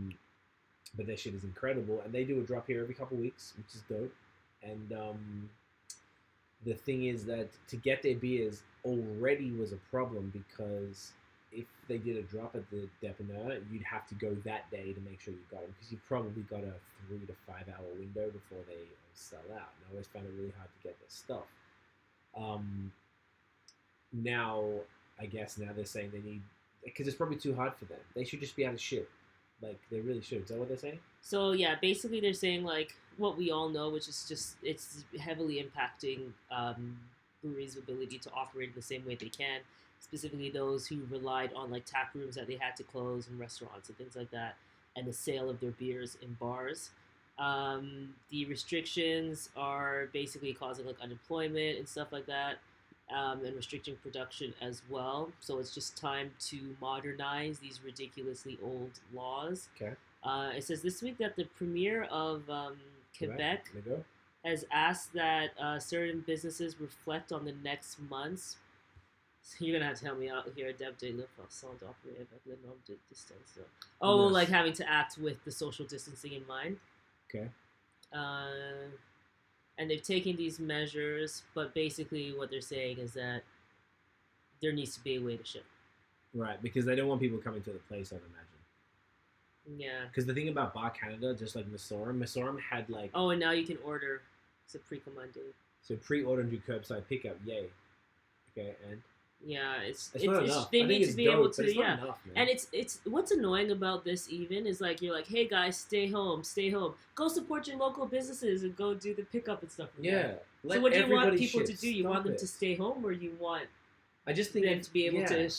But their shit is incredible, and they do a drop here every couple of weeks, which is dope. And the thing is that to get their beers already was a problem, because if they did a drop at the depanneur, you'd have to go that day to make sure you got them, because you probably got a 3 to 5 hour window before they sell out. And I always found it really hard to get their stuff. Now they're saying they need, because it's probably too hard for them. They should just be able to ship. Like, they really should. Is that what they're saying? So, yeah, basically they're saying, like, what we all know, which is just, it's heavily impacting breweries' ability to operate in the same way they can, specifically those who relied on, like, tap rooms that they had to close and restaurants and things like that, and the sale of their beers in bars. The restrictions are basically causing, like, unemployment and stuff like that, and restricting production as well. So it's just time to modernize these ridiculously old laws. Okay. It says this week that the premier of Quebec has asked that certain businesses reflect on the next months. So you're going to have to help me out here. Adapter le façon d'opérer avec le norme de distance. Oh, yes. Like having to act with the social distancing in mind. Okay. And they've taken these measures, but basically what they're saying is that there needs to be a way to ship. Right, because they don't want people coming to the place, I'd imagine. Yeah. Because the thing about Bar Canada, just like Messorem had like... Oh, and now you can order. It's a pre-commandé. So pre-order and do curbside pickup, yay. Okay, and... Yeah, it's not enough. They need to be able to, yeah. Enough, and it's what's annoying about this even is like you're like, hey guys, stay home, go support your local businesses and go do the pickup and stuff. Yeah. So what do you want people to do? You want them to stay home, or you want them to be able to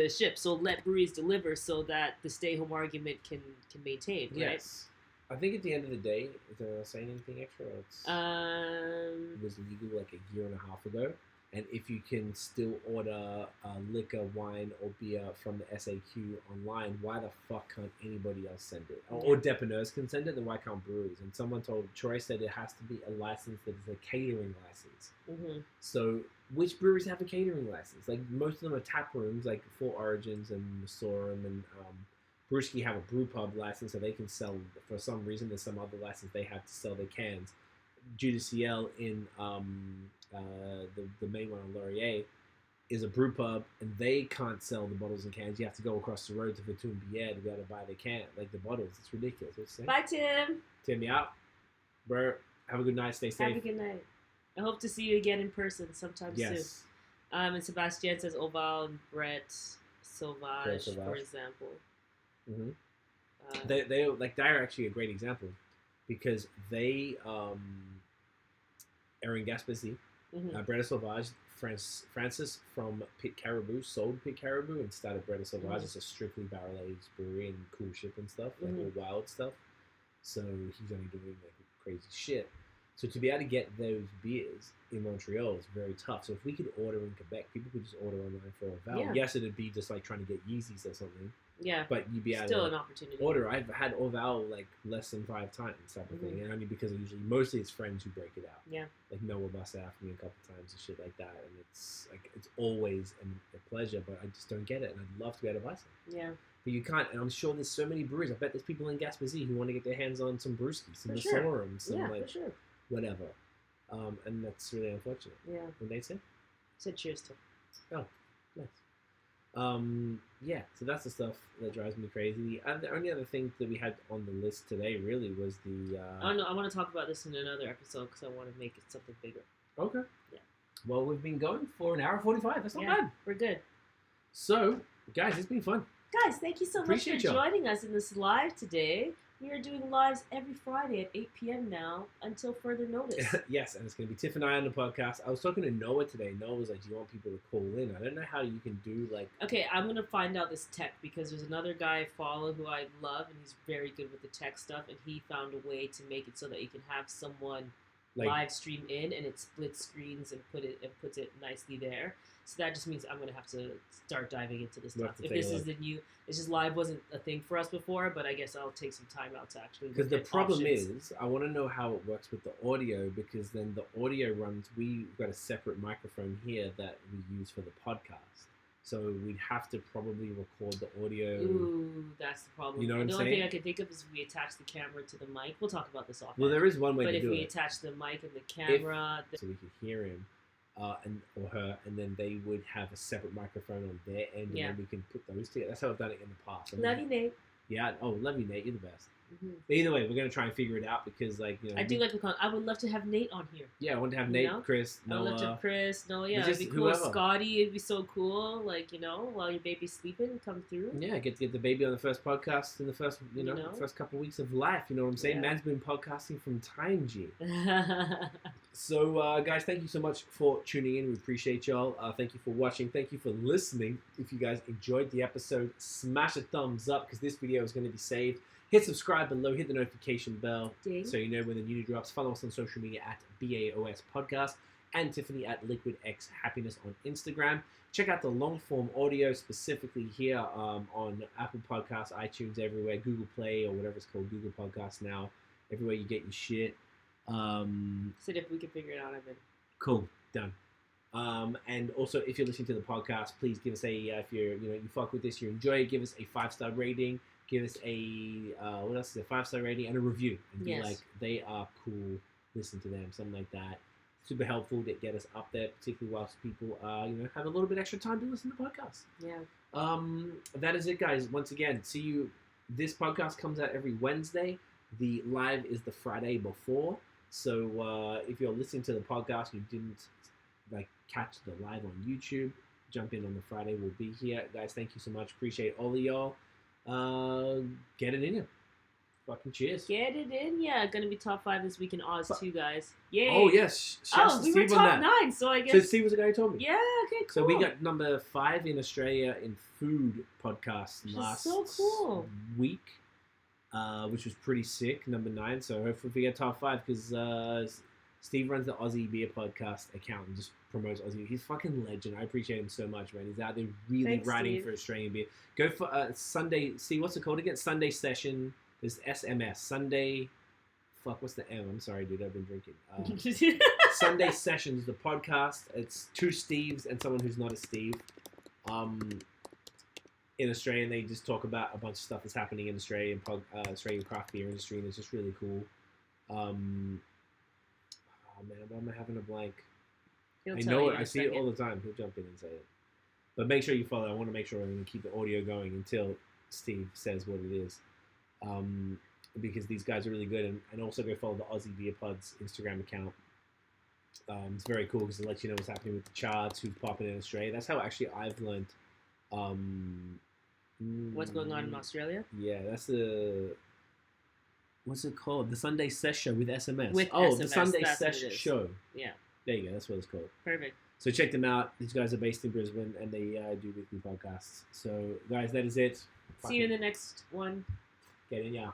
ship? So let breweries deliver so that the stay home argument can maintain. Right? Yes. I think at the end of the day, is there saying anything extra? It was legal like a year and a half ago. And if you can still order liquor, wine, or beer from the SAQ online, why the fuck can't anybody else send it? Or depanneurs can send it, then why can't breweries? And someone told Troy said it has to be a license that is a catering license. Mm-hmm. So which breweries have a catering license? Like most of them are tap rooms, like Four Origins and Masorum and Brewski have a brew pub license, so they can sell. For some reason, there's some other license they have to sell their cans. GDCL in the main one on Laurier is a brew pub, and they can't sell the bottles and cans. You have to go across the road to Vitum Bière to be able to buy the can, like the bottles. It's ridiculous. Bye, Tim. Tim, you out, bro. Have a good night. Stay safe. Have a good night. I hope to see you again in person sometime soon. And Sebastian says Oval and Brett Sauvage, for example. Mm-hmm. They're actually a great example because they are in Gaspésie. Mm-hmm. Brett Sauvage, Francis from Pit Caribou sold Pit Caribou and started Brett Sauvage. Mm-hmm. It's a strictly barrel-aged brewery and cool ship and stuff, like all wild stuff. So he's only doing like crazy shit. So to be able to get those beers in Montreal is very tough. So if we could order in Quebec, people could just order online for Oval. Yeah. Yes, it'd be just like trying to get Yeezys or something. Yeah, but you'd be able still to an opportunity. Order. I've had Oval like less than 5 times, type of thing, and only because mostly it's friends who break it out. Yeah, like Noah busted after me a couple times and shit like that, and it's always a pleasure, but I just don't get it, and I'd love to be able to buy some. Yeah, but you can't, and I'm sure there's so many breweries. I bet there's people in Gaspésie who want to get their hands on some brewskis, some Masorums, some whatever, and that's really unfortunate. Yeah, what they say? Said cheers to. Oh, nice. So that's the stuff that drives me crazy. The only other thing that we had on the list today really was the... Oh, no, I want to talk about this in another episode because I want to make it something bigger. Okay. Yeah. Well, we've been going for an hour 45. That's not bad. We're good. So, guys, it's been fun. Guys, thank you so much for joining us in this live today. We are doing lives every Friday at 8 p.m. now until further notice. Yes, and it's going to be Tiff and I on the podcast. I was talking to Noah today. Noah was like, do you want people to call in? I don't know how you can do like... Okay, I'm going to find out this tech because there's another guy I follow who I love and he's very good with the tech stuff and he found a way to make it so that you can have someone live stream in and it splits screens and puts it nicely there. So that just means I'm going to have to start diving into this stuff. If this is the new... It's just live wasn't a thing for us before, but I guess I'll take some time out to actually... Because the problem is, I want to know how it works with the audio, because then the audio runs... We've got a separate microphone here that we use for the podcast. So we'd have to probably record the audio... Ooh, that's the problem. You know what I'm saying? The only thing I can think of is we attach the camera to the mic. We'll talk about this off. Well, there is one way to do it. But if we attach the mic and the camera... So we can hear him. Or her, and then they would have a separate microphone on their end, and then we can put those together. That's how I've done it in the past. Love you, Nate. Yeah. Oh, love you, Nate. You're the best. Mm-hmm. But either way, we're gonna try and figure it out because, like, you know, I do like the con. I would love to have Nate on here. Yeah, I want to have Nate, Chris, Noah. I would love to have Chris, Noah. Yeah, it'd be cool. Whoever. Scotty, it'd be so cool. Like, you know, while your baby's sleeping, come through. Yeah, get the baby on the first podcast in the first, first couple of weeks of life. You know what I'm saying? Yeah. Man's been podcasting from time, G. So, guys, thank you so much for tuning in. We appreciate y'all. Thank you for watching. Thank you for listening. If you guys enjoyed the episode, smash a thumbs up because this video is going to be saved. Hit subscribe below. Hit the notification bell so you know when the new drops. Follow us on social media at BAOS Podcast and Tiffany at Liquid X Happiness on Instagram. Check out the long form audio specifically here on Apple Podcasts, iTunes, everywhere, Google Play or whatever it's called, Google Podcasts now. Everywhere you get your shit. Said if we can figure it out, I've been cool. Done. And also, if you're listening to the podcast, please give us a if you're you fuck with this, you enjoy it, give us a 5-star rating. Give us a what else is a 5-star rating and a review. And be like, they are cool. Listen to them, something like that. Super helpful to get us up there, particularly whilst people have a little bit extra time to listen to podcasts. Yeah. That is it, guys. Once again, see you. This podcast comes out every Wednesday. The live is the Friday before. So if you're listening to the podcast, you didn't catch the live on YouTube, jump in on the Friday. We'll be here, guys. Thank you so much. Appreciate all of y'all. Get it in you. Fucking cheers. Get it in ya. Gonna be top 5 this week in Oz too, guys. Yay. Oh yes. We were top 9, so I guess. So Steve was the guy who told me. Yeah. Okay. Cool. So we got number 5 in Australia in food podcasts last week, which was pretty sick. Number 9. So hopefully we get top 5 because Steve runs the Aussie Beer Podcast account and just promotes Aussie. He's a fucking legend. I appreciate him so much, man. He's out there really Thanks, writing Steve. for Australian beer. Go for Sunday. See, what's it called again? Sunday Session. There's SMS. Sunday. Fuck, what's the M? I'm sorry, dude. I've been drinking. Sunday Sessions, the podcast. It's two Steves and someone who's not a Steve. In Australia, and they just talk about a bunch of stuff that's happening in Australia, Australian craft beer industry, and it's just really cool. Oh man, why am I having a blank? I know it. I see it all the time. He'll jump in and say it. But make sure you follow. I want to make sure I'm going to keep the audio going until Steve says what it is. Because these guys are really good. And also go follow the Aussie Beer Pod's Instagram account. It's very cool because it lets you know what's happening with the charts, who's popping in Australia. That's how actually I've learned. What's going on in Australia? Yeah, that's the... What's it called? The Sunday Sesh Show with SMS. With SMS, the SMS, Sunday that's what Sesh it is. Show. Yeah. There you go. That's what it's called. Perfect. So check them out. These guys are based in Brisbane, and they do weekly podcasts. So, guys, that is it. See you in the next one. Get in, yeah.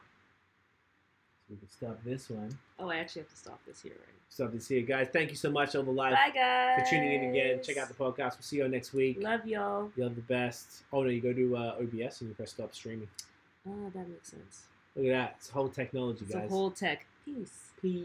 So we can stop this one. Oh, I actually have to stop this here, right? Stop this here, guys. Thank you so much, all the live, Bye, guys. for tuning in again. Check out the podcast. We'll see you all next week. Love y'all. You're the best. Oh, no, you go to OBS and you press stop streaming. Oh, that makes sense. Look at that. It's whole technology, guys. It's a whole tech. Peace. Peace.